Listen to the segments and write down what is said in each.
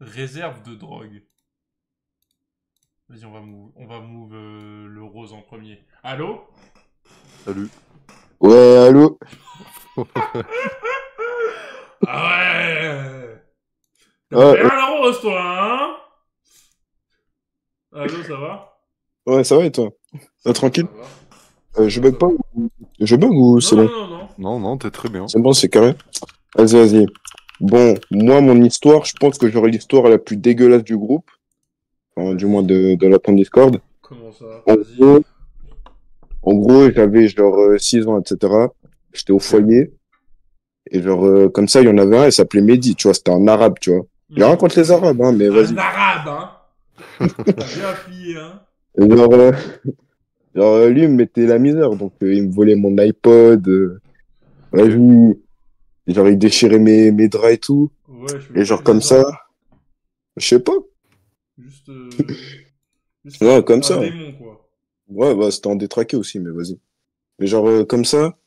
Réserve de drogue. Vas-y, on va move le rose en premier. Allô? Salut. Ouais, allô? Ah ouais! T'aimes Ah, bien la rose, toi, hein? Allô, ça va? ouais, ça va et toi? Ça va, ça Tranquille? va. Ça Je va, bug ça pas va. je bug ou Non, c'est non, bon? non, non. Non, non, t'es très bien. C'est bon, c'est carré? Vas-y, vas-y. Bon, moi, mon histoire, je pense que j'aurai l'histoire la plus dégueulasse du groupe. Enfin, du moins Vas-y. de la ton Discord. Comment ça? En Vas-y. gros, en gros, j'avais genre 6 ans, etc. J'étais au Ok. foyer. Et genre, comme ça, il y en avait un, il s'appelait Mehdi, tu vois, c'était un arabe, tu vois. J'ai rien Hmm. contre les arabes, hein, mais Un vas-y. arabe, hein? T'as bien appuyé, hein? Et lui, il me mettait la misère, donc il me volait mon iPod, Ok. vas-y, genre il déchirait mes draps et tout. Ouais, je Et pourquoi genre il comme faisait ça, ça? je sais pas. Juste, juste Non, comme un ça. démon, quoi. Ouais, bah c'était en détraqué aussi, mais vas-y. Mais genre comme ça,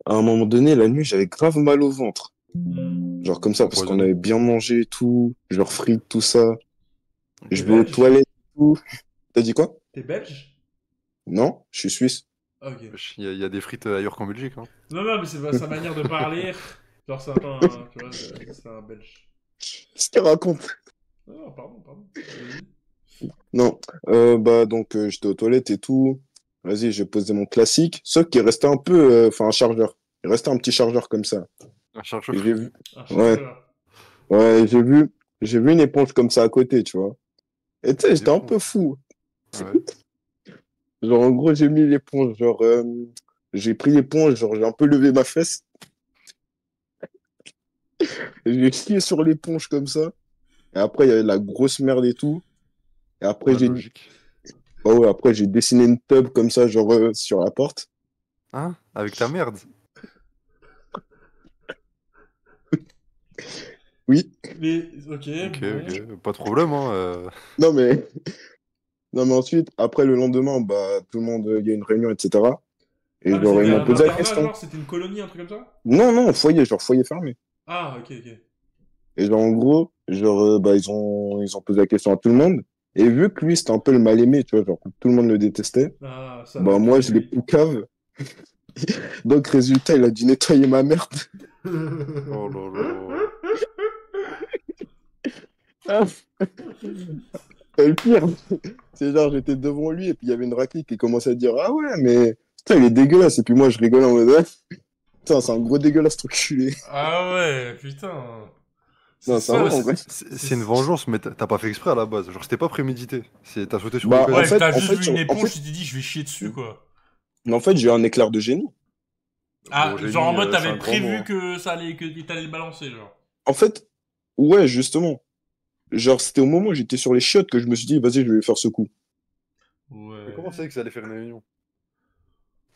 à un moment donné, la nuit, j'avais grave mal au ventre. Hmm. Genre comme ça, parce qu'on Empoisonné. avait bien mangé et tout, genre frites, tout ça. T'es Je vais aux belge? toilettes et tout. T'as dit quoi? T'es belge? Non, je suis suisse. Ok. Il y a des frites ailleurs qu'en Belgique, hein. Non, non, mais c'est pas sa manière de parler. Genre, c'est un peu un. Tu vois, c'est un belge. Qu'est-ce qu'il raconte? Non, non, pardon, pardon. Vas-y. Non, bah donc j'étais aux toilettes et tout. Vas-y, j'ai posé mon classique, sauf qu'il restait un peu, enfin un chargeur. Il restait un petit chargeur comme ça. Un Et chargeur. j'ai vu, Un ouais, chargeur. ouais, j'ai vu une éponge comme ça à côté, tu vois. Et tu sais, Une j'étais un peu éponge. fou. Ouais. Genre, en gros, j'ai mis l'éponge, genre, j'ai pris l'éponge, genre, j'ai un peu levé ma fesse, et j'ai chié sur l'éponge comme ça. Et après, il y avait la grosse merde et tout. Et après, Ouais, logique. bah ouais, après, j'ai dessiné une tub comme ça, genre, sur la porte. Hein? Avec ta merde? Oui. Mais, ok, Ok, bon. ok. Pas de problème, hein. Non, mais, non, mais ensuite, après, le lendemain, bah, tout le monde, il y a une réunion, etc. Ah, Et mais genre, ils c'était m'ont un posé la internat, question. genre, c'était une colonie, un truc comme ça? Non, non, foyer, genre, foyer fermé. Ah, ok, ok. Et genre, en gros, genre, bah, ils ont posé la question à tout le monde. Et vu que lui, c'était un peu le mal-aimé, tu vois, genre, tout le monde le détestait, Ah, ça va bah, moi, piquer, je l'ai lui. poucave. Donc, résultat, il a dû nettoyer ma merde. Oh là là. Ah, et le pire, c'est genre, j'étais devant lui et puis il y avait une raclée qui commençait à dire, ah ouais, mais putain, il est dégueulasse. Et puis moi, je rigolais en mode, ouais, putain, c'est un gros dégueulasse, ce culé. Ah ouais, putain. C'est Non, ça va, ça, en vrai. C'est une vengeance, mais t'as pas fait exprès à la base. Genre, c'était pas prémédité. T'as sauté sur Bah, l'occasion. Ouais, t'as en juste fait, vu une en éponge, fait, tu t'es dit, je vais chier dessus, quoi. en fait, j'ai eu un éclair de génie. Ah, Bon, genre en génie, mode, c'est t'avais un grand mot, prévu hein. que ça allait, que t'allais le balancer, genre. En fait, ouais, justement. Genre, c'était au moment où j'étais sur les chiottes que je me suis dit, vas-y, je vais faire ce coup. Mais Ouais. comment tu savais que ça allait faire une réunion?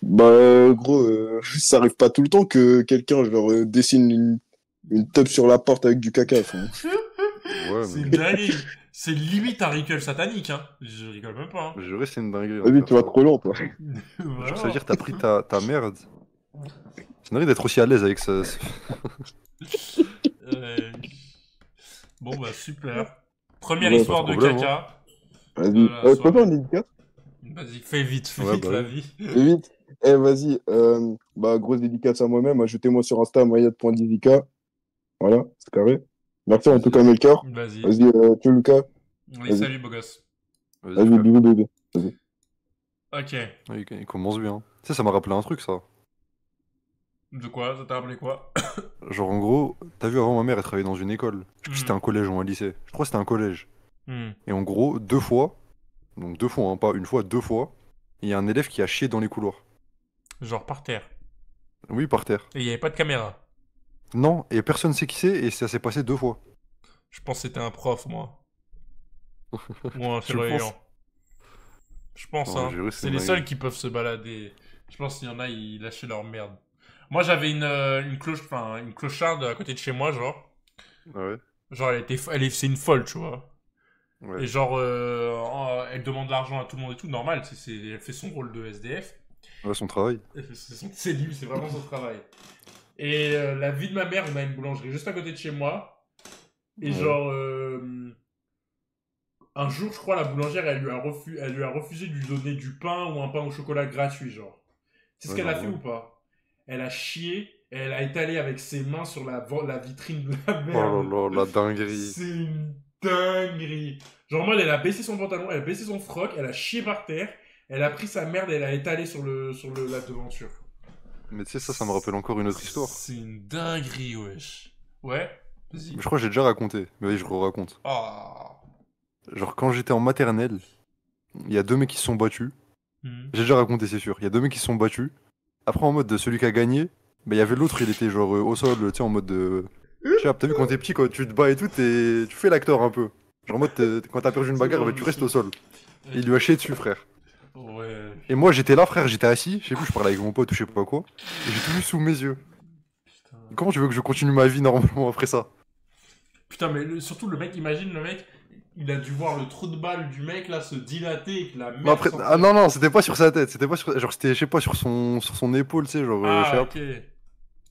Bah, gros, ça arrive pas tout le temps que quelqu'un, genre, dessine une teub sur la porte avec du caca. Enfin. Ouais, C'est mais une dinguerie. C'est limite un rituel satanique, hein. Je rigole même pas, je dirais que c'est une dinguerie hein, de Vas-y, faire tu vas ça. trop loin, toi. hein. Genre, ça veut dire Vraiment. que t'as pris ta merde. C'est une dinguerie d'être aussi à l'aise avec ça. Euh, Bon, bah, super. Première Ouais, Pas de histoire de problème, hein. caca de vas-y. la Je peux faire soirée. une dédicace? Vas-y, fais Ouais, vite bah la oui. vie. Et vite. Eh, vas-y. Bah, grosse dédicace à moi-même. Ajoutez-moi sur Insta, mayat.dizika. Voilà, c'est carré. Merci en tout cas, Vas-y. Melchior. Vas-y. Vas-y, tu Lucas. Oui, Vas-y. salut, beau gosse. Vas-y, Vas-y, frère. bisous, bébé. Vas-y. Ok. Ouais, il commence bien. Tu sais, ça m'a rappelé un truc, ça. De quoi? Ça t'a rappelé quoi? Genre, en gros, t'as vu, avant, ma mère, elle travaillait dans une école. Je sais plus si c'était Hmm. un collège ou un lycée. Je crois que c'était un collège. Hmm. Et en gros, deux fois, donc deux fois, hein, pas une fois, deux fois, il y a un élève qui a chié dans les couloirs. Genre par terre. Oui, par terre. Et il n'y avait pas de caméra. Non, et personne sait qui c'est, et ça s'est passé deux fois. Je pense que c'était un prof, moi. Ou un Tu le penses? surveillant. Je pense, Non, hein. juré, c'est C'est une les seuls dinguerie. qui peuvent se balader. Je pense qu'il y en a, ils lâchaient leur merde. Moi, j'avais une cloche, enfin, une clocharde à côté de chez moi, genre. Ouais, Genre, c'est une folle, tu vois. ouais. Et genre, elle demande de l'argent à tout le monde et tout, normal, elle fait son rôle de SDF. Ouais, son travail. C'est lui, c'est vraiment son travail. Et la vie de ma mère, on a une boulangerie juste à côté de chez moi. Et Ouais. genre, un jour, je crois, la boulangère, elle lui a refusé de lui donner du pain ou un pain au chocolat gratuit, genre. C'est ce Ouais, qu'elle a fait ou normal. pas? Elle a chié et elle a étalé avec ses mains sur la vitrine de la Oh là merde. là, la dinguerie. C'est une dinguerie. Genre, moi, elle a baissé son pantalon, elle a baissé son froc, elle a chié par terre, elle a pris sa merde et elle a étalé la devanture. Mais tu sais, ça me rappelle encore une autre histoire. C'est une dinguerie, wesh. Ouais, vas-y. Je crois que j'ai déjà raconté, mais oui, je re-raconte. Ah. Genre, quand j'étais en maternelle, il y a deux mecs qui se sont battus. Hmm. J'ai déjà raconté, c'est sûr. Il y a deux mecs qui se sont battus. Après, en mode de celui qui a gagné, bah, il y avait l'autre, il était genre au sol, tu sais, en mode de. Je sais pas, t'as vu quand t'es petit, quand tu te bats et tout, tu fais l'acteur un peu. Genre, en mode, quand t'as perdu une C'est bagarre, bon, bah, je tu me restes au souviens. sol. Et il lui a chié dessus, frère. Ouais. Et moi, j'étais là, frère, j'étais assis, je sais plus, je parlais avec mon pote ou je sais pas quoi. Et j'ai tout vu sous mes yeux. Putain. Comment tu veux que je continue ma vie normalement après ça? Putain, mais surtout le mec, imagine le mec, il a dû voir le trou de balle du mec là se dilater et que la Non, merde après, ah sortait. non, non, c'était pas sur sa tête, c'était pas sur. Genre, c'était, je sais pas, sur son épaule, tu sais, genre, je sais Ah, pas. ok.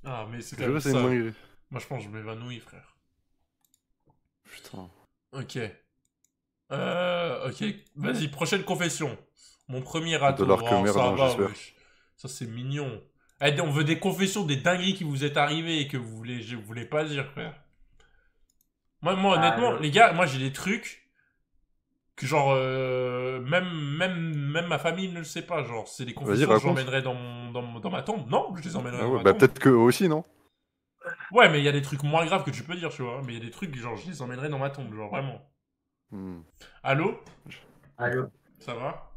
Ah, mais c'est Je quand jure, même c'est une ça. dinguerie. Moi, je pense que je m'évanouis, frère. Putain. Ok. Ok. Vas-y, prochaine confession. Mon premier De râteau. l'arc Oh, merde, ça hein, va, j'espère. wesh. Ça, c'est mignon. Eh, on veut des confessions, des dingueries qui vous est arrivées et que vous voulez pas dire, frère. Moi, honnêtement, Euh, les gars, moi, j'ai des trucs que, genre, même ma famille ne le sait pas. Genre, c'est des Vas-y, confessions que raconte. j'emmènerais dans ma tombe. Non, je les emmènerai Ah dans ouais, ma bah tombe. peut-être que eux aussi, non? Ouais, mais il y a des trucs moins graves que tu peux dire, tu vois. Mais il y a des trucs, genre, je les emmènerai dans ma tombe, genre, vraiment. Hmm. Allô? Allô, Ça va?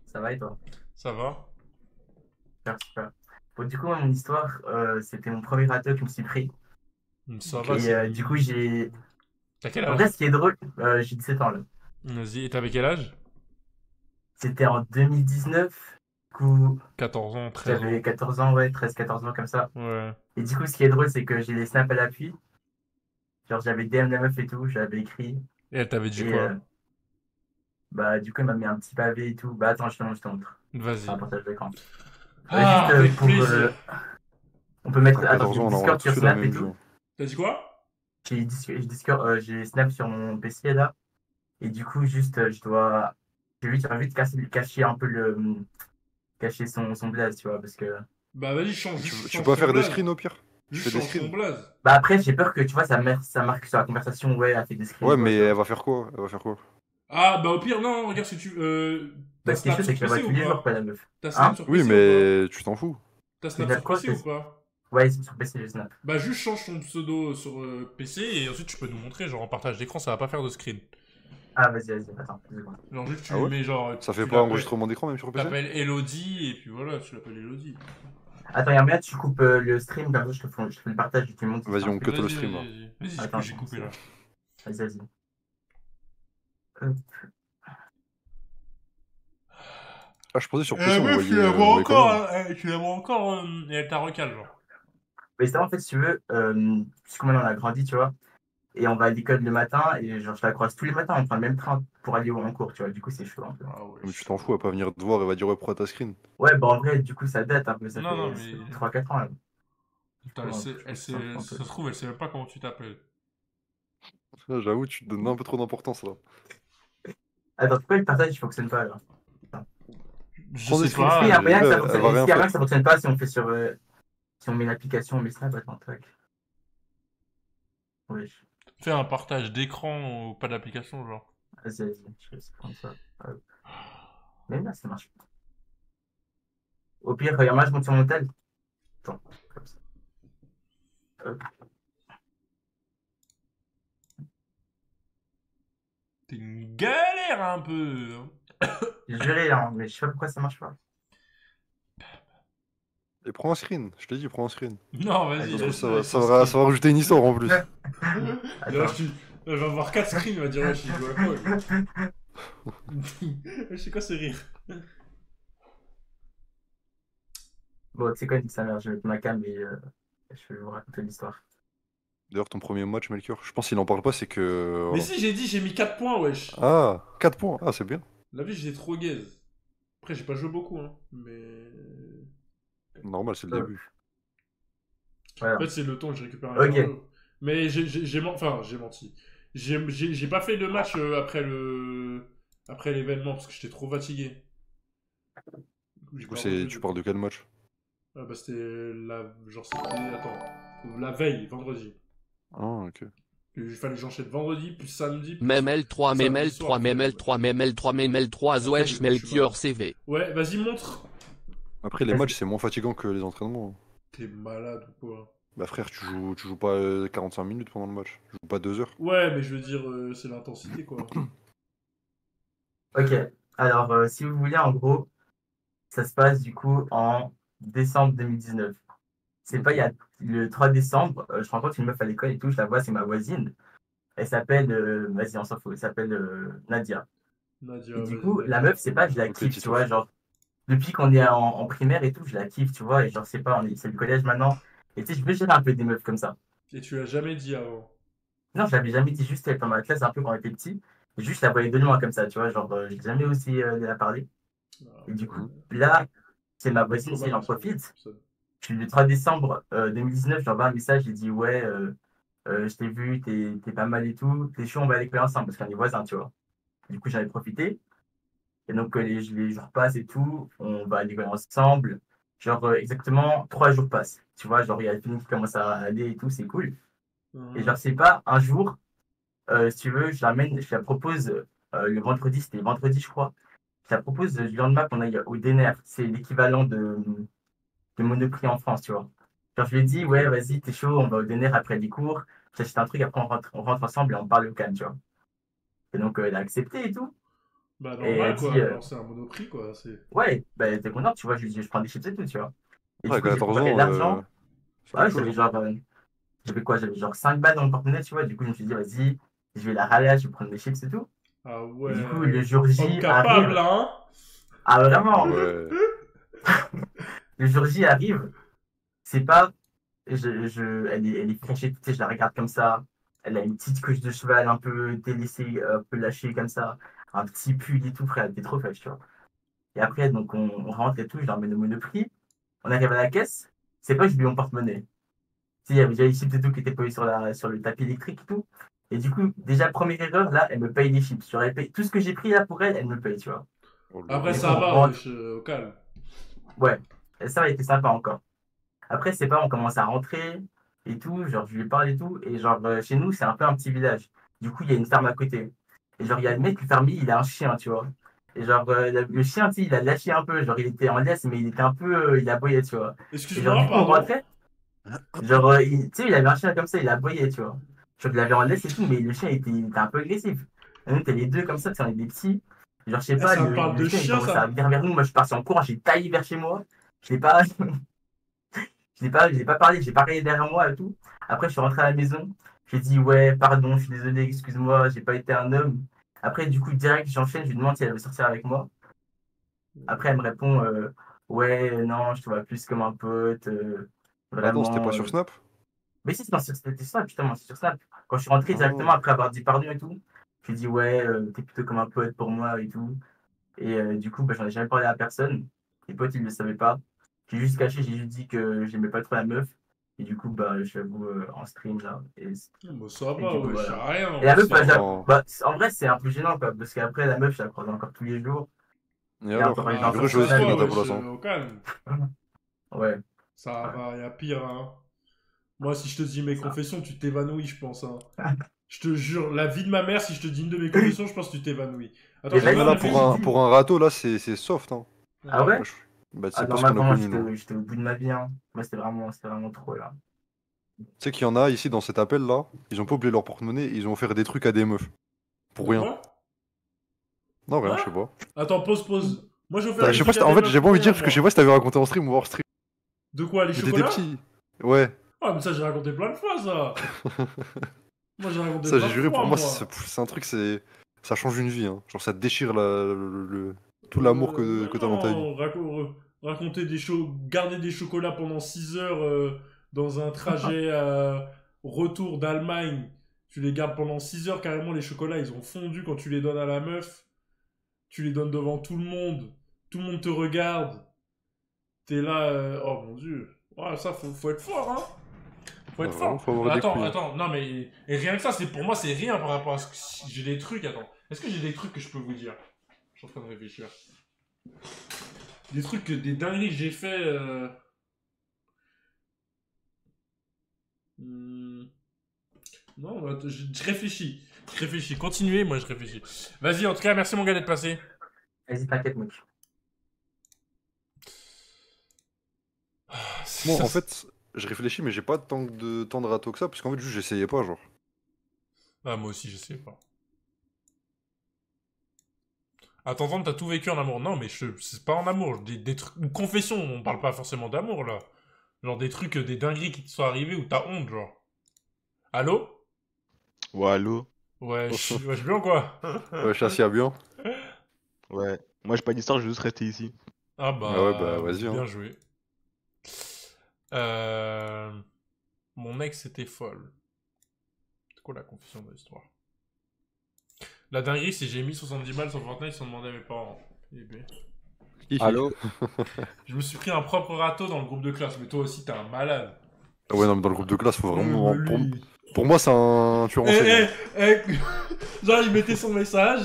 ça va et toi? Ça va? Super, super. Bon, du coup, mon histoire, c'était mon premier râteau que je me suis pris. Ça va, Ok. Et c'est du coup, mignon. j'ai. T'as quel En vrai, âge? ce qui est drôle, j'ai 17 ans là. Vas-y, et t'avais quel âge? C'était en 2019. Du coup, 14 ans, 13 j'avais ans. 14 ans, ouais, 13, 14 ans comme ça. Ouais. Et du coup, ce qui est drôle, c'est que j'ai les snaps à l'appui. Genre, j'avais DM la meuf et tout, j'avais écrit. Et elle t'avait dit Et quoi? bah, du coup, elle m'a mis un petit pavé et tout. Bah, attends, je te montre. C'est un Vas-y. partage d'écran. Juste Ah, avec pour. plaisir. On peut mettre. À Attends, 14 j'ai ans, là, on a Discord tous sur fait la Snap et même vie, tout. hein. T'as dit quoi? J'ai Snap sur mon PC là. Et du coup, juste, je dois. J'ai envie de cacher un peu cacher son blaze, tu vois. Parce que. Bah vas-y, change, juste Tu peux change pas son faire des blaze. screens au pire? Tu Juste fais des change son screens? blaze. Bah après, j'ai peur que, tu vois, ça marque sur la conversation, ouais, elle fait des screens Ouais, ou quoi, mais tu vois. elle va faire quoi? Elle va faire quoi? Ah, bah au pire, non, regarde si tu... Bah, t'as ce qui est Snap chaud, c'est sur que je la vois PC tous ou les jours, pas? pas la meuf. T'as Snap Hein? sur Oui, PC ou pas? mais tu t'en fous. T'as Tu Snap snap sur quoi? PC ou pas? Ouais, sur PC, je snap. Bah juste change ton pseudo sur PC et ensuite tu peux nous montrer, genre en partage d'écran, ça va pas faire de screen. Ah, vas-y, attends, 2 secondes. Genre juste tu Ah ouais? mets genre, Ça fait tu pas l'appelles, enregistrement d'écran même sur PC? t'appelles Elodie et puis voilà, tu l'appelles Elodie. Attends, y'a moyen, tu coupes le stream, comme ça, je te fais le partage et tu me montres si c'est Vas-y, un on truc. cut le Vas-y, stream là. vas-y, Attends, j'ai coupé là. vas-y. Hop. Ah, je pensais sur PC Meuf, tu la vois on voyait quand encore, même. hein, tu la vois encore, et elle t'a recale, genre. Mais ça, en fait, si tu veux, puisque maintenant on a grandi, tu vois, et on va à l'école le matin, et genre, je la croise tous les matins, on prend le même train pour aller en cours, tu vois, du coup, c'est chaud un peu. Ah ouais, Mais tu t'en fous, elle va pas venir te voir, elle va dire ouais, pourquoi ta screen? Ouais, bah en vrai, du coup, ça date un peu, ça Non, non, fait mais... 3 4 ans, là. Du Putain, coup, je si m'en fous un ça peu. se trouve, elle sait même pas comment tu t'appelles. Ah, j'avoue, tu te donnes un peu trop d'importance là. Attends, pourquoi le partage, il fonctionne pas, là? Attends. Je Prends des sais screens, Est-ce qu'il pas, y a moyen que ça elle fonctionne, va est-ce rien qu'il y a moyen faire. que ça fonctionne pas si on fait si on met une application, on met Snap, attends, tac. Oui, fais un partage d'écran ou pas d'application, genre. vas-y, je vais essayer de prendre ça. Hop. Mais là, ça marche pas. Au pire, regarde, moi, je monte sur mon tel. Attends, comme ça. Hop. T'es une galère un peu, hein. J'ai juré, hein, mais je sais pas pourquoi ça marche pas. Et prends un screen, je t'ai dit, prends un screen. Non, Allez, vas-y, Ça se trouve, laisse-la avec son ça va rajouter une histoire en plus. Là, Attends. elle va voir 4 screens, elle va dire, ouais, je joue à quoi, lui. Je sais quoi ce rire. Bon, tu sais quoi, nique sa mère, je vais mettre ma cam et je vais vous raconter l'histoire. D'ailleurs, ton premier match, Melchior, je pense qu'il en parle pas, c'est que. Mais Voilà. si, j'ai dit, j'ai mis 4 points, wesh. Ah, 4 points, ah, c'est bien. La vie, j'étais trop gaze. Après, j'ai pas joué beaucoup, hein, mais... Normal, c'est le Euh, début. En Voilà. fait, c'est le temps que je récupère un Ok. cardio. Mais enfin, j'ai menti. J'ai pas fait le match après l'événement parce que j'étais trop fatigué. Du coup, Du j'ai coup, pas refait tu de... parles de quel match? Ah, bah, c'était la... Genre, c'était... Attends. La veille, vendredi. Ah, ok. Il fallait que j'enchaîne vendredi, plus samedi, plus Même L3, même samedi soir, L3, faire même le match. L3, même L3, même L3, En fait, Zoesh, je suis malade. Melchior CV. Ouais, vas-y, montre. Après, les matchs, c'est moins fatigant que les entraînements. T'es malade ou quoi? Bah frère, tu joues pas 45 minutes pendant le match. Tu joues pas 2 heures. Ouais, mais je veux dire, c'est l'intensité, quoi. Ok, alors si vous voulez, en gros, ça se passe du coup en décembre 2019. C'est pas il y a le 3 décembre, je rencontre une meuf à l'école et tout, je la vois, c'est ma voisine. Elle s'appelle, vas-y, on s'en fout, elle s'appelle Nadia. Nadia, Et du vas-y, coup, la Nadia. meuf, c'est pas, je la Ok, kiffe, tu vois, Titoff. genre, depuis qu'on est en primaire et tout, je la kiffe, tu vois, et genre, c'est pas, c'est le collège maintenant. Et tu sais, je veux gérer un peu des meufs comme ça. Et tu l'as jamais dit avant. Non, je l'avais jamais dit, juste elle était dans ma classe un peu quand on était petit. Et juste, je la voyais de loin comme ça, tu vois, genre, j'ai jamais osé la parler. Ah, Et du coup, Mhm. là, c'est ma pas de voisine, si elle en traumatisme, profite. ça. Puis le 3 décembre 2019, je lui envoie un message, j'ai dit, ouais, je t'ai vu, t'es pas mal et tout, t'es chaud, on va à l'école ensemble, parce qu'on est voisins, tu vois. Du coup, j'en ai profité. Et donc, les jours passent et tout, on va à l'école ensemble. Genre, exactement 3 jours passent. Tu vois, genre, il y a le film qui commence à aller et tout, c'est cool. Et Mhm. genre, c'est pas un jour, si tu veux, je la propose le vendredi, c'était vendredi, je crois. Je la propose le lendemain qu'on aille au Denner. C'est l'équivalent de Monoprix en France, tu vois. Genre, je lui ai dit, Ok. ouais, vas-y, t'es chaud, on va au Denner après les cours. J'achète un truc, après on rentre ensemble et on parle au calme, tu vois. Et donc, elle a accepté et tout. Bah, Et elle normal, dit, quoi. Genre, c'est un monoprix, quoi. C'est... ouais, bah, t'es content, tu vois, je lui dis, je prends des chips et tout, tu vois. Et du Ouais, coup, j'ai 14 préparé ans, l'argent. c'est quelque Ouais, chose. j'avais Hein. genre, j'avais quoi? J'avais genre 5 balles dans le porte-monnaie, tu vois. Du coup, je me suis dit, vas-y, je vais la râler, je vais prendre des chips et tout. Ah Et du coup, le ouais. jour Homme J capable, arrive. hein. Ah, Ah vraiment, ouais. le jour J arrive. C'est pas. Elle est fraîche et tout, tu sais, je la regarde comme ça. Elle a une petite couche de cheval un peu délaissée, un peu lâchée comme ça. Un petit pull et tout, frère. Elle était trop fraîche, tu vois. Et après, donc, on rentre et tout, je l'emmène au Monoprix. On arrive à la caisse. C'est pas, j'oublie mon porte-monnaie. Tu sais, il y avait déjà les chips et tout qui étaient posés sur le tapis électrique et tout. Et du coup, déjà, première erreur, là, elle me paye les chips. J'aurais payé tout ce que j'ai pris là pour elle, elle me paye, tu vois. Oh Et Après, du coup, ça là on va, rentre. wesh, au calme. Ouais, et ça a été sympa encore. Après, c'est pas, on commence à rentrer et tout. Genre, je lui parle et tout. Et genre, chez nous, c'est un peu un petit village. Du coup, il y a une ferme à côté. Et genre, il y a le mec, le fermier, il a un chien, tu vois. Et genre, le chien, tu sais, il a lâché un peu. Genre, il était en laisse, mais il était un peu. Il aboyait, tu vois. Et genre, Excuse-moi, du coup, on pardon. rentrait. Genre, tu sais, il avait un chien comme ça, il aboyait, tu vois. Genre, il l'avait en laisse et tout, mais le chien il était un peu agressif. Et nous, t'es les deux comme ça, tu sais, on est des petits. Genre, je sais Eh, pas, ça me le, parle le de chien, il chien, commence à ça. venir vers nous. Moi, je suis parti en courant, j'ai taillé vers chez moi. Je l'ai pas, je l'ai pas parlé, j'ai pas regardé derrière moi et tout. Après, je suis rentré à la maison. J'ai dit, ouais, pardon, je suis désolé, excuse-moi, j'ai pas été un homme. Après, du coup, direct, j'enchaîne, je lui demande si elle veut sortir avec moi. Après, elle me répond, ouais, non, je te vois plus comme un pote, Attends, c'était vraiment. pas sur Snap? Mais si, c'était Snap, justement, c'est sur Snap. Quand je suis rentré directement, Ah. après avoir dit pardon et tout, j'ai dit, ouais, t'es plutôt comme un pote pour moi et tout. Et du coup, bah, j'en ai jamais parlé à personne. Les potes, ils ne le savaient pas. J'ai juste caché, j'ai juste dit que j'aimais pas trop la meuf. Et du coup, bah, je l'avoue en stream là. Bon, ça Et va, du coup, wesh, voilà. y'a rien, Et la wesh, meuf, ça bah, va. Non. bah, en vrai, c'est un peu gênant, quoi. Parce qu'après, la meuf, je la croise encore tous les jours. Et Et encore, alors? elle Bah, vient encore J'aurais sur force à choisi Snap stream et à toi, ta tout. wesh, place. Hein. au calme. Ouais, Ça ouais, va, y'a pire, hein. Moi, si je te dis mes c'est ça. confessions, tu t'évanouis, je pense, hein. Je te jure, la vie de ma mère, si je te dis une de mes confessions, je pense que tu t'évanouis. Attends, Mais j'ai Eh, mais quoi vas-y, là, répète? dis, dis. pour un râteau, là, c'est soft. Hein. Ah Ouais. ouais? Moi, bah, Ah c'est pas non, ce moi, qu'on a vraiment, connu, nous. j'étais au bout de ma vie, hein. Moi, c'était vraiment trop, là. Tu sais qu'il y en a ici dans cet appel-là, ils ont pas oublié leur porte-monnaie, ils ont offert des trucs à des meufs. Pour De rien. quoi? Non, rien, je Hein? sais pas. Attends, pause. Moi, je vais faire Je des sais pas trucs à en des fait, meufs j'ai pas pour envie de dire rien, parce que je sais moi. pas si t'avais raconté en stream ou hors stream. De quoi, les Mais t'étais chocolats? petit. Ouais. Ah, mais ça, j'ai raconté plein de fois, ça. Moi, j'ai raconté Ça, plein j'ai de juré, fois, pour moi, moi. c'est un truc, ça change une vie. Hein. Genre, ça te déchire tout l'amour que Mais t'as dans ta vie. non, raconter garder des chocolats pendant 6 heures dans un trajet retour d'Allemagne. Tu les gardes pendant 6 heures, carrément, les chocolats, ils ont fondu quand tu les donnes à la meuf. Tu les donnes devant tout le monde. Tout le monde te regarde. T'es là, oh mon dieu. Ouais, ça, faut être fort, hein. Faut être Vraiment, fort. faut avoir des Attends, couilles. attends, non mais et rien que ça, c'est pour moi c'est rien par rapport à ce que si j'ai des trucs. Attends, est-ce que j'ai des trucs que je peux vous dire? Je suis en train de réfléchir. Des trucs, des dingueries que j'ai fait. Hmm, Non, bah, je réfléchis. Je réfléchis. Continuez, moi je réfléchis. Vas-y, en tout cas, merci mon gars d'être passé. Vas-y, t'inquiète, mec. Moi, Ça, en fait, je réfléchis, mais j'ai pas tant de râteaux que ça, parce qu'en fait, juste, j'essayais pas, genre. Ah, moi aussi, je sais pas. Attends, t'as tout vécu en amour. Non, mais c'est pas en amour. Des trucs. Une confession, on parle pas forcément d'amour là. Genre des trucs, des dingueries qui te sont arrivées où t'as honte, genre. Allô? Ouais, allô? Ouais, je bien ou quoi? Ouais, chassis à bien. Ouais. Moi, j'ai pas d'histoire, je vais juste rester ici. Ah Ah ouais, bah, bah, vas-y, hein. bien joué. Euh... Mon ex était folle. C'est quoi la confession de l'histoire? La dinguerie, c'est j'ai mis 70 balles sur Fortnite sans demander à mes parents. Eh ben. Hi, hi. Allô? Je me suis pris un propre râteau dans le groupe de classe, mais toi aussi, t'es un malade. Ah ouais, non, mais dans le groupe de classe, faut vraiment. Ouais, mais lui- Pour moi, c'est un tueur en Eh, série. genre, il mettait son message,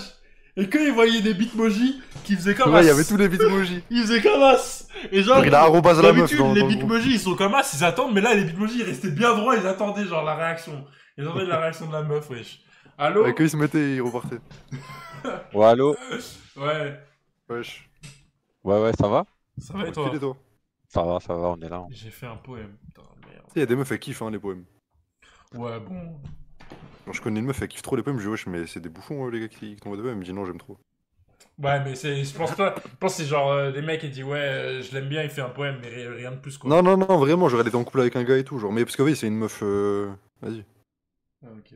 et quand il voyait des bitmojis qui faisaient comme Ouais, as, il y avait tous les bitmojis. il faisait comme as. Et genre, Genre, il a arrobase la meuf d'habitude, dans les le groupe. bitmojis, ils sont comme as, ils attendent, mais là, les bitmojis, ils restaient bien droits, ils attendaient, genre, la réaction. Ils attendaient la réaction de la meuf, wesh. Allô? Ouais, quand il se mettait, il repartait. Ouais, allô? Ouais, Wesh. Ouais, ça va? ça va et Tranquille, et toi? toi? Ça va, on est là. J'ai fait un poème, putain, merde. Tu sais, il y a des meufs, elles kiffent, hein, les poèmes. Ouais, bon. Genre, je connais une meuf, elle kiffe trop les poèmes. Je dis, wesh, mais c'est des bouffons, les gars qui t'envoient des poèmes. Elle me dit, non, j'aime trop. Ouais, mais je pense pas, je pense que c'est genre des mecs qui disent ouais, je l'aime bien, il fait un poème, mais rien de plus quoi. Non, non, non, vraiment, genre, elle était en couple avec un gars et tout. Genre, mais parce que oui, c'est une meuf. Vas-y. Ah, ok.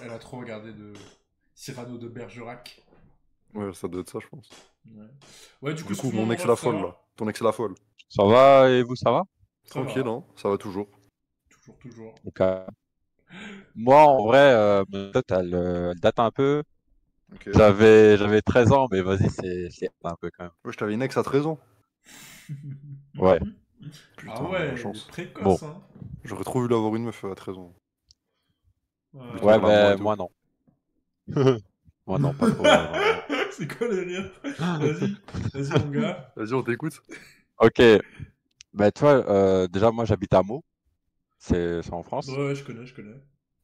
Elle a trop regardé de Cyrano de Bergerac. Ouais, ça doit être ça, je pense. Ouais, ouais du coup, Du coup, excuse-moi, mon mon ex ref, la ça folle, va? là. Ton ex la folle. Ça va et vous, ça va? Ça Tranquille, va. hein, ça va toujours. Toujours. Donc, moi, en vrai, ma date, elle date un peu. Ok. J'avais 13 ans, mais vas-y, c'est un peu quand même. Wesh, t'avais une ex à 13 ans. Ouais. Ah Putain, ouais, la chance. précoce, Bon. hein. J'aurais trop voulu avoir une meuf à 13 ans. Lui Ouais, tenir la main et ben, tout. moi, non. Moi, non, pas trop, vraiment. C'est quoi le rire? Vas-y mon gars. Vas-y, on t'écoute. Ok. Ben, tu vois, déjà, moi, j'habite à Meaux. C'est en France. Ouais, je connais.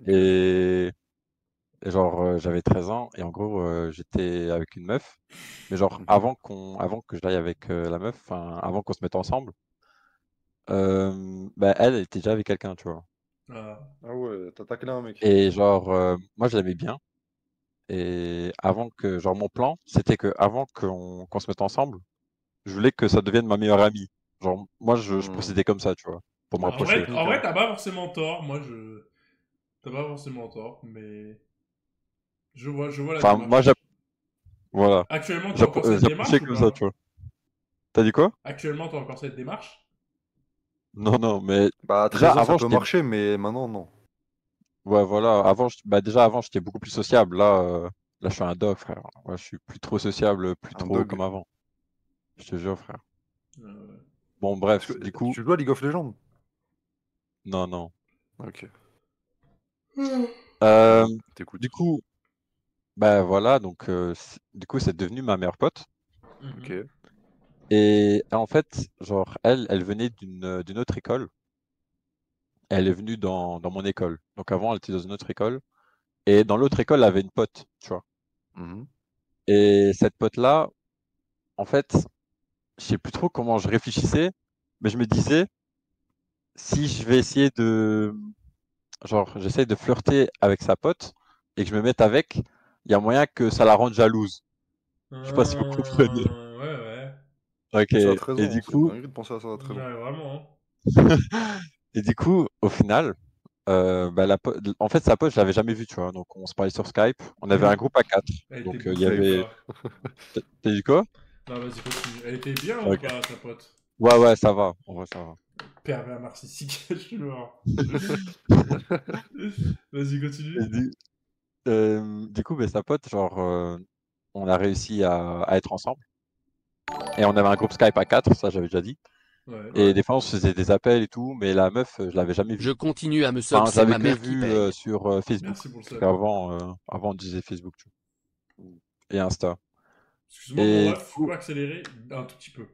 Et, et genre, j'avais 13 ans. Et en gros, j'étais avec une meuf. Mais genre, Mhm. avant que j'aille avec la meuf, enfin, avant qu'on se mette ensemble, bah, elle était déjà avec quelqu'un, tu vois. Ah. Ah ouais, t'as taclé un mec. Et genre, moi, je l'aimais bien. Et avant que, genre, mon plan, c'était que avant qu'on se mette ensemble, je voulais que ça devienne ma meilleure amie. Genre, moi, je Hmm. procédais comme ça, tu vois, pour me Ah, En rapprocher. vrai, technique, hein. t'as pas forcément tort. T'as pas forcément tort, mais je vois la Enfin, moi, démarche. voilà, Actuellement, t'as encore cette j'approchais démarche ou comme ça, tu pas? vois. T'as dit quoi? Actuellement, t'as encore cette démarche? Non, non, mais Bah, à déjà, 13 ans, ça avant, peut marcher, mais maintenant, non. ouais, voilà, avant, bah, déjà, avant, j'étais beaucoup plus sociable. Là, je suis un dog, frère. Ouais, je suis plus trop sociable, plus Un trop dog. comme avant. Je te jure, frère. Euh, Bon, Est-ce bref, que du coup, tu joues à League of Legends? non, non. Ok, Euh, t'écoutes. du coup, bah voilà, donc du coup, c'est devenu ma meilleure pote. Ok. mhm. Et en fait, genre, elle venait d'une autre école. Elle est venue dans mon école. Donc avant, elle était dans une autre école. Et dans l'autre école, elle avait une pote, tu vois. Mhm. Et cette pote-là, en fait, je sais plus trop comment je réfléchissais, mais je me disais, si je vais essayer genre, j'essaye de flirter avec sa pote et que je me mette avec, il y a moyen que ça la rende jalouse. Je sais pas si vous comprenez. Ouais. Ok. Ça à 13 Et ans, du hein, c'est une coup, dinguerie de penser à ça à 13 ans. Ouais, vraiment. et du coup, au final, bah, en fait, sa pote, je l'avais jamais vue, tu vois. Donc, on se parlait sur Skype. On avait un Hein. groupe à 4. Elle était Donc, bien il y ou Safe. avait. pas? T'as dit quoi? Non, vas-y, continue. Elle était bien ou Ok. pas, ta pote? Ouais, ça va. En vrai, ça va. Pervers narcissique, je suis mort. Vas-y, Et continue. du coup, bah, sa pote, genre, on a réussi à être ensemble. Et on avait un groupe Skype à 4, ça, j'avais déjà dit. Ouais. Et des fois, on se faisait des appels et tout, mais la meuf, je l'avais jamais Je vue. continue à me Enfin, sub, je c'est l'avais ma que mère qui vue paye. sur Facebook. Merci pour le Parce sub. qu'avant, on disait Facebook, tu vois. Et Insta. Excuse-moi, mon Et du ref, je coup, peux accélérer un tout petit peu.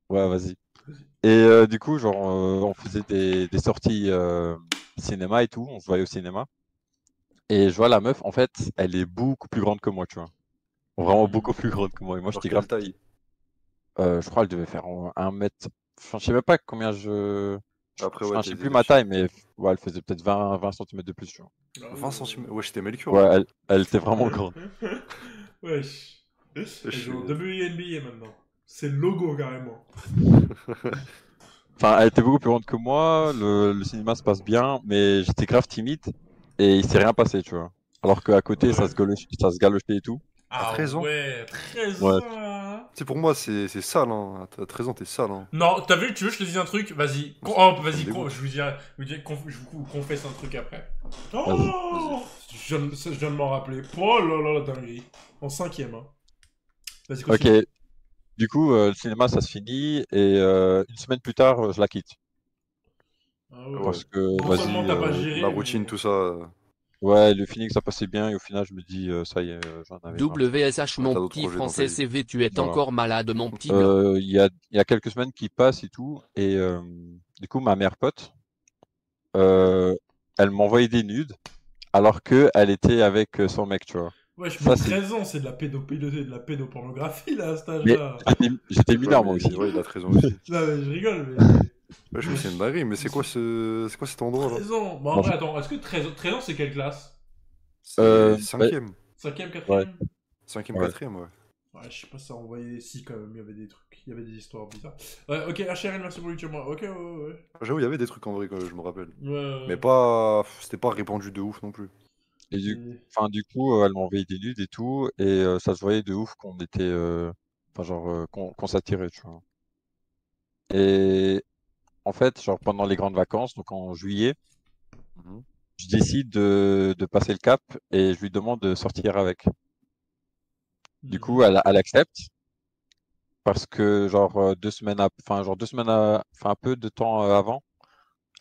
ouais, vas-y. Vas-y. Et du coup, genre, on faisait des sorties cinéma et tout, on se voyait au cinéma. Et je vois la meuf, en fait, elle est beaucoup plus grande que moi, tu vois. Vraiment beaucoup plus grande que moi. Et moi, Genre j'étais quelle grave taille? petit. Je crois qu'elle devait faire 1 mètre. Enfin, je sais même pas combien je. Après, ouais, Enfin, je t'es sais plus ma petit. taille, mais ouais, elle faisait peut-être 20 centimètres de plus, tu vois. Ah 20 cm. Ouais, j'étais Melchior, Ouais, moi. elle était vraiment grande. Wesh. Elle Je joue en suis- WNBA maintenant. C'est le logo carrément. Enfin, elle était beaucoup plus grande que moi. Le cinéma se passe bien, mais j'étais grave timide et il s'est rien passé, tu vois. Alors qu'à côté, Ouais. ça se galochait et tout. À Ah 13 ans? ouais, 13 Ouais. ans hein. Tu sais, pour moi, c'est sale, hein. À 13 ans, t'es sale, hein. Non, t'as vu, tu veux que je te dise un truc? Vas-y. Ça me Vas-y, dégoûte. je vous dirai, je vous confesse un truc après. Vas-y. Oh je viens de m'en rappeler. Oh là là, la dinguerie. En cinquième, hein. Vas-y, Ok. continue. Du coup, le cinéma, ça se finit et une semaine plus tard, je la quitte. Ah ouais. Ouais. Parce que, Non seulement vas-y, t'as pas La géré, routine, mais... tout ça. ouais, le feeling, ça passait bien et au final, je me dis, ça y est, j'en avais marre, tu vois. WSH Ouais, mon t'as d'autres petit projets dans ta français vie. CV, tu es Voilà. encore malade mon petit blanc. Il y a quelques semaines qui passent et tout, et du coup, ma mère pote, Ok. euh, elle m'envoyait des nudes alors que elle était avec son mec, tu vois. Wesh, mais Ça, c'est. 13 ans, c'est de la pédophilie, de la pédopornographie, là, à cet Mais âge-là. j'étais Ouais, mineur, moi mais aussi. ouais, il a 13 ans aussi. Non, mais je rigole, mais... Ouais, mais c'est une dinguerie, mais c'est quoi cet endroit là? 13 ans. Bon, en Bon, vrai, attends, est-ce que 13 ans, c'est quelle classe? C'est bah, 5ème. 5ème, ouais, 4ème? 5ème, ouais. 4ème, ouais. Ouais, je sais pas si ça envoyait. Si, quand même, il y avait des trucs. Il y avait des histoires bizarres. Ouais, ok, HRL, merci pour le moi. Ok, ouais. J'avoue, il y avait des trucs en vrai, je me rappelle. Mais Ouais. pas. C'était pas répandu de ouf non plus. Et Et- enfin, du coup, elle m'envoyait des nudes et tout, et ça se voyait de ouf qu'on était, enfin, genre, qu'on s'attirait, tu vois. Et en fait, genre, pendant les grandes vacances, donc en juillet, Mhm. je décide de passer le cap et je lui demande de sortir avec. Du coup, Mhm. elle accepte parce que, genre, 2 semaines, enfin, genre, 2 semaines, enfin, un peu de temps avant,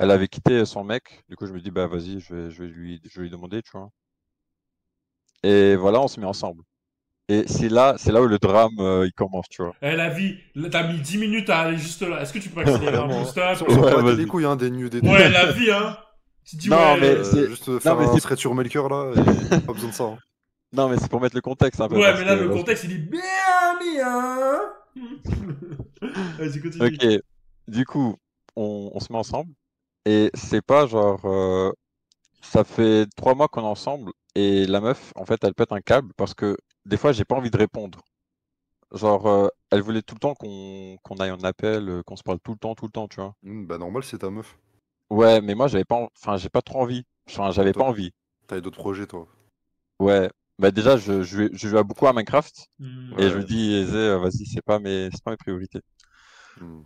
elle avait quitté son mec. Du coup, je me dis, bah, vas-y, je vais lui demander, tu vois. Et voilà, on se met ensemble. Et c'est là où le drame, il commence, tu vois. Eh, la vie, là, t'as mis 10 minutes à aller juste là. Est-ce que tu peux Ouais, accélérer un peu, vraiment. s'il Hein. te Si on s'en plaît? Ouais, battait les vas-y. couilles, hein, des nudes et tout. Ouais, la vie, hein. Tu te dis, Non, ouais. mais c'est, Juste non, faire mais un c'est, thread sur Melchior là, et pas besoin de ça. Hein. non, mais c'est pour mettre le contexte un peu Ouais, parce mais que, là, le contexte, il est bien mis, hein. Vas-y, continue. ok. Du coup, on se met ensemble et c'est pas genre, ça fait 3 mois qu'on est ensemble et la meuf, en fait, elle pète un câble parce que des fois, j'ai pas envie de répondre. Genre, elle voulait tout le temps qu'on aille en appel, qu'on se parle tout le temps, tu vois. Bah normal, c'est ta meuf. Ouais, mais moi, j'avais pas, enfin, j'ai pas trop envie. Enfin, Ouais, j'avais pas envie. t'avais d'autres projets, toi. Ouais. Bah déjà, je jouais beaucoup à Minecraft Hmm. et je me Ouais. disais, vas-y, c'est pas mes priorités. Hmm.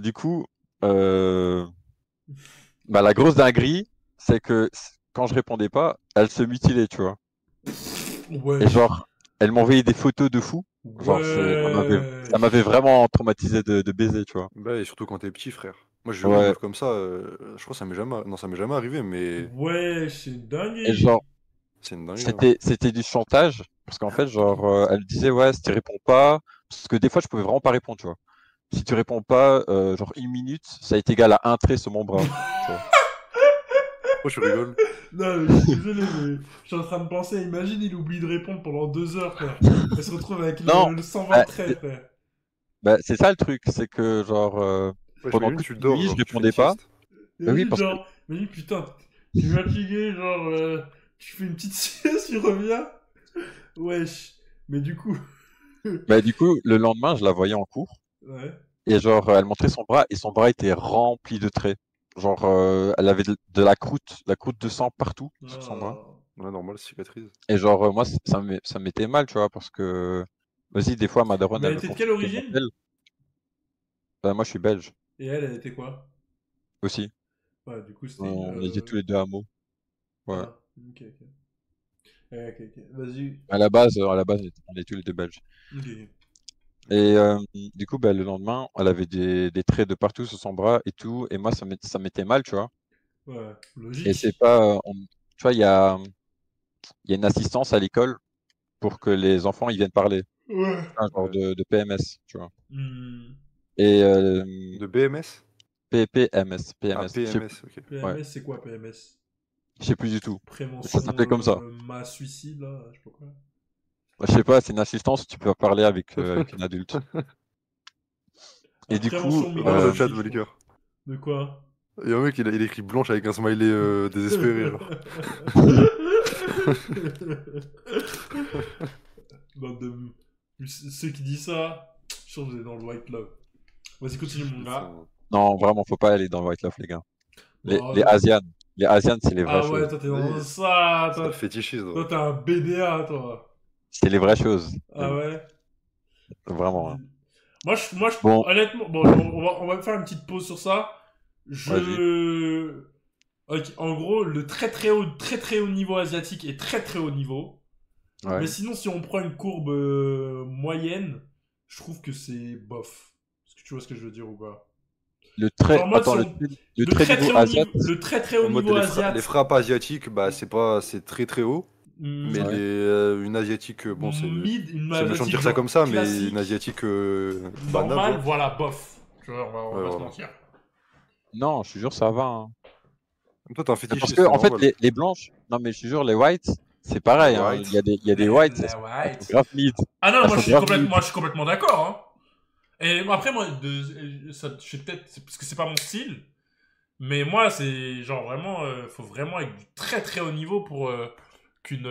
Du coup, euh, bah, la grosse dinguerie, c'est que quand je répondais pas, elle se mutilait, tu vois. Et Wesh. genre, elle m'envoyait des photos de fou. Genre, ça m'avait Wesh. vraiment traumatisé de baiser, tu vois. Bah, et surtout quand t'es petit, frère. Moi, j'ai eu une Ouais. meuf comme ça, je crois que ça m'est jamais... Non, ça m'est jamais arrivé, mais Wesh, c'est une Et dinguerie. genre, c'est une dinguerie. Hein. c'était du chantage. Parce qu'en fait, genre, elle disait, ouais, si tu réponds pas. Parce que des fois, je pouvais vraiment pas répondre, tu vois. Si tu réponds pas, genre 1 minute, ça est égal à un trait sur mon bras, tu vois. Pourquoi tu rigoles? Non, mais je suis désolé, mais je suis en train de penser, imagine, il oublie de répondre pendant 2 heures, frère. Elle se retrouve avec Non, le 120 bah, traits, frère. c'est ça le truc, c'est que genre Ouais, pendant j'imagine, toute tu une dors, nuit, je genre, tu fais une répondais pas. sieste. Mais oui, Imagine, parce que genre, imagine, putain, t'es fatigué, genre, tu fais une petite sieste, tu reviens. Wesh. Mais du coup, bah, du coup, le lendemain, je la voyais en cours ouais. et genre elle montrait son bras et son bras était rempli de traits. Genre elle avait de la croûte de sang partout sur son bras. Ah. Ouais, normal, cicatrise. Et genre moi ça m'était mal, tu vois, parce que vas-y, des fois ma daronne Mais elle elle me était de quelle confie qu'elle origine? m'appelle. Moi je suis belge Et elle était quoi? aussi. Ouais, du coup, c'était une. On était tous les deux hameaux. Ouais. Ah, ok. Ok. Vas-y. À la base, on est tous les deux belges. Ok. Et du coup, bah, le lendemain, elle avait des traits de partout sur son bras et tout. Et moi, ça m'était mal, tu vois. Ouais, Et c'est logique. pas. Tu vois, il y a une assistance à l'école pour que les enfants ils viennent parler. Ouais. Un genre Ouais. de PMS, tu vois. Hmm. Et De BMS? PMS, Ah, PMS. PMS, ok. Ouais, PMS, c'est quoi PMS? je sais plus du tout. Ça Prévention s'appelait comme ça. mass suicide, là, je sais pas quoi. Bah, je sais pas, c'est une assistance où tu peux parler avec une adulte. La Et du coup, prévention Va voir le migraine, chat, si je pense. Melker. De quoi? Il y a un mec, il écrit blanche avec un smiley désespéré, genre. Bande de... Ceux qui disent ça, je pense que vous êtes dans le white love. Vas-y, continue, mon gars. non, vraiment, faut pas aller dans White Love, les gars. Bon, Les Asians. Les Asians, c'est les vraies ah ouais, choses. toi t'es dans Oui, ça, ça te fétichise, toi ouais. t'es un BDA, toi. C'est les vraies choses. Ah ouais? Vraiment. Hein. Moi, Bon, honnêtement, bon, on va faire une petite pause sur ça. vas-y. Je... Ok, en gros, le très très haut niveau asiatique est très très haut niveau. Ouais. Mais sinon, si on prend une courbe moyenne, je trouve que c'est bof. Est-ce que tu vois ce que je veux dire ou pas? Le très, Genre en mode, attends, si le, on... le très niveau Asiat. le très très haut En mode niveau les asiatique, frappes asiatiques, bah c'est très très haut. Mais Ouais. une asiatique, bon une c'est méchant de asiatique dire ça genre comme ça, mais une classique, asiatique banale, normale, genre. voilà, bof. Tu vois, on Ouais, va pas se voilà. mentir. Non, je te jure, ça va. Hein. Comme toi, t'es un Mais parce fétichiste, que, c'est en fait, normal. les blanches, non, mais je te jure, les whites, c'est Les pareil. Hein. whites. Il y a des whites, Les elles sont whites. grave mid. Ah non, Elles sont grave mid. moi, je suis complètement d'accord. Hein. Et après, moi, je suis peut-être, parce que c'est pas mon style, mais moi, c'est genre vraiment, faut vraiment être du très très haut niveau pour qu'une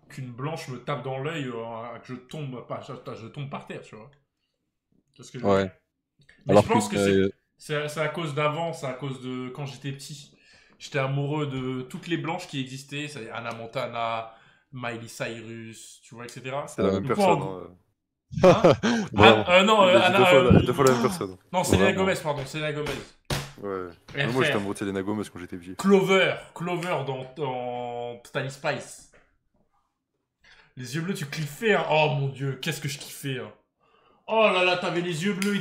qu'une blanche me tape dans l'œil, que je tombe, pas, je tombe par terre, tu vois. Tu vois ce que je veux dire? Ouais. Mais je Alors qu'une. pense que c'est à cause d'avant, c'est à cause de quand j'étais petit. J'étais amoureux de toutes les blanches qui existaient, c'est-à-dire Anna Montana, Miley Cyrus, tu vois, etc. C'est la même Ouais. Du coup, en personne, gros. hein. Hein? Vraiment. Non, Il a dit Anna. deux fois la même personne. Non, Selena Vraiment. Gomez, pardon, Selena Gomez. Ouais. Et Mais moi, j'étais frère, amoureux de Selena Gomez quand j'étais petit. Clover dans Totally Spice. Les yeux bleus, tu kiffais, hein. Oh mon dieu, qu'est-ce que je kiffais, hein. Oh là là, t'avais les yeux bleus,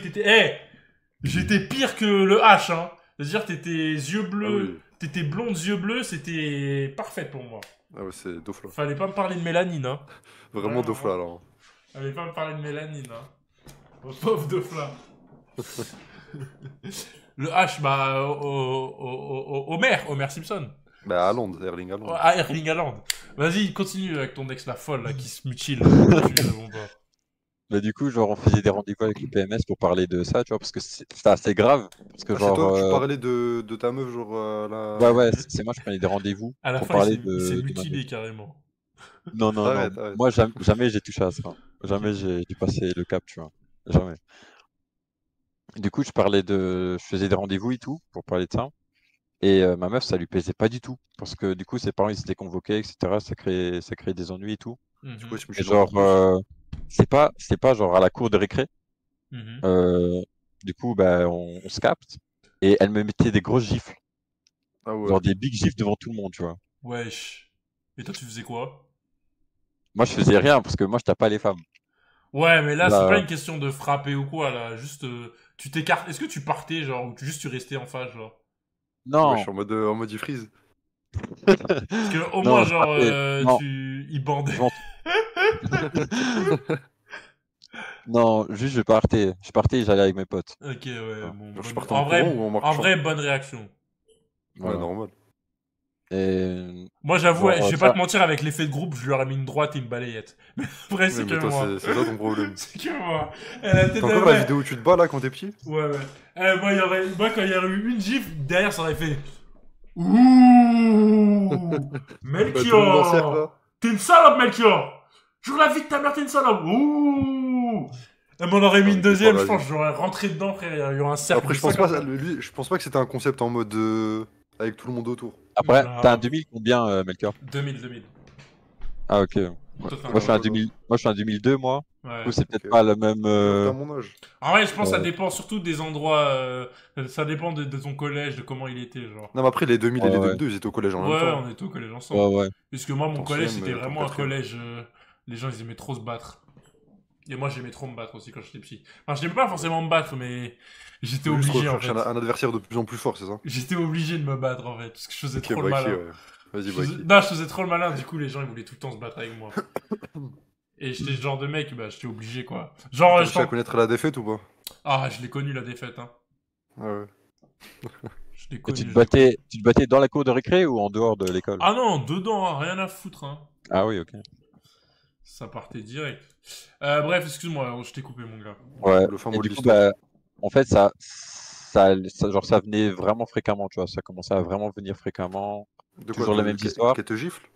j'étais pire que le H, hein. C'est-à-dire, t'étais yeux Ah bleus, oui. t'étais blonde, yeux bleus, c'était parfait pour moi. Ah ouais, c'est Dofla. Fallait pas me parler de mélanine, hein. Vraiment Ouais, Dofla, alors. fallait pas me parler de mélanine, hein. Oh, pauvre de flamme. Le H, bah, Homer Simpson. Bah, Haaland, Erling Haaland. Ah, Erling Haaland. Vas-y, continue avec ton ex la folle, là, qui se mutile. Tu ne bon pas. Mais du coup, genre, on faisait des rendez-vous avec le PMS pour parler de ça, tu vois, parce que c'est assez grave. Parce que, Ah, c'est toi genre, que tu parlais de ta meuf, genre, ouais, là. ouais, c'est moi, je prenais des rendez-vous À la pour fin, parler il s'est de ma meuf. mutilé, carrément. Non, non, non. Arrête, arrête. Moi, jamais j'ai touché à ça. Jamais j'ai passé le cap, tu vois. Jamais. Du coup, je faisais des rendez-vous et tout pour parler de ça. Et ma meuf, ça lui plaisait pas du tout. Parce que du coup, ses parents, ils s'étaient convoqués, etc. Ça créait des ennuis et tout. Du coup, Mhm, il se Et mutile genre, encore plus. c'est pas genre à la cour de récré. mhm. Euh, du coup, bah, on se capte. Et elle me mettait des grosses gifles. Ah ouais. Genre des big gifles devant tout le monde, tu vois. Wesh. Et toi, tu faisais quoi? Moi, je faisais rien parce que moi, je tape pas les femmes. Ouais, mais là, c'est pas Là, une question de frapper ou quoi, là. Juste, tu t'écartes. Est-ce que tu partais, genre, ou juste tu restais en face, genre? Ouais, je non, suis en mode freeze. Parce que, au moins, non, je genre, partais. Non, il bandait. je m'en- non, juste je partais. Je partais et j'allais avec mes potes. Ok, ouais, Voilà. bon, Genre, je bonne... partais en courant ou en en marchant? vrai, bonne réaction. Ouais, Voilà. normal. Et Moi, j'avoue, ouais, je genre vais pas ça, te mentir, avec l'effet de groupe, je lui aurais mis une droite et une balayette. Mais après, Oui, c'est que mais toi, moi. c'est ça ton problème. C'est que moi. Elle a peut-être T'as encore la vidéo où tu te bats là quand t'es petit? Ouais, ouais. Moi, quand il y aurait eu une gifle, derrière, ça aurait fait. Ouh Bah, tout le monde en cercle Melchior là. T'es une salope, Melchior Jure la vie de ta mère, t'es une salope Ouh Elle m'en aurait mis Ah, une mais t'es pas deuxième, la je pense, vie. j'aurais rentré dedans, frère, il y aurait un cercle Après, de 50. je pense pas que c'était un concept en mode avec tout le monde autour. après, t'as un Non, 2000 combien, Melchior? 2000. Ah, ok. Toi, t'as un Moi, je suis un voilà. 2000, moi, je suis un 2002, moi. Du coup, Ouais. c'est peut-être Ok. pas le même. Genre, t'as mon âge. En vrai, je pense que ça Ouais, dépend surtout des endroits. Ça dépend de ton collège, de comment il était, genre. Non, mais après, les 2000 et ouais, les ouais, 2002, ils étaient au collège en même Ouais, temps. on était au collège ouais, ensemble. ouais. Puisque moi, mon T'es en collège, CM, c'était t'es en vraiment un 4ème. collège. Les gens, ils aimaient trop se battre. Et moi, j'aimais trop me battre aussi quand j'étais petit. Enfin, je n'aimais pas forcément me battre, mais j'étais Juste obligé, en fait. rechercher un adversaire de plus en plus fort, c'est ça? J'étais obligé de me battre, en fait, parce que je faisais Ok, trop bah le ok, malin. ouais. Vas-y, Je bah faisais... ok. Non, je faisais trop le malin, du coup, les gens, ils voulaient tout le temps se battre avec moi. Et j'étais ce genre de mec, bah, j'étais obligé, quoi. Genre, T'as je réussi à t'en... connaître la défaite ou pas? Ah, je l'ai connu, la défaite, hein. Ah ouais. Je l'ai Et connu, tu te je l'ai connu. battais, tu te battais dans la cour de récré ou en dehors de l'école? Ah non, dedans, hein, rien à foutre, hein. Ah oui, ok. Ça partait direct. Bref, excuse-moi, je t'ai coupé, mon gars. Ouais. Le fin Et mot de du coup, l'histoire. bah, en fait, genre, ça venait vraiment fréquemment, tu vois. Ça commençait à vraiment venir fréquemment. De quoi? Toujours les mêmes histoires. Qu'elle te gifle?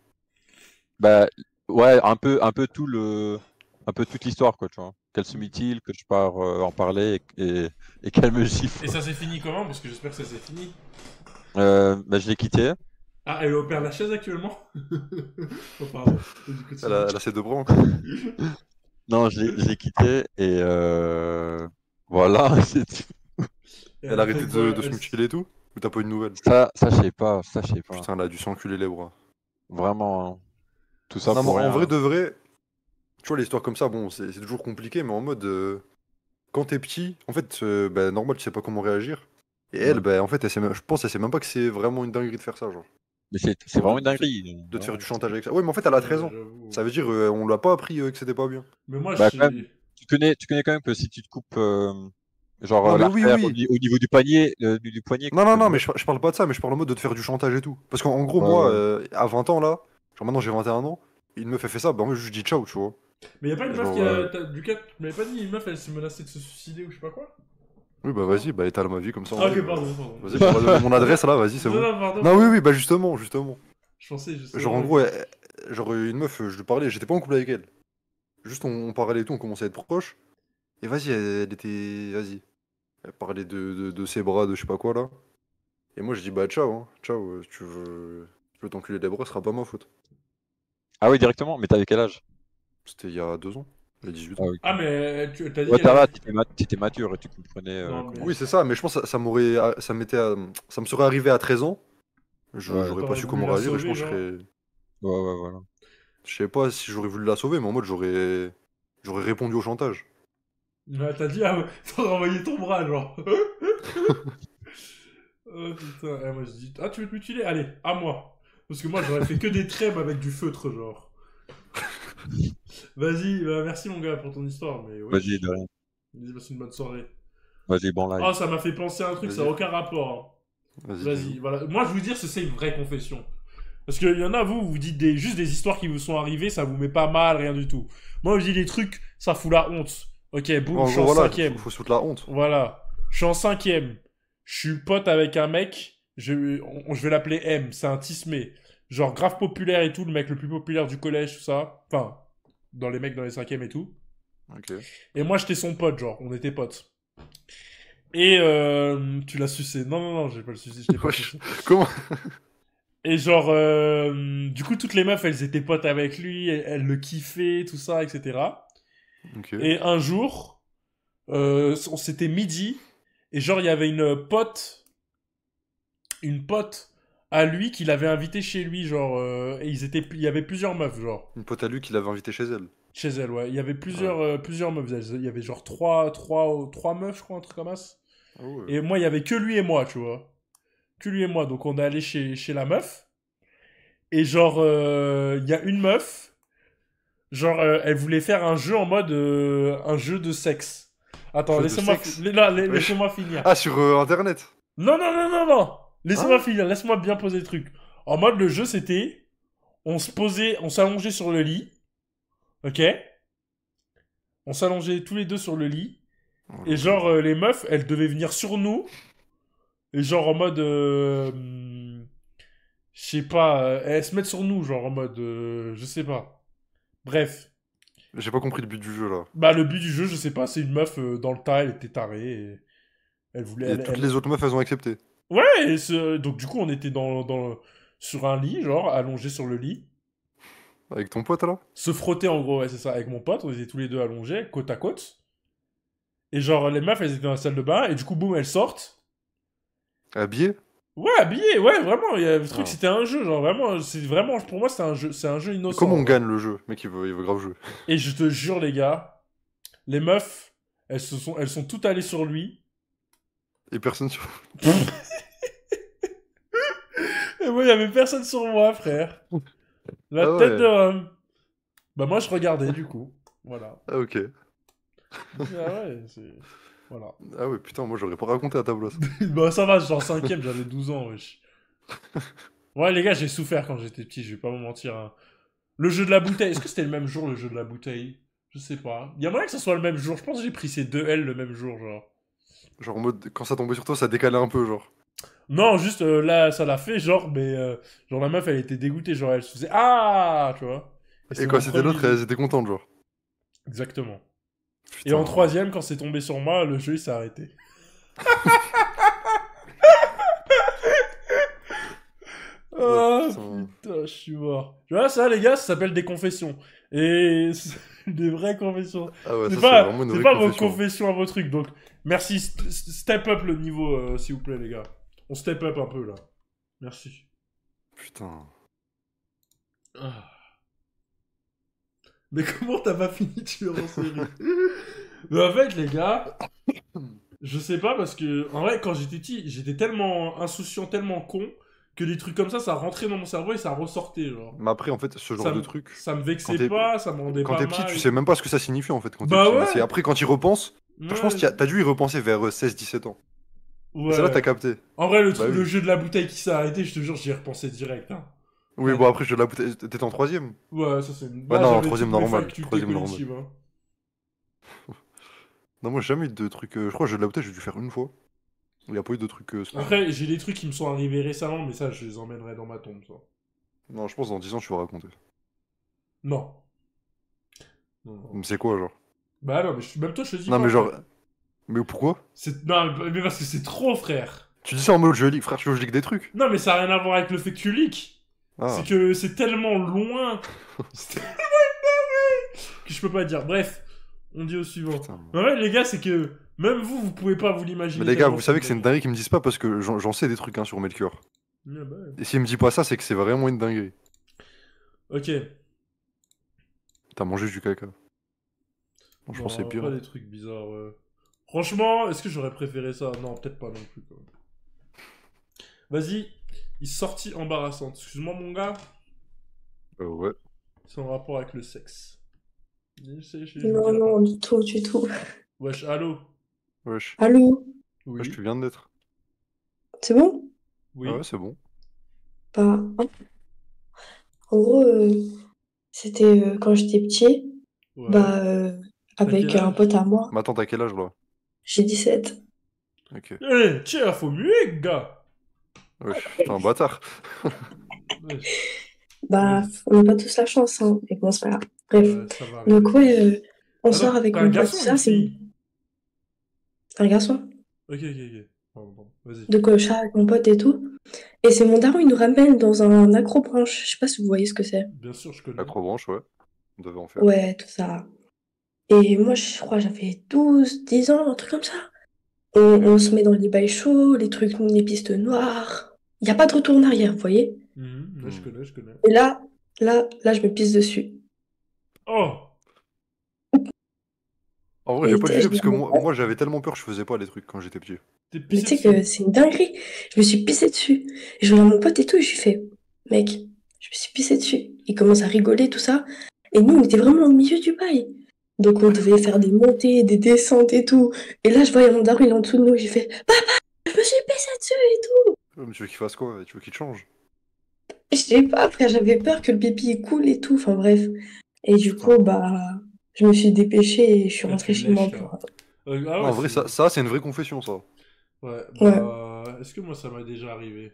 Bah, ouais, un peu toute l'histoire, quoi, tu vois. Qu'elle se mutile, que je pars en parler et qu'elle me gifle. Et ça s'est fini comment? Parce que j'espère que ça s'est fini. Bah, je l'ai quitté. Ah, elle opère la chaise actuellement? Oh, pardon. Du coup, Elle a ses deux bras encore. Non, je l'ai quitté et voilà. c'est tout. Elle a arrêté fait quoi? de se mutiler et tout? Ou t'as pas eu de nouvelles? Ça, je sais pas. Ça, je sais pas. Putain, elle a dû s'enculer les bras. Vraiment, hein. Tout ça Non, mais pour en rien. vrai de vrai, tu vois, les histoires comme ça, bon, c'est toujours compliqué, mais en mode, quand t'es petit, en fait, bah, normal, tu sais pas comment réagir. Et elle, Ouais. bah, en fait, je pense, elle sait même pas que c'est vraiment une dinguerie de faire ça, genre. Mais c'est vraiment une dinguerie. De te faire du chantage avec ça. Ouais, mais en fait, elle a 13 ans. J'avoue. Ça veut dire, on l'a pas appris que c'était pas bien. Mais moi, Bah, je quand même, tu connais quand même que si tu te coupes, genre, Non, mais oui, l'artère oui. au niveau du poignet, du poignet, Non, que non, non, mais direct. je parle pas de ça, mais je parle en mode de te faire du chantage et tout. Parce qu'en gros, Ouais, moi, ouais. à 20 ans, là, genre maintenant j'ai 21 ans, une meuf a fait ça, bah en fait, je lui dis ciao, tu vois. Mais y'a pas une meuf Genre, qui a. Lucas, tu m'avais pas dit une meuf, elle s'est menacée de se suicider ou je sais pas quoi? oui, bah vas-y, bah étale ma vie comme ça. en Ah, vrai, ok, pardon, pardon. Vas-y, prends mon adresse là, vas-y, c'est Non, bon. non, pardon. Non, oui, oui, bah justement, justement. Je pensais justement. Genre en gros, genre une meuf, je lui parlais, j'étais pas en couple avec elle. Juste on parlait et tout, on commençait à être proches. Et vas-y, elle était. Vas-y. Elle parlait de ses bras, de je sais pas quoi là. Et moi je dis bah ciao, hein. Ciao, tu veux t'enculer les bras, ce sera pas ma faute. Ah oui, directement. Mais t'avais quel âge? C'était il y a 2 ans. J'avais 18 Ah ans. oui. Ah, mais tu t'as dit. Ouais, elle ça va, avait- t'étais mature et tu comprenais Non, mais- comment. Oui, c'est ça, mais je pense que ça me serait arrivé à 13 ans. Ouais. J'aurais pas T'aurais su voulu comment la réagir et je sauver, pense que je genre. serais. Ouais, ouais, voilà. Je sais pas si j'aurais voulu la sauver, mais en mode j'aurais répondu au chantage. Ouais, t'as dit, ah ouais, t'aurais envoyé ton bras, genre. Oh putain, moi je dis, ah tu veux te mutiler? Allez, à moi. Parce que moi j'aurais fait que des trèmes avec du feutre, genre. Vas-y, bah, merci mon gars pour ton histoire, mais ouais. Vas-y, de rien. Vas-y, passe une bonne soirée. Vas-y, bon live. Oh, ça m'a fait penser à un truc, ça n'a Vas-y. aucun rapport. Vas-y. Hein. Vas-y, voilà. Moi je vous dire, c'est une vraie confession. Parce qu'il y en a, vous dites juste des histoires qui vous sont arrivées, ça vous met pas mal, rien du tout. Moi je dis des trucs, ça fout la honte. Ok, boum, En je suis gros, en voilà, cinquième. faut se foutre la honte. Voilà. Je suis en cinquième. Je suis pote avec un mec. Je vais l'appeler M. C'est un tismé. Genre grave populaire et tout. Le mec le plus populaire du collège, tout ça. Enfin, dans les mecs dans les cinquièmes et tout. Ok. Et moi, j'étais son pote, genre. On était potes. Et tu l'as sucé. Non, non, non, j'ai pas le sucé. Je l'ai pas Wesh. sucé. Comment? Et genre, du coup, toutes les meufs, elles étaient potes avec lui. Elles le kiffaient, tout ça, etc. Ok. Et un jour, c'était midi. Et genre, il y avait une pote à lui qu'il avait invité chez lui, genre, et il y avait plusieurs meufs, genre, Une pote à lui qui l'avait invité chez elle. chez elle, ouais. Il y avait plusieurs meufs. Il y avait genre trois meufs, je crois, un truc comme ça. Ah ouais. Et moi, il y avait que lui et moi, tu vois. Que lui et moi. Donc, on est allé chez la meuf. Et genre, il y a une meuf, genre, elle voulait faire un jeu en mode, un jeu de sexe. Attends, Jeu de laissez-moi sexe laissez-moi finir. Ah, sur internet. Non, non, non, non, non. Laissez-moi Hein? finir, laisse-moi bien poser le truc. En mode, le jeu, c'était, on s'allongeait sur le lit, ok? On s'allongeait tous les deux sur le lit, et genre, les meufs, elles devaient venir sur nous, et genre, en mode, je sais pas, elles se mettent sur nous, genre, en mode, je sais pas. Bref. J'ai pas compris le but du jeu là. Bah, le but du jeu, je sais pas, c'est une meuf dans le tas, elle était tarée, et elle voulait... Et toutes les autres meufs, elles ont accepté. Ouais, donc du coup, on était sur un lit, genre, allongé sur le lit. Avec ton pote là? Se frotter, en gros, ouais, c'est ça, avec mon pote, on était tous les deux allongés, côte à côte. Et genre, les meufs, elles étaient dans la salle de bain, et du coup, boum, elles sortent. Habillé? Ouais, habillées, ouais, vraiment, le truc, Ah. c'était un jeu, genre, vraiment, pour moi, c'est un jeu innocent. Comment on genre. gagne le jeu? Mec, il veut grave jouer. Et je te jure, les gars, les meufs, elles sont toutes allées sur lui. Et personne sur. Et moi, il y avait personne sur moi, frère. La Ah tête ouais. de Rome. Bah, moi, je regardais, du coup. Voilà. Ah, ok. Ah ouais, c'est... Voilà. Ah ouais, putain, moi j'aurais pas raconté à ta place. Bah, ça va, genre 5ème, j'avais 12 ans, wesh. Ouais, les gars, j'ai souffert quand j'étais petit, je vais pas vous mentir. Hein. Le jeu de la bouteille, est-ce que c'était le même jour, le jeu de la bouteille? Je sais pas. Il y a moyen que ça soit le même jour. Je pense que j'ai pris ces 2 L le même jour, genre. Genre en mode, quand ça tombait sur toi, ça décalait un peu, genre. Non, juste là, ça l'a fait, genre, mais genre la meuf, elle était dégoûtée, genre elle se faisait ah, tu vois. Et c'est quand mon c'était l'autre, premier- elles étaient contentes, genre. Exactement. Et Putain. en 3ème, quand c'est tombé sur moi, le jeu il s'est arrêté. Oh, Ah putain. putain, je suis mort. Tu vois, ça, les gars, ça s'appelle des confessions. Et c'est des vraies confessions. Ah ouais, C'est ça c'est pas, vraiment une c'est vraie pas vos confession. confessions à vos trucs. Donc, merci. Step up le niveau, s'il vous plaît, les gars. On step up un peu, là. Merci. Putain. Ah. Mais comment t'as pas fini tueur en série? Mais en fait, les gars, je sais pas parce que, en vrai, quand j'étais petit, j'étais tellement insouciant, tellement con, que des trucs comme ça rentrait dans mon cerveau et ça ressortait, genre. Mais après, en fait, ce genre de truc, Ça me quand vexait t'es pas, ça me rendait quand pas t'es petit, mal. tu sais même pas ce que ça signifie, en fait, quand t'es Bah petit. Mais ouais. c'est après, quand tu y repenses, je pense Ouais. que t'as dû y repenser vers 16-17 ans. Et c'est là Ouais. que t'as capté. En vrai, Bah oui. le jeu de la bouteille qui s'est arrêté, je te jure, j'y ai repensé direct. Hein. Oui, Ouais. bon, après, je de la bouteille. T'étais en 3ème? Ouais, ça c'est... Ouais, non, j'avais troisième toutes mes normal, facultés troisième normal. cognitives. Hein. Non, moi, j'ai jamais eu de trucs. Je crois que jeu de la bouteille, j'ai dû faire une fois. Il y a pas eu de trucs spéciaux. Après, j'ai des trucs qui me sont arrivés récemment, mais ça, je les emmènerai dans ma tombe, ça. Non, je pense dans 10 ans, tu vas raconter. Non. Non. Mais c'est quoi, genre? Bah non, mais même toi, je te dis Non, pas. mais genre. frère. Mais pourquoi? Non, mais parce que c'est trop, frère. Tu dis ça en mode je lis, frère, je lis des trucs. Non, mais ça n'a rien à voir avec le fait que tu leaks. Ah, C'est que c'est tellement loin. C'est tellement énorme que je peux pas dire. Bref, on dit au suivant. putain. Ouais, les gars, c'est que même vous pouvez pas vous l'imaginer. Mais les gars, tellement vous savez que c'est une dingue. dinguerie qu'ils me disent pas parce que j'en sais des trucs hein, sur Melchior. Ouais, bah ouais. Et s'il me dit pas ça, c'est que c'est vraiment une dinguerie. Ok. T'as mangé du caca. Bon, je pense que c'est Non, pire. pas des trucs bizarres. Franchement, est-ce que j'aurais préféré ça? Non, peut-être pas non plus. Quand même. Vas-y, il sortit embarrassante. Excuse-moi, mon gars. Ouais. C'est en rapport avec le sexe. Non, non, du tout, du tout. Wesh, allô? Wesh. Allô? Oui. Wesh, tu viens de naître. C'est bon? Oui. Ah ouais, c'est bon. Bah, en gros, c'était quand j'étais petit, Ouais. bah, avec quel un âge? pote à moi, Mais attends, t'as quel âge là? j'ai 17. Ok. Eh, tiens, faut muer, gars! Wesh, t'es un bâtard. Wesh. Bah, Vas-y. on n'a pas tous la chance, hein, mais bon, c'est pas grave. Bref. Ouais, ça va arriver. Donc, ouais, on Attends, sort avec t'es mon un pote, garçon ou ça, une c'est fille? un garçon. Ok. Pardon, vas-y. Donc, je sors avec mon pote et tout. Et c'est mon daron, il nous ramène dans un accrobranche. Je sais pas si vous voyez ce que c'est. Bien sûr, je connais. Acrobranche, ouais. On devait en faire. Ouais, tout ça. Et moi, je crois que j'avais 12, 10 ans, un truc comme ça. On se met dans les bails chauds, les trucs, les pistes noires. Il n'y a pas de retour en arrière, vous voyez? Ouais, je connais. Et là, je me pisse dessus. Oh! En vrai, Et j'ai pas tu sais, jugé je parce dis que à mon moi, pote, moi j'avais tellement peur, je faisais pas les trucs quand j'étais petit. T'es mais pissé tu sais que dessus. c'est une dinguerie. Je me suis pissée dessus. Et je regarde mon pote et tout, et je lui fais, mec, je me suis pissée dessus. Il commence à rigoler, tout ça. Et nous, on était vraiment au milieu du bail. Donc, on devait faire des montées, des descentes et tout. Et là, je voyais mon daron, il est en dessous de nous. J'ai fait, papa, je me suis pissée dessus et tout. Ouais, mais tu veux qu'il fasse quoi? Tu veux qu'il te change? Je sais pas, frère, j'avais peur que le pipi il coule et tout. Enfin, bref. Et du Putain. coup, bah, je me suis dépêchée et je suis Ah, rentrée tu chez moi lèches, là. pour. Ah Non, ouais, en vrai, ça c'est une vraie confession, ça. Ouais, bah... Est-ce que moi, ça m'est déjà arrivé?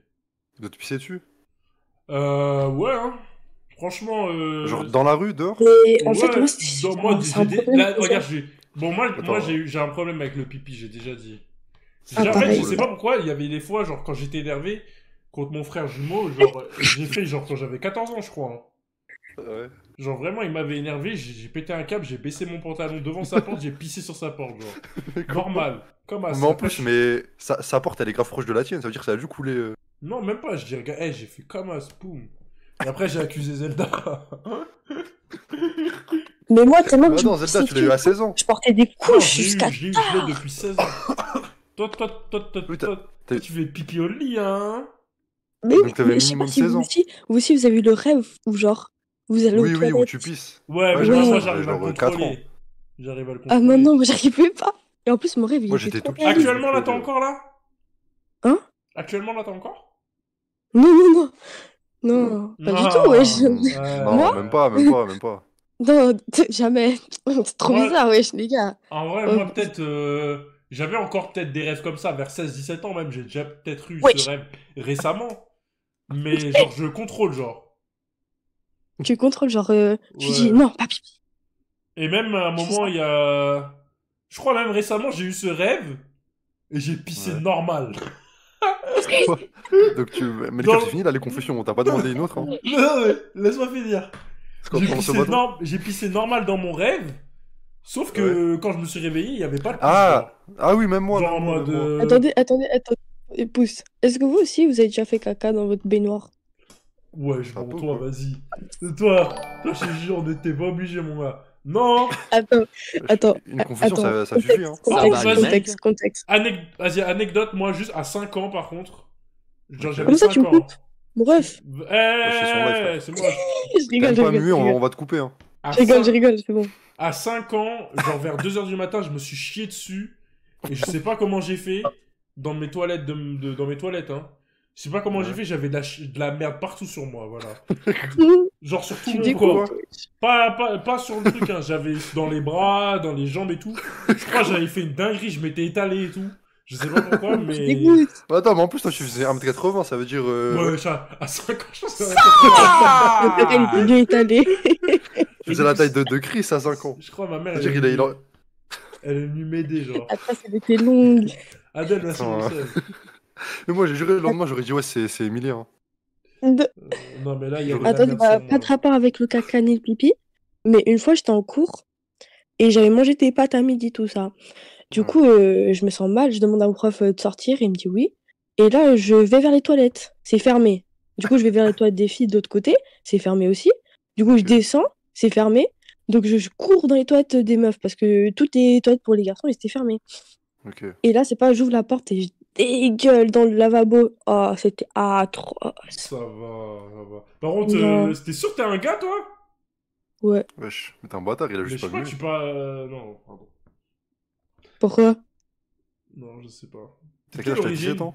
De te pisser dessus? Ouais, hein. Franchement, Genre dans la rue, dehors? Mais en fait, ouais, moi, j'ai c'est un des... problème. Là, que regarde, j'ai. Bon, moi Attends. j'ai un problème avec le pipi, j'ai déjà dit. Ah, En fait, pareil. je sais pas pourquoi, il y avait des fois, genre, quand j'étais énervé contre mon frère jumeau, genre, j'ai fait, genre, quand j'avais 14 ans, je crois. Hein. Ouais. Genre, vraiment, il m'avait énervé, j'ai pété un câble, j'ai baissé mon pantalon devant sa porte, j'ai pissé sur sa porte, genre. Normal. Comme à Mais en plus, mais sa porte elle est grave proche de la tienne, ça veut dire que ça a dû couler. Non, même pas, je dis, regarde, hey, j'ai fait comme un spoon. Et après, j'ai accusé Zelda. Mais moi, tellement que Bah je non, me Zelda, pissais tu l'as eu dessus, à 16 ans. je portais des Non, couches je jusqu'à l'ai eu tard. depuis 16 ans. Oui, Toi, tu fais pipi au lit, hein. Mais, Donc t'avais mais je sais pas minimum si 16 ans. vous aussi, vous avez eu le rêve où genre, vous allez aux Oui, oui, où toilettes. tu pisses. Ouais, mais j'ai Ouais. moi, ça, j'arrive à j'avais le genre 4 ans. contrôler. J'arrive à le Ah non, contrôler. non, moi j'arrivais pas. Et en plus, mon rêve, il Moi, était j'étais trop tout petit. réaliste. Actuellement, là, t'as contrôler. encore là Hein? Actuellement, là, t'as encore Non, non, non. Non, pas du tout, wesh. Non, Moi? même pas. Non, jamais. C'est trop Ouais. bizarre, wesh, les gars. En vrai, Oh, moi, peut-être. J'avais encore peut-être des rêves comme ça, vers 16-17 ans même. J'ai déjà peut-être eu Wesh. ce rêve récemment. Mais genre, je le contrôle, genre. Tu contrôles, genre, tu Ouais. dis non, pas pipi. Et même à un Tu fais moment, ça. il y a. Je crois même récemment, j'ai eu ce rêve. Et j'ai pissé Ouais. normal. Donc Mais Dans- c'est fini là, les confessions. On t'a pas demandé une autre. Hein. Non, mais laisse-moi finir. C'est quoi, pendant ce bateau J'ai pissé normal dans mon rêve. Sauf que quand je me suis réveillé, il n'y avait pas de pisse. Ah, ah oui, même moi. Genre en même moi, mode. même moi. Attendez. Et pousse. Est-ce que vous aussi, vous avez déjà fait caca dans votre baignoire? Ouais, Un bon, peu, toi, quoi. vas-y. Toi, je te jure, on n'était pas obligé, mon gars. Non. Attends. Une confession, Attends. ça suffit. Hein. Contexte. Vas-y, anecdote, moi, juste à 5 ans, par contre. Genre, Ok. j'avais Comme ça, 5 tu me ans. coupes. Mon ref. c'est son live, frère. C'est moi. Je rigole, T'es je pas muet, on rigole. va te couper. Hein. À Je rigole, 5 c'est bon. À 5 ans, genre vers 2h du matin, je me suis chié dessus. Et je sais pas comment j'ai fait dans mes toilettes, dans mes toilettes, hein. Je sais pas comment j'ai fait, j'avais de la merde partout sur moi, voilà. Genre sur tout Tu mon découvres. corps. Pas sur le truc, hein. J'avais dans les bras, dans les jambes et tout. Je crois que j'avais fait une dinguerie, je m'étais étalé et tout. Je sais pas pourquoi, Tu mais... dégoûtes. Attends, mais en plus, toi, tu faisais 1m80, ça veut dire. Ouais, à 5 ans, je sais Le terrain, il était bien étalé. Tu faisais la taille de Chris à 5 ans. Je crois ma mère, C'est-à-dire elle est venue m'aider, genre. Après, ça était longue. Adèle, merci Attends, mon hein. seul. Mais moi, j'ai juré le lendemain, j'aurais dit, ouais, c'est Emilien. Non, mais là, il y avait Attends, la merde bah, sur pas moi. de rapport avec le caca ni le pipi. Mais une fois, j'étais en cours et j'avais mangé des pâtes à midi, tout ça. Du Ouais. coup, je me sens mal, je demande à mon prof de sortir, il me dit oui. Et là, je vais vers les toilettes, c'est fermé. Du coup, je vais vers les toilettes des filles de l'autre côté, c'est fermé aussi. Du coup, je Ok. descends, c'est fermé. Donc, je cours dans les toilettes des meufs parce que toutes les toilettes pour les garçons, elles étaient fermées. Ok. Et là, c'est pas, j'ouvre la porte et je dégueule dans le lavabo. Oh, c'était atroce. Ça va. Par contre, Non. t'es sûr que t'es un gars, toi? Ouais. Wesh, mais t'es un bâtard, il a Mais je juste sais pas pas, vu. tu pas... Non, pardon. Pourquoi? Non, je sais pas. T'as quel âge, t'as origine 17 ans?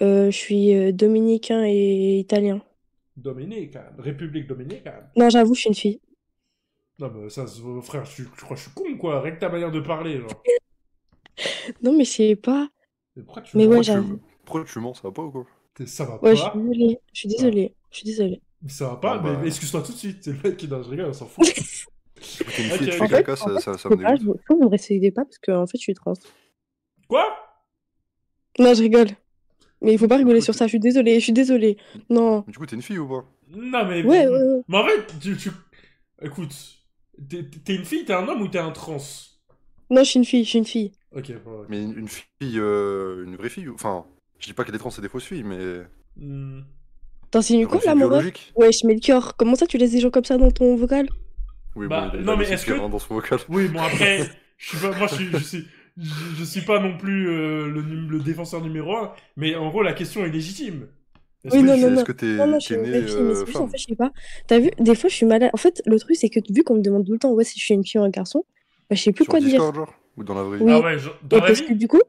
Je suis dominicain et italien. Dominicaine. République dominicaine. Non, j'avoue, je suis une fille. Non, mais ça, frère, je crois que je suis con, quoi. Rien que ta manière de parler, genre. Non, mais je sais pas. Mais pourquoi tu Mais mens ouais, Pourquoi j'avoue. pourquoi tu mens, ça va pas ou quoi? Ça va Ouais, je suis pas? désolée. Je suis désolée. Je suis désolée. Ça va pas? Bon, bah. Mais excuse-toi tout de suite. C'est le mec qui... Non, je rigole, on s'en fout. T'es une fille et tu Ok. fais caca, ça me Faut pas, dégoûte. faut me respecter pas parce que en fait, je suis trans. Quoi? Non, je rigole. Mais il faut pas rigoler Écoute. sur ça. Je suis désolée. Non. Du coup, t'es une fille ou pas? Non, mais... Ouais. Mais en fait, Écoute, t'es une fille, t'es un homme ou t'es un trans? Non, je suis une fille. Ok, bon, ok. Mais une fille, une vraie fille enfin, je dis pas que des trans c'est des fausses filles, mais Hmm. T'enseignes genre quoi une fille là, mon ref? biologique. Ouais, je mets le cœur. Comment ça, tu laisses des gens comme ça dans ton vocal? Oui, Bah, bon, il non, a mais laissé est-ce le que- cœur dans son vocal. Oui, bon, après, je suis pas... Moi, je suis pas non plus le défenseur numéro 1, mais en gros, la question est légitime. Est-ce Oui, que non, je- non, non. Est-ce que Non, je suis t'es une né vraie fille, mais c'est juste en femme? fait, je sais pas. T'as vu, des fois, je suis malade. En fait, le truc, c'est que vu qu'on me demande tout le temps, ouais, si je suis une fille ou un garçon, bah, je sais plus Sur quoi dire. Discord, genre? Ou dans la vraie vie? Oui. Ah ouais, dans Et la parce vie? que du coup.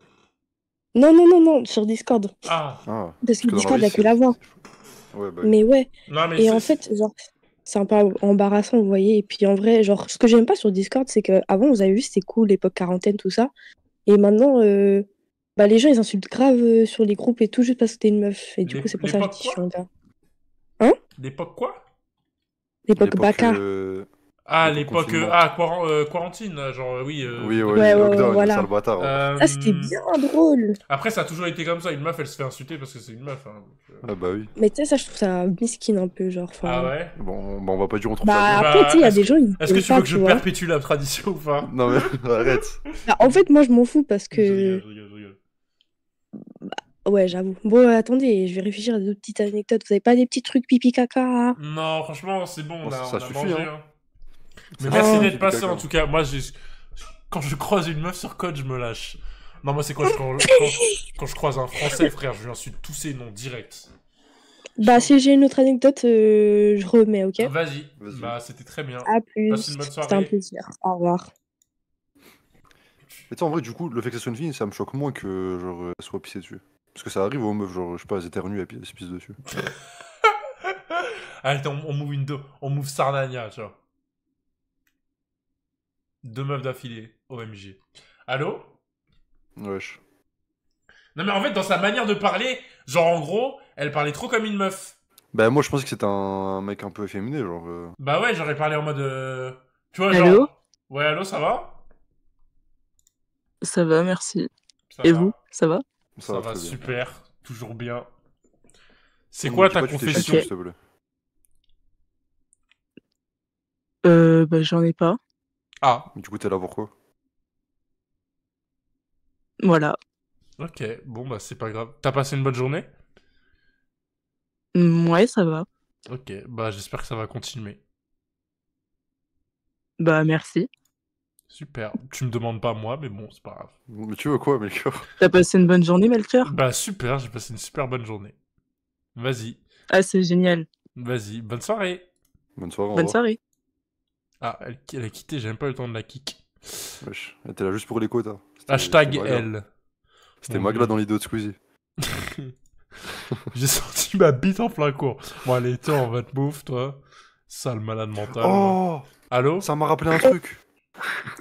Non, sur Discord. Ah. Ah, Parce que dans la Discord, vraie il y a que la voix. Ouais, bah oui. Mais ouais. Non, mais Et en fait, genre, c'est un peu embarrassant, vous voyez. Et puis en vrai, genre, ce que j'aime pas sur Discord, c'est que avant vous avez vu, c'était cool, l'époque quarantaine, tout ça. Et maintenant, bah, les gens, ils insultent grave sur les groupes et tout, juste parce que t'es une meuf. Et du coup, c'est pour ça que je L'époque dis, je suis quoi? un gars. L'époque quoi? L'époque Baka. Ah, l'époque l'époque... confinement. quarantine, genre, oui. Oui, Ouais, ouais, lockdown, voilà. sale bâtard. Ouais. Ça, c'était bien drôle. Après, ça a toujours été comme ça. Une meuf, elle se fait insulter parce que c'est une meuf. Hein, donc, Ah bah oui. Mais tu sais, ça, je trouve ça mesquine un peu, genre. Ah Enfin... ouais? Bon, bah on va pas dire on trouve Bah, ça après, tu sais, il y a est-ce des que- gens, ils Est-ce que aiment tu pas, veux que je tu vois. perpétue la tradition ou pas? bien. Non mais arrête. Bah, en fait, moi, je m'en fous parce Je que. rigole. Ouais, j'avoue. Bon, attendez, je vais réfléchir à d'autres petites anecdotes. Vous avez pas des petits trucs pipi caca? Non, franchement, c'est bon, Bon, ça on a suffit, mangé. hein. Hein. Mais merci Oh. d'être passé en tout cas. Moi, quand je croise une meuf sur code, je me lâche. Non, moi, c'est quand je croise un français, frère, je lui insulte tous ses noms direct. Bah, si j'ai une autre anecdote, je remets, ok? Vas-y. Vas-y. Bah, c'était très bien. À plus. Passe une bonne C'était un soirée. plaisir. Au revoir. Mais tu sais, en vrai, du coup, le fait que ça soit une fille, ça me choque moins que genre elle soit pissée dessus. Parce que ça arrive aux meufs, genre, je sais pas, elles éternuent, elles se pissent dessus. Allez, on move Sarnania, tu vois. 2 meufs d'affilée, OMG. Allô? Wesh. Non, mais en fait, dans sa manière de parler, genre en gros, elle parlait trop comme une meuf. Bah, moi, je pensais que c'était un mec un peu efféminé, genre. Bah ouais, j'aurais parlé en mode. Tu vois, Allô? genre. Ouais, allô, ça va? Ça va, merci. Ça Et va. vous, ça va? Ça va très bien. super, toujours bien. C'est On quoi me dit ta pas que tu t'es confession? chié, s'il te plaît. Bah, j'en ai pas. Ah, Du coup, t'es là pourquoi? Voilà. ok, bon bah c'est pas grave. T'as passé une bonne journée? Ouais, ça va. Ok, bah j'espère que ça va continuer. Bah, merci. Super. Tu me demandes pas moi, mais bon, c'est pas grave. Mais tu veux quoi, Melchior? T'as passé une bonne journée, Melchior? Bah super, j'ai passé une super bonne journée. Vas-y, Ah, c'est génial. vas-y, bonne soirée. Bonne soirée, au Bonne revoir. soirée. Ah, elle a quitté, j'ai même pas eu le temps de la kick. Wesh. Elle était là juste pour les quotas. Hashtag Magla. elle. C'était Mon Magla Dieu. dans l'idée de Squeezie. J'ai senti ma bite en plein cours. Bon, allez, toi, on va te bouffe, toi. Sale malade mental. Oh! Allô? Ça m'a rappelé un truc.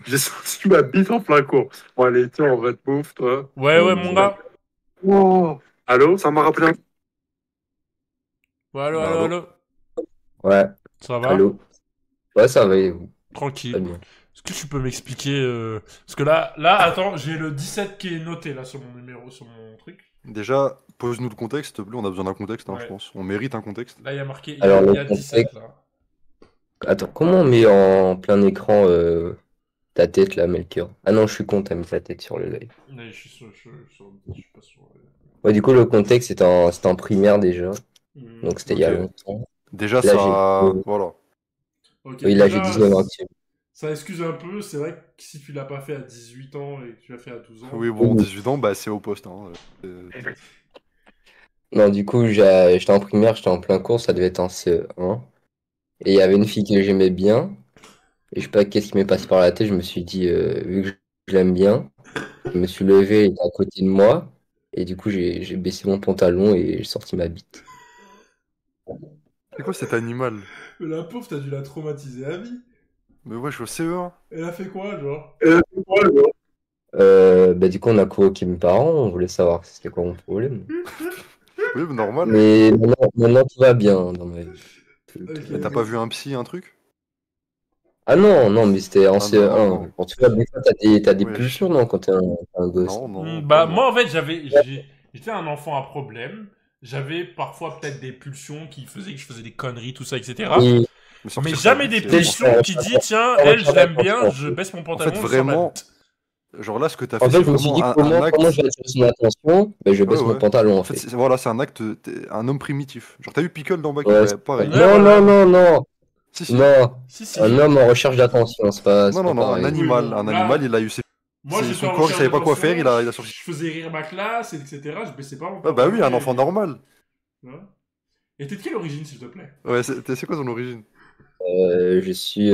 J'ai senti ma bite en plein cours. Bon, allez, toi, on va te bouffe, toi. Ouais, ouais, mon gars. Oh! Allô? Ça m'a rappelé un truc. Ouais, allô, Bah, allô, allô. allô. Ouais, Ça va? allô? Ouais, ça va, et vous? Très Tranquille. bien. Est-ce que tu peux m'expliquer Parce que là, attends, j'ai le 17 qui est noté là sur mon numéro, sur mon truc. Déjà, pose-nous le contexte, s'il te plaît. On a besoin d'un contexte, hein, Ouais. je pense. On mérite un contexte. Là, il y a marqué, Alors, il y le a 17 là. Attends, comment on met en plein écran ta tête là, Melchior? Ah non, je suis con, t'as mis ta tête sur le live. Là, je suis pas sûr. Ouais, du coup, le contexte, c'était en primaire déjà. Donc, c'était il y a Ok. longtemps. Déjà, Là, ça. Voilà. Ok, Oui, là, j'ai déjà, 19 ans actuellement. ça excuse un peu, c'est vrai que si tu l'as pas fait à 18 ans et que tu l'as fait à 12 ans. Oui, bon, Oui. 18 ans, bah, c'est au poste. Hein. Non, du coup, j'étais en primaire, j'étais en plein cours, ça devait être en CE1. Et il y avait une fille que j'aimais bien. Et je sais pas qu'est-ce qui m'est passé par la tête, je me suis dit, vu que je l'aime bien, je me suis levé, elle était à côté de moi. Et du coup, j'ai baissé mon pantalon et j'ai sorti ma bite. C'est quoi cet animal? Mais la pauvre, t'as dû la traumatiser à vie. Mais ouais, je suis au CE1. Elle a fait quoi, genre? Bah, du coup, on a convoqué mes parents, on voulait savoir c'était quoi mon problème. Oui, mais normal. Mais maintenant tout va bien dans ma vie. Mais t'as pas vu un psy, un truc? Ah non, non, mais c'était en Ah, CE1. non, non. En tout cas, des fois, t'as des Ouais, pulsions, non, quand t'es un gosse. Non, non. Bah, pas moi. moi, en fait, j'étais un enfant à problème. J'avais parfois peut-être des pulsions qui faisaient que je faisais des conneries, tout ça, etc. Oui, sortir Mais sa jamais bite, des c'est- pulsions qui disent, tiens, elle, je l'aime bien, je baisse mon pantalon, je sors ma vraiment, bite. Genre là, ce que t'as en fait, fait, c'est je me suis dit vraiment un acte. comment je vais attirer son attention, bah, je baisse Ouais, mon ouais. pantalon, en En fait, fait. voilà, c'est un acte. T'es un homme primitif. Genre, t'as vu Pickle dans Baki? Ouais, Ouais, pareil. Ouais, Non, voilà. non, Si, si. non, Si, si. un homme en recherche d'attention, c'est pas Non, non, non, un pareil. animal. Oui, bon, un là- animal, il a eu ses. Moi, c'est j'étais son en corps, il recherche savait pas quoi d'attention, faire, il a sorti. Je faisais rire ma classe, etc. Je baissais pas mon Ah, bah oui, un pantalon enfant et- normal. Ouais. Et t'es de quelle origine, s'il te plaît? Ouais, c'est quoi son origine? Je suis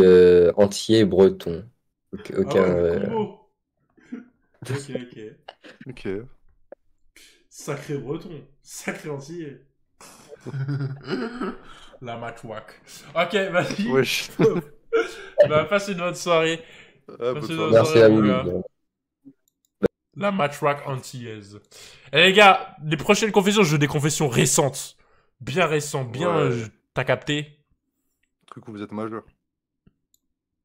entier breton. Aucun. Ah ouais, le combo. Ok, ok. Ok. Sacré breton. Sacré antillais. La matchwack. Ok, vas-y. Wesh. Bah, passez une bonne soirée. Ah, bonne Merci soirée. Merci à mon vous. gars. La matchwack antillaise. Et les gars, les prochaines confessions, je veux des confessions récentes. Bien récentes, bien... Ouais. T'as capté? Truc où vous êtes majeur.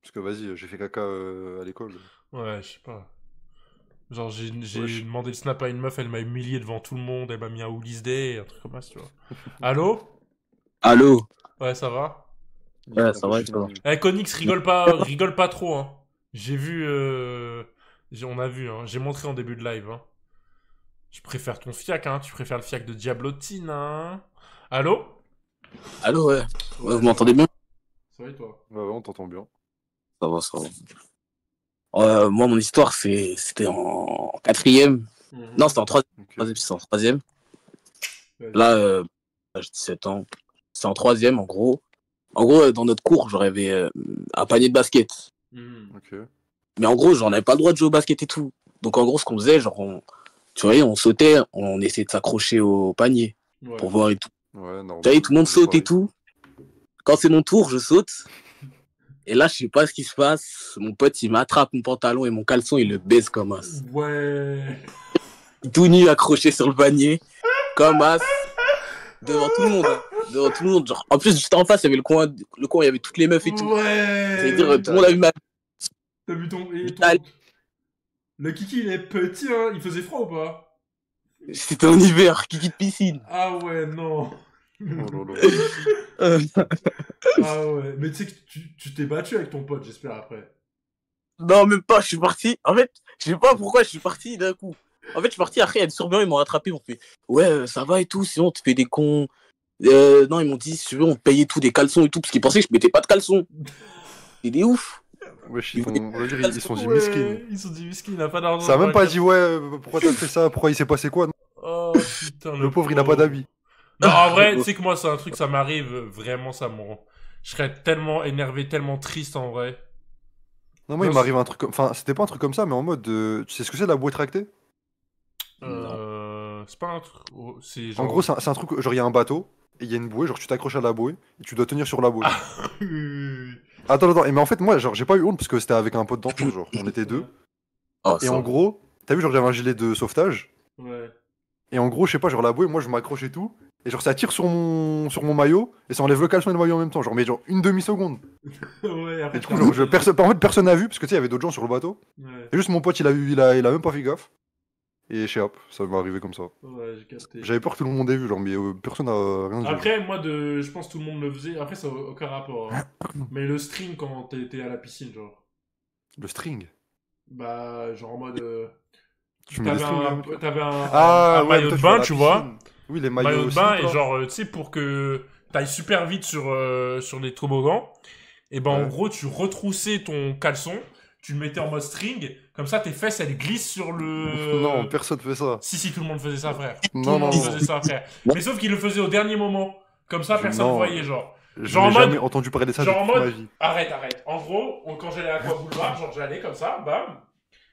Parce que vas-y, j'ai fait caca à l'école. Ouais, je sais pas. Genre, j'ai Wesh. demandé le snap à une meuf, elle m'a humilié devant tout le monde, elle m'a mis un Woolies Day, un truc comme ça, tu vois. Allô? Allô? Ouais, ça va? Ouais, ça va, ça va. Eh, Konix, rigole pas trop, hein. J'ai vu, on a vu, hein. J'ai montré en début de live, hein. Je préfère ton fiac, hein. Tu préfères le fiac de Diablotine, hein. Allô? Allô, ouais. Ouais, vous m'entendez bien? Ça va et toi? Ouais, ouais, on t'entend bien. Ça va, ça va. Moi, mon histoire, c'était en quatrième. Non, c'était en troisième. Ok. C'est en troisième. Vas-y. Là, j'ai 17 ans. C'est en troisième, en gros. En gros, dans notre cours, j'avais un panier de basket. Mhm. Ok. Mais en gros, j'en avais pas le droit de jouer au basket et tout. Donc, en gros, ce qu'on faisait, genre, tu voyais, on sautait, on essayait de s'accrocher au panier Ouais. pour voir et tout. Ouais, normal. Tu voyais, tout le monde C'est saute pareil. et tout. Quand c'est mon tour, je saute. Et là, je sais pas ce qui se passe. Mon pote, il m'attrape mon pantalon et mon caleçon, il le baise comme as. Ouais. Tout nu, accroché sur le panier, comme as, devant tout le monde. Hein. Devant tout le monde. Genre, en plus, juste en face, il y avait le coin où il y avait toutes les meufs et tout. Ouais. C'est-à-dire, tout le monde a vu ma. T'as vu Allez. Le kiki, il est petit, hein. Il faisait froid ou pas? C'était en hiver, kiki de piscine. Ah ouais, non. Oh là là. Ah ouais. Mais tu sais que tu t'es battu avec ton pote, j'espère, après. Non, même pas, je suis parti. En fait, je sais pas pourquoi je suis parti d'un coup. En fait, je suis parti après, il y a des surveillants, ils m'ont rattrapé, ils m'ont fait ouais, ça va et tout, sinon on te fait des cons. Non, ils m'ont dit, si tu veux, on te payait tout, des caleçons et tout, parce qu'ils pensaient que je mettais pas de caleçons. C'est des ouf. Wesh, Ils on va dire, ils se sont dit Ouais, miskin. ils se sont dit miskin, il n'a pas d'argent. Ça a même pour pas un dit, ouais, pourquoi t'as fait ça, pourquoi il s'est passé quoi. Oh putain, Le pauvre, il a pas d'habit. Non, en vrai, tu sais que moi, c'est un truc, ça m'arrive, vraiment, ça me rend. Je serais tellement énervé, tellement triste en vrai. Non, moi, il Non, m'arrive un truc comme. Enfin, c'était pas un truc comme ça, mais en mode. Tu sais ce que c'est la bouée tractée? C'est pas un truc. Oh, c'est En genre. gros, c'est un truc. Genre, il y a un bateau, et il y a une bouée, genre, tu t'accroches à la bouée, et tu dois tenir sur la bouée. Attends, mais en fait, moi, genre, j'ai pas eu honte parce que c'était avec un pote d'enfance, genre, on était deux. Oh, Et ça en va. gros, t'as vu, genre, j'avais un gilet de sauvetage. Ouais. Et en gros, je sais pas, genre la bouée, moi je m'accroche et tout. Et genre ça tire sur mon maillot. Et ça enlève le caleçon et le maillot en même temps. Genre, mais genre une demi-seconde. Ouais, après, Et du coup, genre, en fait, personne n'a vu, parce que tu sais, il y avait d'autres gens sur le bateau. Ouais, Et juste mon pote, il a vu, il a même pas fait gaffe. Et je sais hop, ça m'est arrivé comme ça. ouais, j'ai capté. J'avais peur que tout le monde ait vu, genre, mais personne n'a rien dit. Après, moi, je pense que tout le monde le faisait. Après, ça n'a aucun rapport. Hein. Mais le string quand t'étais à la piscine, genre. Le string. Bah, genre en mode. Tu mets des strings, hein. T'avais Ah, un ouais, maillot toi, de tu vas à bain, la tu vois. piscine. Oui, les maillots Maillot de aussi, bain, et toi. genre, tu sais, pour que t'ailles super vite sur les toboggans, et ben en Ouais. gros, tu retroussais ton caleçon, tu le mettais en mode string, comme ça tes fesses elles glissent sur le. Non, personne fait ça. Si, tout le monde faisait ça, frère. Tout Non, le monde non, faisait ça, frère. Mais sauf qu'il le faisait au dernier moment. Comme ça, personne ne Non. voyait, genre. Je Genre en n'ai mode- jamais entendu parler de ça genre de en toute ma mode- vie. Arrête. En gros, quand j'allais à Aqua Boulevard, genre j'allais comme ça, bam,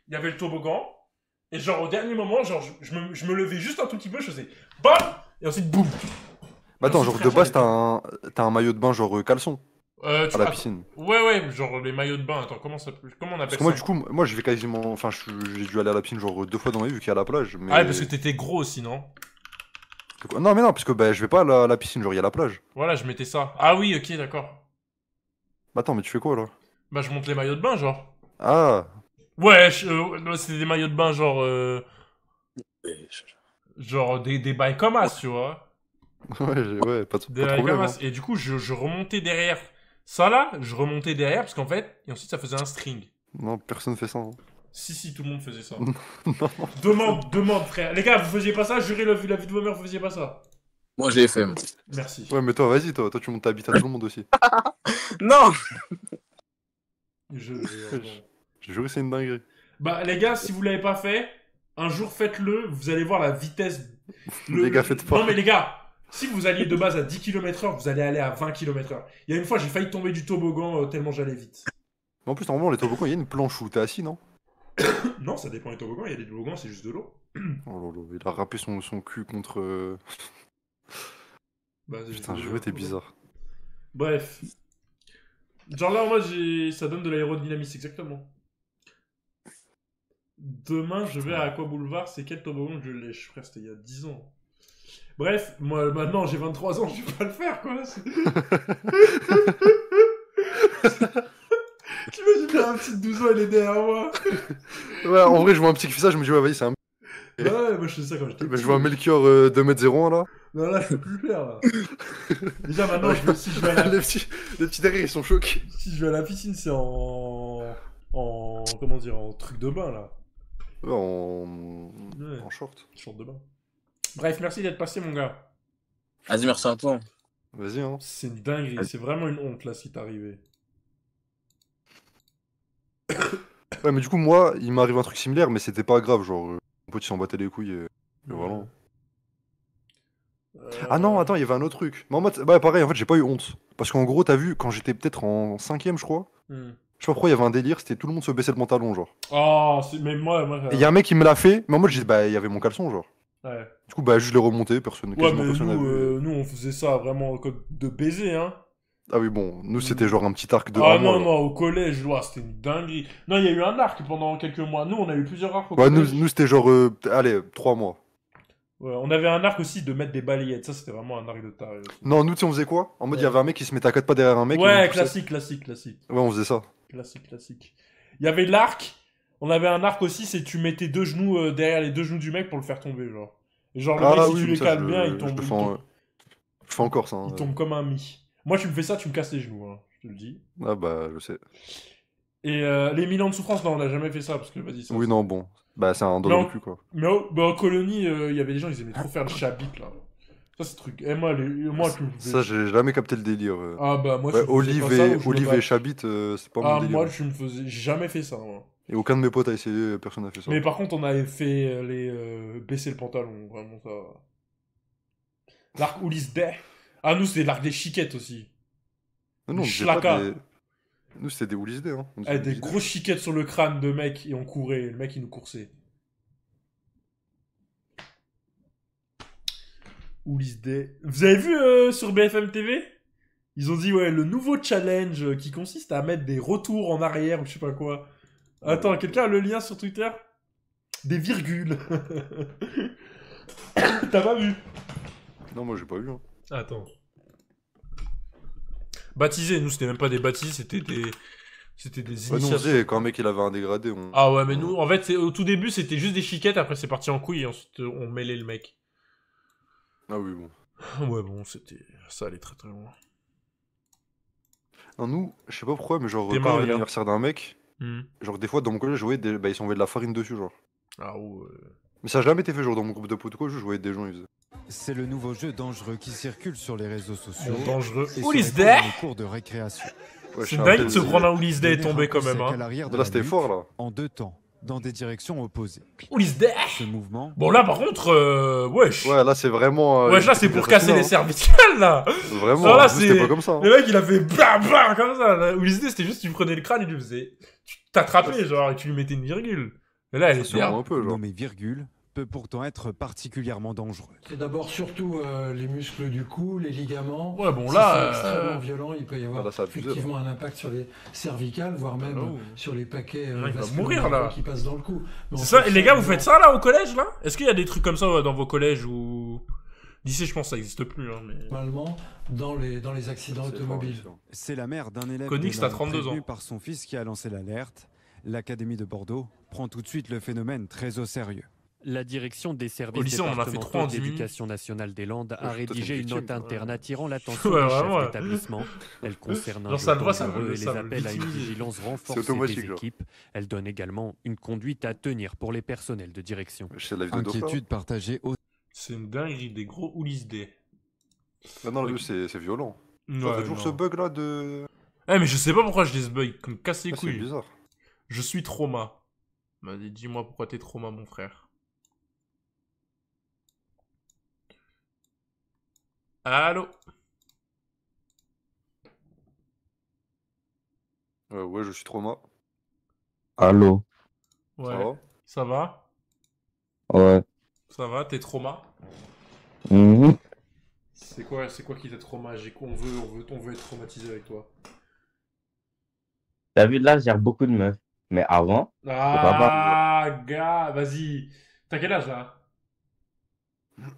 il y avait le toboggan, et genre au dernier moment, genre je me levais juste un tout petit peu, je faisais bam, et ensuite boum. Bah attends, Ensuite, genre frère, de base, j'allais t'as un maillot de bain, genre caleçon, tu à la vois, piscine. Ouais, genre les maillots de bain. Attends, comment on Parce appelle que moi, ça? du coup, moi, je vais quasiment. Enfin, j'ai dû aller à la piscine, genre 2 fois dans ma vie, vu qu'il y a la plage. Mais... Ah, ouais, parce que t'étais gros aussi, non? Non, mais non, parce que bah, je vais pas à la piscine, genre, il y a la plage. Voilà, je mettais ça. Ah oui, ok, d'accord. Bah attends, mais tu fais quoi, là? Bah, je monte les maillots de bain, genre. Ah, Ouais, c'était des maillots de bain, genre des bails comme as, tu vois. ouais, pas de Des bails problème. comme Hein. as. Et du coup, je remontais derrière. Ça là, je remontais derrière, parce qu'en fait, et ensuite ça faisait un string. Non, personne fait ça. Hein. Si, tout le monde faisait ça. Non. Demande, frère. Les gars, vous faisiez pas ça? Jurez la vie de vos mères, vous faisiez pas ça. Moi, je l'ai fait. Moi. Merci. Ouais, mais toi, vas-y, toi, tu montes ta bite à tout le monde aussi. Non. J'ai juré, c'est une dinguerie. Bah, les gars, si vous l'avez pas fait, un jour faites-le, vous allez voir la vitesse. Les gars, faites pas. Non, mais les gars, si vous alliez de base à 10 km/h, vous allez aller à 20 km/h. Il y a une fois, j'ai failli tomber du toboggan tellement j'allais vite. Mais en plus, normalement, les toboggans, il y a une planche où t'es assis, non? Non, ça dépend des toboggans, il y a des toboggans, c'est juste de l'eau. Oh là là, il a râpé son cul contre. Bah, c'est Putain, juste de je l'eau. t'es bizarre. Bref. Genre là, en mode, ça donne de l'aérodynamisme, exactement. Demain, je vais à Aqua Boulevard, c'est quel toboggan que je lèche? Frère, c'était il y a 10 ans. Bref, moi, maintenant, j'ai 23 ans, je vais pas le faire, quoi. T'imagines, il y a un petit de 12 ans, il est derrière moi. Ouais, en vrai, je vois un petit qui fait ça, je me dis, ouais, vas-y, c'est un. Ouais, moi, je faisais ça quand j'étais Bah, petit. je vois un Melchior 2m01 là. Non, là, je peux plus le faire, là. Déjà, maintenant, si je vais à la... les petits derrière, ils sont choqués. Si je vais à la piscine, c'est comment dire, en truc de bain, là. Ouais, Ouais. en short. Short de bain. Bref, merci d'être passé, mon gars. Vas-y, merci à toi. Vas-y, hein. C'est une dinguerie, c'est vraiment une honte, là, ce qui t'est arrivé. Ouais, mais du coup, moi, il m'arrive un truc similaire, mais c'était pas grave. Genre, mon pote, il s'en battait les couilles. Et voilà. Ah non, attends, il y avait un autre truc. Mais en mode, bah, pareil, en fait, j'ai pas eu honte. Parce qu'en gros, t'as vu, quand j'étais peut-être en 5ème, je crois, Hmm. je sais pas pourquoi il y avait un délire, c'était tout le monde se baissait le pantalon, genre. Oh, mais moi, Et il y a un mec qui me l'a fait, mais en mode, bah, il y avait mon caleçon, genre. ouais. Du coup, bah, je l'ai remonté, personne, Ouais, quasiment mais personne nous, avait. nous, on faisait ça vraiment en code de baiser, hein. Ah oui, bon, nous, c'était genre un petit arc de Ah 1 mois, non, genre. non, au collège, ouais, c'était une dinguerie. Non, il y a eu un arc pendant quelques mois. Nous, on a eu plusieurs arcs au Ouais, collège. nous c'était genre, allez, 3 mois. Ouais, on avait un arc aussi de mettre des balayettes. Ça, c'était vraiment un arc de taré aussi. Non, nous, tu sais, on faisait quoi? En mode, il y avait un mec qui se mettait à 4 pas derrière un mec. et on Ouais, le poussait. classique. Ouais, on faisait ça. Classique. Il y avait l'arc. On avait un arc aussi, c'est tu mettais 2 genoux derrière les 2 genoux du mec pour le faire tomber, genre. Et genre, le mec, si tu mais les ça, calmes bien, il tombe. je le il fais en- tombe- je fais encore ça. Hein. il tombe comme un mi. Moi, tu me fais ça, tu me casses les genoux, hein, je te le dis. Ah bah, je sais. Et les 1000 ans de souffrance, non, on n'a jamais fait ça, parce que vas-y, ça. Oui, non, bon. Bah, c'est un dos Mais dans en- le cul, quoi. Mais en colonie, il y avait des gens, ils aimaient trop faire le chabit, là. Ça, c'est truc. Et moi, moi, tu me fais- Ça, j'ai jamais capté le délire. Ah bah, moi, Ouais, je me faisais Olive pas ça, et, ou je me Olive bats. et Chabit, c'est pas Ah, mon délire. moi, je me faisais. J'ai jamais fait ça, moi. Et aucun de mes potes a essayé, personne n'a fait ça. Mais par contre, on avait fait les baisser le pantalon, vraiment ça. L'arc Ulysse Day. Ah, nous, c'était l'arc des chiquettes aussi. Non, non, du on faisait pas schlaka. Nous, c'était des Ulysse Day, hein. On disait Avec des Ulysse Day. grosses chiquettes sur le crâne de mec et on courait. Et le mec, il nous coursait. Ulysse Day. Vous avez vu sur BFM TV? Ils ont dit, ouais, le nouveau challenge qui consiste à mettre des retours en arrière ou je sais pas quoi. Attends, quelqu'un a le lien sur Twitter? Des virgules. T'as pas vu? Non, moi, j'ai pas vu. Hein. Attends. Baptisés, nous, c'était même pas des baptises, c'était des Ouais, nous, on initiations. faisait, quand un mec il avait un dégradé, on. Ah ouais, mais nous, en fait, au tout début, c'était juste des chiquettes, après, c'est parti en couille, et ensuite, on mêlait le mec. Ah oui, bon. Ouais, bon, c'était. Ça allait très très loin. Non, nous, je sais pas pourquoi, mais genre, T'es quand il y avait marié. l'anniversaire d'un mec, Hmm. genre, des fois, dans mon collège, je voyais bah, ils s'envoyaient de la farine dessus, genre. Ah ouais. Mais ça a jamais été fait, genre, dans mon groupe de potes ou quoi, je voyais des gens, ils faisaient. C'est le nouveau jeu dangereux qui circule sur les réseaux sociaux. Bon, dangereux. et se Ulysse répand Day. dans les cours de récréation. Ouais, je C'est sais dingue un de se peu, prendre un Ulysse Day et Donner tomber un quand coup même, sec à hein. l'arrière de Là, la c'était nuque, fort, là. en 2 temps, dans des directions opposées. Ulysse Day. Ce mouvement, Bon, là, par contre, wesh. Ouais, là, c'est vraiment. Wesh, là, c'est pour casser les cervicales, là. Vraiment, Ah, là, nous, c'était c'est- pas comme ça. Hein. Le mec, il a fait bam bam comme ça. Là. Ulysse Day, c'était juste, tu prenais le crâne et tu faisais. Tu t'attrapais, genre, et tu lui mettais une virgule. Et là, elle est Sûrement un peu, genre. nommé virgule, peut pourtant être particulièrement dangereux. C'est d'abord surtout les muscles du cou, les ligaments. Ouais, bon, Si là, c'est extrêmement violent, il peut y avoir Ah, là, ça a abusé, effectivement un impact sur les cervicales, voire même Oh. sur les paquets Ah, il va vasculaires mourir, là. qui passent dans le cou. Mais C'est on ça, fait et les gars, vous devant- faites ça là au collège là? Est-ce qu'il y a des trucs comme ça dans vos collèges ou. Lycée, je pense que ça existe plus, hein, mais. Normalement, dans les accidents C'est fort, automobiles. c'est fort. C'est la mère d'un élève Conix, de t'as l'homme 32 prévenu ans. par son fils qui a lancé l'alerte. L'Académie de Bordeaux prend tout de suite le phénomène très au sérieux. La direction des Au services lycée, on en a fait 3 en départementaux 10 minutes. d'éducation nationale des Landes a Ouais, toi, t'es rédigé une une victime, note toi. interne attirant l'attention Ouais, des chefs vraiment, ouais. d'établissement. Elle concerne un Genre, jeu ça le voit, ça dangereux me- et ça les me appels à une victimise. vigilance C'est renforcée automatique, des genre. équipes. Elle donne également une conduite à tenir pour les personnels de direction. C'est la vidéo d'Oprah. Inquiétude partagée au C'est une dinguerie, des gros Ulysse Day. Ah non, lui, c'est violent. Ouais, T'as toujours non. ce bug là de. Eh, mais je sais pas pourquoi je les bug, comme casse les Ah, c'est couilles. bizarre. Je suis trauma. M'a dit, dis-moi pourquoi t'es trauma, mon frère. Allô? Ouais, je suis trauma. Allô? Ouais. Ça va? Ça va? Ouais. Ça va? T'es trauma? Mhm. C'est quoi qui t'a trauma? On veut être traumatisé avec toi. T'as vu, là, j'ai beaucoup de meufs. Mais avant, Ah, gars, vas-y. T'as quel âge là?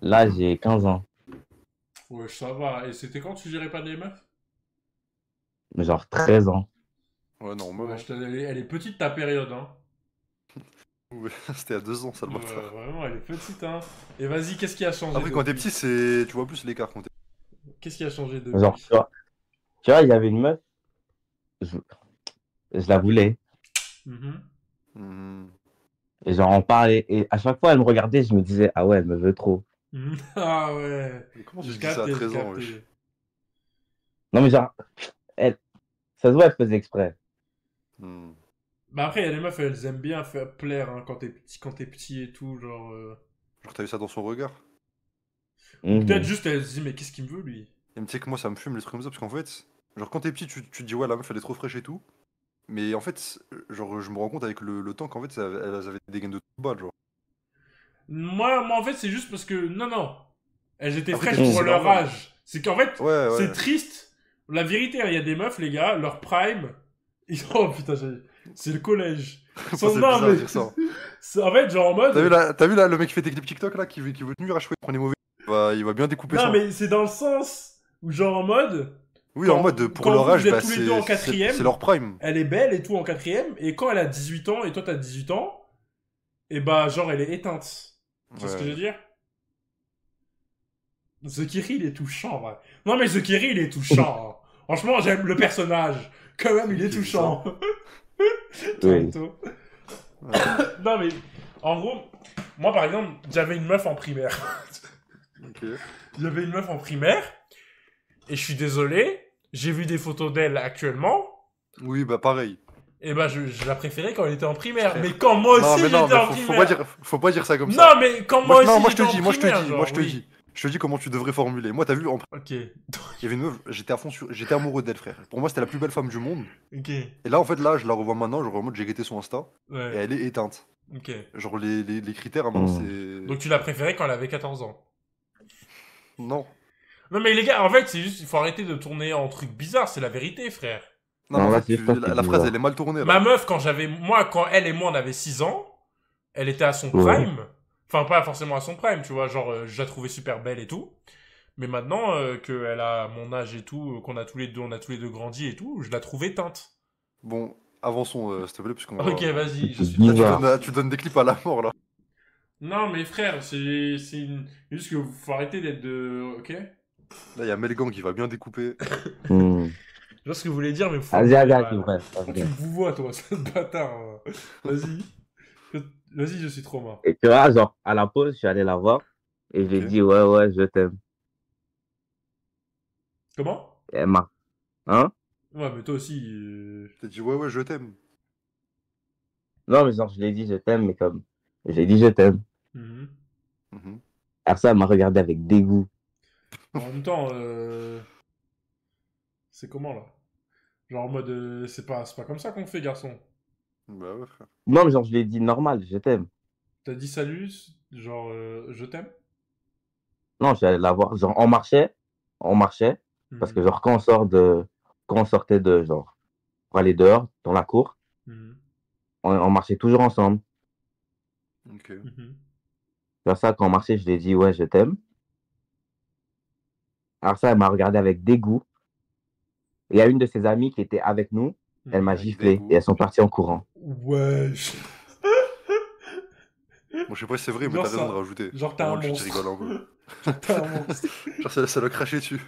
là, j'ai 15 ans. Ouais, ça va. Et c'était quand tu gérais pas des meufs? Genre 13 ans. Ouais, non, moi, Ouais, elle est petite ta période, hein. ouais, c'était à 2 ans, ça le Ouais, bâtard. vraiment, elle est petite, hein. Et vas-y, qu'est-ce qui a changé Après, quand t'es depuis? petit, c'est. Tu vois plus l'écart quand t'es. Qu'est-ce qui a changé depuis? Genre, tu vois, il y avait une meuf, je la voulais. Mhm. Mhm. Et genre, on parlait. Et à chaque fois, elle me regardait, je me disais, ah ouais, elle me veut trop. Mhm. Ah ouais. Mais comment tu J'ai dis ça à capté, 13 j'ai ans, capté. wesh? Non, mais genre, ça se voit, elle faisait exprès. Hmm. Mais après, il y a des meufs, elles aiment bien faire plaire hein, quand t'es petit et tout, genre. Genre, t'as vu ça dans son regard? Peut-être juste, elle se dit, mais qu'est-ce qu'il me veut, lui? Et tu sais que moi, ça me fume les trucs comme ça, parce qu'en fait, genre, quand t'es petit, tu te dis, ouais, la meuf, elle est trop fraîche et tout. Mais en fait, genre, je me rends compte avec le temps qu'en fait, elles avaient des gains de tout bas, genre. Moi, en fait, c'est juste parce que. Non. Elles étaient Après, fraîches pour c'est leur normal. âge. C'est qu'en fait, Ouais, c'est ouais. triste. La vérité, il y a des meufs, les gars, leur prime. Oh putain, c'est le collège. C'est Sans bizarre non, de mais. dire ça. En fait, genre en mode. T'as vu là, le mec qui fait des clips TikTok là, qui veut nuire à cheveux, il prend les mauvais. Il va bien découper ça. Non, mais c'est dans le sens où, genre en mode. Oui, en mode, pour quand leur vous âge, êtes bah, tous les deux en quatrième, c'est leur prime. Elle est belle et tout en quatrième, et quand elle a 18 ans et toi t'as 18 ans, et bah genre elle est éteinte. Tu vois ce que je veux dire? Zekiri il est touchant, ouais. Non mais Zekiri il est touchant. Hein. Franchement j'aime le personnage. Quand même il est touchant. Carito. Non mais en gros, moi par exemple j'avais une meuf en primaire. J'avais une meuf en primaire, et je suis désolé, j'ai vu des photos d'elle actuellement. Oui, bah pareil. Et bah je la préférais quand elle était en primaire. Mais quand moi aussi j'étais en primaire. Faut pas dire ça comme ça. Non mais quand moi aussi moi je te j'étais dis, en moi je te primaire, dis, genre, moi je te oui. dis. Je te dis comment tu devrais formuler. Moi t'as vu en Ok. Il y avait une meuf, j'étais à fond j'étais amoureux d'elle, frère. Pour moi c'était la plus belle femme du monde. Ok. Et là en fait là je la revois maintenant, genre en mode j'ai guetté son Insta. Ouais. Et elle est éteinte. Ok. Genre les critères maintenant c'est. Donc tu l'as préférée quand elle avait 14 ans. Non. Non mais les gars, en fait c'est juste, il faut arrêter de tourner en trucs bizarres, c'est la vérité frère. Non, en fait, la phrase elle est mal tournée là. Ma meuf quand elle et moi on avait 6 ans, elle était à son prime. Enfin pas forcément à son prime, tu vois, genre je la trouvais super belle et tout. Mais maintenant qu'elle a mon âge et tout, on a tous les deux grandi et tout, je la trouve éteinte. Bon, avançons s'il te plaît, puisqu'on Ok, vas-y, je suis là, tu donnes des clips à la mort là. Non mais frère, c'est juste que faut arrêter d'être de... Ok. Là, il y a Melgang qui va bien découper. Je vois ce que vous voulez dire, mais... Vas-y, bref. Tu me vois, toi, ce bâtard. Vas-y. Vas-y, je suis trop mort. Et tu vois, genre, à la pause, je suis allé la voir et je lui ai dit, ouais, je t'aime. Comment? Et elle m'a. Hein? Ouais, mais toi aussi... T'as dit, ouais, je t'aime. Non, mais genre, je lui ai dit, je t'aime, mais comme... Je lui ai dit, je t'aime. Alors ça, elle m'a regardé avec dégoût. En même temps, c'est comment, là? Genre en mode, c'est pas comme ça qu'on fait, garçon. Bah ouais, frère. Non, mais genre, je lui ai dit normal, je t'aime. T'as dit salut, genre, je t'aime? Non, je suis allé la voir. Genre, on marchait, parce que genre, quand on sortait de, genre, pour aller dehors, dans la cour, on marchait toujours ensemble. Ok. Sur ça, quand on marchait, je lui ai dit, ouais, je t'aime. Alors ça, elle m'a regardé avec dégoût. Et il y a une de ses amies qui était avec nous, elle m'a giflé et elles sont parties en courant. Wesh. Bon, je sais pas si c'est vrai, mais Genre t'as raison ça- de rajouter. genre t'as un Vraiment, monstre. Tu rigoles un peu. T'as un monstre. Genre ça l'a craché dessus.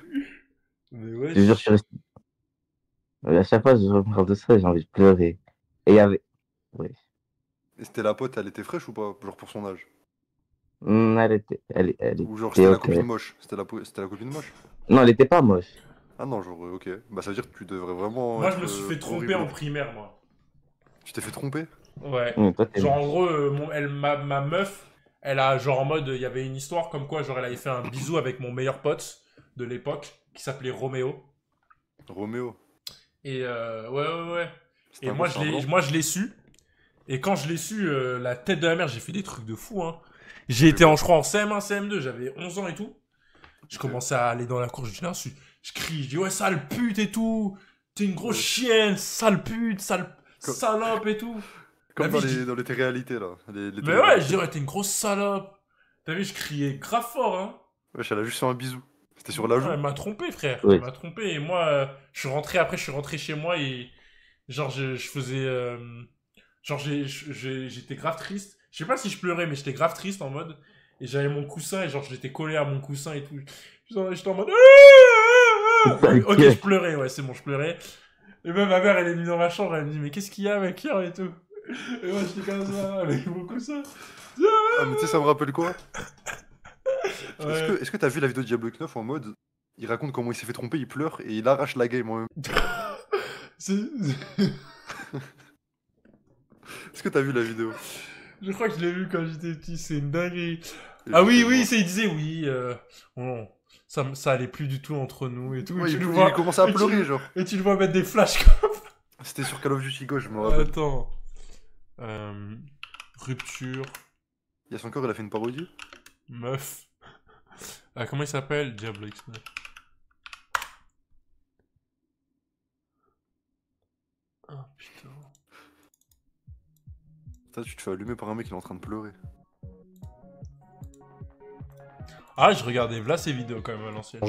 Mais Je wesh. te jure, je suis resté... À chaque fois, je me parle de ça, j'ai envie de pleurer. Et il y avait... Oui. Et c'était la pote, elle était fraîche ou pas? Genre pour son âge? Elle était... Ou genre était c'était la ok. copine moche? C'était la copine moche? Non, elle était pas moche. Ah non, genre, ok. Bah ça veut dire que tu devrais vraiment. Moi, être, je me suis fait tromper horrible. en primaire, moi. Tu t'es fait tromper? Ouais. Toi, t'es Genre, en moche. gros, ma meuf, elle a, genre, en mode, il y avait une histoire comme quoi, genre, elle avait fait un bisou avec mon meilleur pote de l'époque, qui s'appelait Roméo. Roméo. Et, ouais. C'était Et un moi, monstre blanc. moi, je l'ai su. Et quand je l'ai su, la tête de la mère, j'ai fait des trucs de fou, hein. J'ai été, je crois, en CM1, CM2, j'avais 11 ans et tout. Je commençais à aller dans la cour, je dis l'insu. Je crie, je dis, ouais, sale pute et tout. T'es une grosse chienne, sale pute, salope et tout. Comme T'as vu, dans les téléréalités là. Mais ouais, je dirais, t'es une grosse salope. T'as vu, je criais grave fort, hein. Wesh, elle a juste fait un bisou. C'était sur la joue. Ouais, elle m'a trompé, frère. Oui. Elle m'a trompé. Et moi, je suis rentré chez moi et. Genre, je faisais. Genre, j'étais grave triste. Je sais pas si je pleurais, mais j'étais grave triste en mode. Et j'avais mon coussin et genre, j'étais collé à mon coussin et tout. J'étais en mode. Ok, je pleurais, ouais, c'est bon, je pleurais. Et même ma mère, elle est venue dans ma chambre, elle me dit, mais qu'est-ce qu'il y a, mec, et tout. Et moi, j'étais comme ça, avec mon coussin. Ah, mais tu sais, ça me rappelle quoi? Ouais. Est-ce que t'as vu la vidéo de Diablo 9 en mode. Il raconte comment il s'est fait tromper, il pleure et il arrache la game en même. C'est. Est-ce que t'as vu la vidéo? Je crois que je l'ai vu quand j'étais petit, c'est une dinguerie. Ah oui, oui, il disait oui, ça allait plus du tout entre nous et tout. Ouais, et tu il le vois, commençait à pleurer, genre. Et tu le vois mettre des flashs comme... C'était sur Call of Duty Go, je me rappelle. Attends. Rupture. Il y a son corps, il a fait une parodie. Meuf. Ah, comment il s'appelle? Diablo X9. Ah putain. Putain, tu te fais allumer par un mec, il est en train de pleurer. Ah, je regardais là ces vidéos quand même à l'ancienne.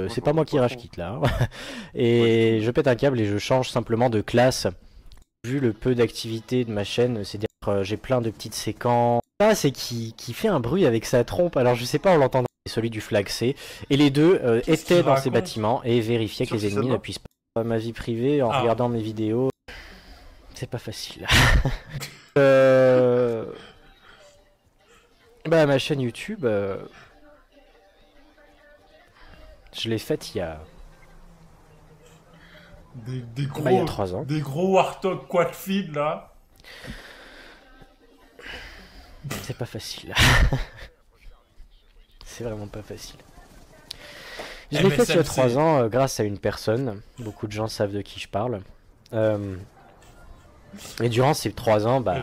C'est pas moi qui rage quitte là. Hein. Et je pète un câble et je change simplement de classe. Vu le peu d'activité de ma chaîne, c'est-à-dire j'ai plein de petites séquences. Là, c'est qui fait un bruit avec sa trompe. Alors je sais pas, on l'entendra. Celui du flag C. Et les deux étaient dans ces bâtiments et vérifiaient que les ennemis ne puissent pas ma vie privée en regardant mes vidéos. C'est pas facile. Bah ma chaîne YouTube, je l'ai faite il y a... Des gros, il y a 3 ans. Des gros Warthog quad feed là. C'est pas facile. C'est vraiment pas facile. Je l'ai faite il y a 3 ans grâce à une personne. Beaucoup de gens savent de qui je parle. Et durant ces 3 ans, bah,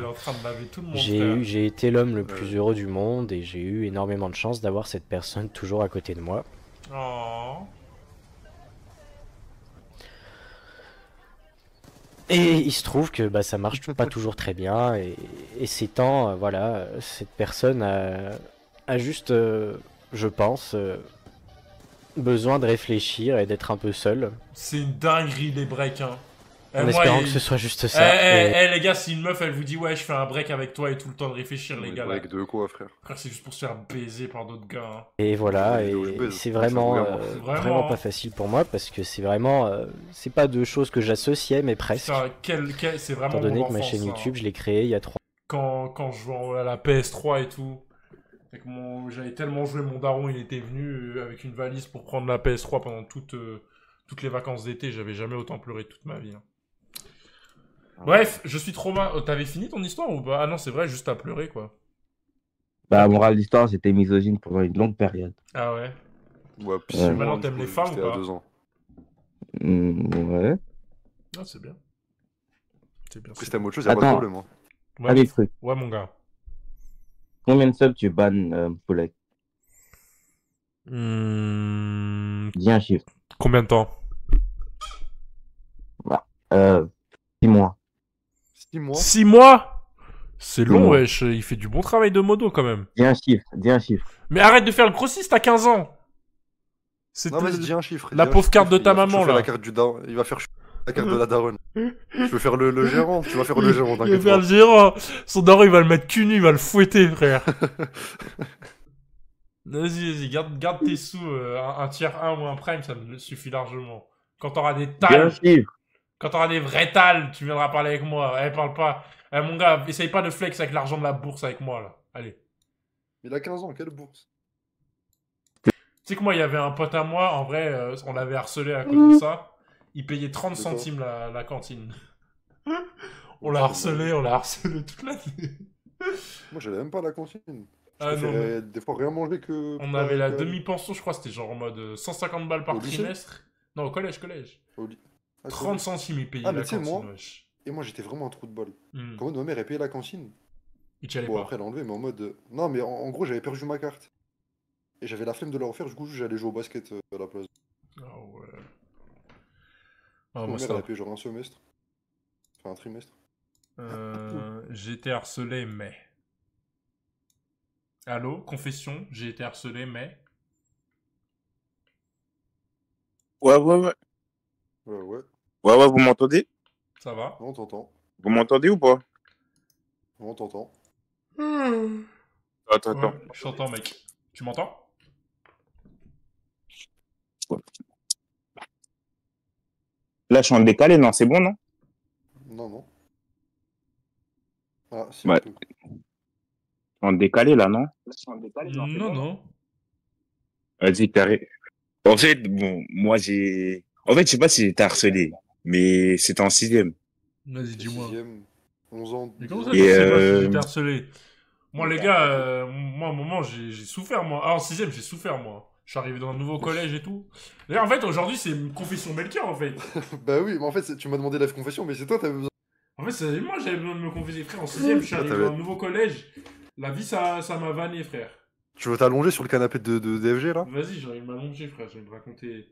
j'ai été l'homme le plus heureux du monde et j'ai eu énormément de chance d'avoir cette personne toujours à côté de moi. Oh. Et il se trouve que bah, ça marche pas toujours très bien et ces temps, voilà, cette personne a juste, je pense, besoin de réfléchir et d'être un peu seule. C'est une dinguerie les breaks, hein. En espérant que ce soit juste ça. Les gars, si une meuf elle vous dit ouais je fais un break avec toi et tout le temps de réfléchir les gars. Break de quoi frère? Frère c'est juste pour se faire baiser par d'autres gars. Hein. Et voilà, et c'est vraiment, vraiment pas facile pour moi parce que c'est vraiment, c'est pas deux choses que j'associais mais presque. C'est vraiment étant donné mon que ma chaîne enfance, YouTube je l'ai créée il y a 3 ans. Quand je jouais à la PS3 et tout. J'avais tellement joué, mon daron il était venu avec une valise pour prendre la PS3 pendant toutes les vacances d'été, j'avais jamais autant pleuré toute ma vie. Hein. Bref, je suis trop mal. T'avais fini ton histoire ou pas? Ah non, c'est vrai, juste à pleurer quoi. Bah, morale d'histoire, j'étais misogyne pendant une longue période. Ah ouais? Ouais, puis maintenant t'aimes les femmes ou pas? 2 ans. Ouais. Ah, c'est bien. C'est bien. Si t'aimes autre chose, y'a pas de problème. Hein. Ouais, allez, truc. Ouais, mon gars. Combien de subs tu bannes Polek? Dis un chiffre. Combien de temps? Bah, 6 mois. 6 mois? 6 mois? C'est long, wesh. Il fait du bon travail de modo quand même. Dis un chiffre, dis un chiffre. Mais arrête de faire le grossiste à 15 ans. Non, vas-y, dis un chiffre. La pauvre carte de ta maman là. La carte du daron. Il va faire la carte de la daronne. Je veux faire le gérant. Tu vas faire le gérant. Il va faire le gérant. Son daron, il va le mettre cul nu, il va le fouetter, frère. Vas-y, garde tes sous. Un tiers 1 ou un prime, ça me suffit largement. Quand t'auras des talles. Quand t'auras des vrais talles, tu viendras parler avec moi. Parle pas. Mon gars, essaye pas de flex avec l'argent de la bourse avec moi, là. Allez. Il a 15 ans, quelle bourse? Tu sais que moi, il y avait un pote à moi, en vrai, on l'avait harcelé à cause de ça. Il payait 30 centimes la cantine. On l'a harcelé toute l'année. Moi, j'allais même pas à la cantine. Ah non. Des fois, rien manger que... On avait la demi-pension, je crois, c'était genre en mode 150 balles par trimestre. Non, au collège. 30 centimes, il payait la cantine, wesh. Et moi, j'étais vraiment un trou de balle. Quand ma mère, elle payait la cantine. Il t'y allait pas. Après, elle a enlevé, mais en mode... Non, mais en gros, j'avais perdu ma carte. Et j'avais la flemme de la refaire, du coup, j'allais jouer au basket à la place. Ah ouais. Ma mère, elle a payé genre un semestre. Enfin, un trimestre. J'ai été harcelé, mais... Allô, confession, j'ai été harcelé, mais... Ouais. Ouais, vous m'entendez? Ça va? On t'entend. Vous m'entendez ou pas? On t'entend. Attends. Ouais, je t'entends, mec. Tu m'entends? Là, je suis en décalé, non? C'est bon, non? Non. Ah, c'est ouais. En décalé, là, non? Non. Vas-y, carré. En fait, bon, moi, j'ai... En fait, je sais pas si j'ai été harcelé, mais c'était en 6ème. Vas-y, dis-moi. 11 ans. Mais comment ça, Et, tu sais pas si j'étais harcelé? Moi, les gars, moi, à un moment, j'ai souffert, moi. Ah, en 6ème, j'ai souffert, moi. Je suis arrivé dans un nouveau collège et tout. D'ailleurs, en fait, aujourd'hui, c'est une confession Melchior, en fait. Bah oui, mais en fait, tu m'as demandé la confession, mais c'est toi, t'avais besoin. En fait, moi, j'avais besoin de me confesser, frère. En 6ème, je suis arrivé dans un nouveau collège. La vie, ça m'a vanné, frère. Tu veux t'allonger sur le canapé de DFG, là? Vas-y, j'ai envie de m'allonger, frère. Je vais te raconter.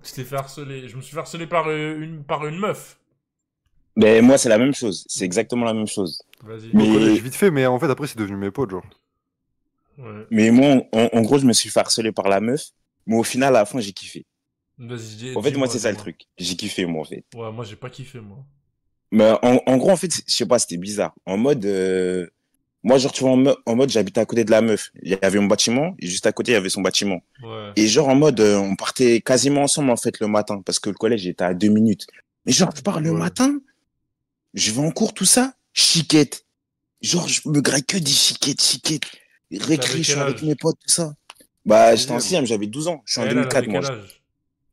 Je t'ai fait harceler. Je me suis fait harceler par une meuf. Mais moi, c'est la même chose. C'est exactement la même chose. Vas-y. Au collège, vite fait, mais en fait, après, c'est devenu mes potes, genre. Ouais. Mais moi, en gros, je me suis fait harceler par la meuf. Mais au final, à la fin, j'ai kiffé. Vas-y, En fait, moi, dis-moi, c'est ça le dis-moi. truc. J'ai kiffé, moi, en fait. Ouais, moi, j'ai pas kiffé, moi. Mais en gros, en fait, je sais pas, c'était bizarre. En mode, moi, genre, tu vois, en mode, j'habitais à côté de la meuf. Il y avait mon bâtiment, et juste à côté, il y avait son bâtiment. Ouais. Et genre, en mode, on partait quasiment ensemble, en fait, le matin, parce que le collège était à 2 minutes. Mais genre, je pars le matin, je vais en cours, tout ça, chiquette. Genre, je me graille que des chiquettes. Récré, je suis quel avec âge? mes potes, tout ça. Bah, j'étais en 6ème, j'avais 12 ans. Je suis en Elle 2004, avait moi. quel âge?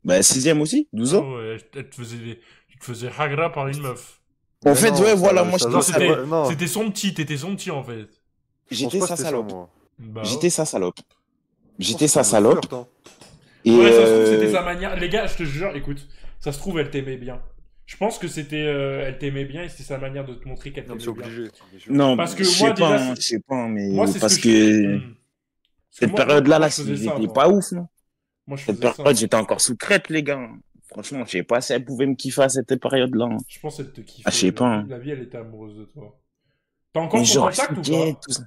Bah, 6ème aussi, 12 Ah ans. ouais, tu te faisais hagra par une meuf. En fait, ouais, voilà, moi, Non, je c'était son petit, t'étais son petit, en fait. J'étais sa salope. Bah, J'étais sa salope. Oh, sa salope. Et ouais, ça se trouve, c'était sa manière. Les gars, je te jure, écoute, ça se trouve, elle t'aimait bien. Je pense que c'était. Elle t'aimait bien et c'était sa manière de te montrer qu'elle t'aimait bien. obligé. Non, parce que je moi, sais pas, déjà, je sais pas, mais moi, c'est parce ce que. cette moi, période-là, moi, là, je faisais ça, c'était moi. pas ouf, non? Moi, je Cette faisais ça. période, j'étais encore sous traite, les gars. Franchement, je sais pas si elle pouvait me kiffer à cette période-là. hein. Je pense qu'elle te kiffait. Ah, je sais pas. hein. La vie, elle était amoureuse de toi. T'as encore Mais son genre, contact ou chiquette, pas? tout ça.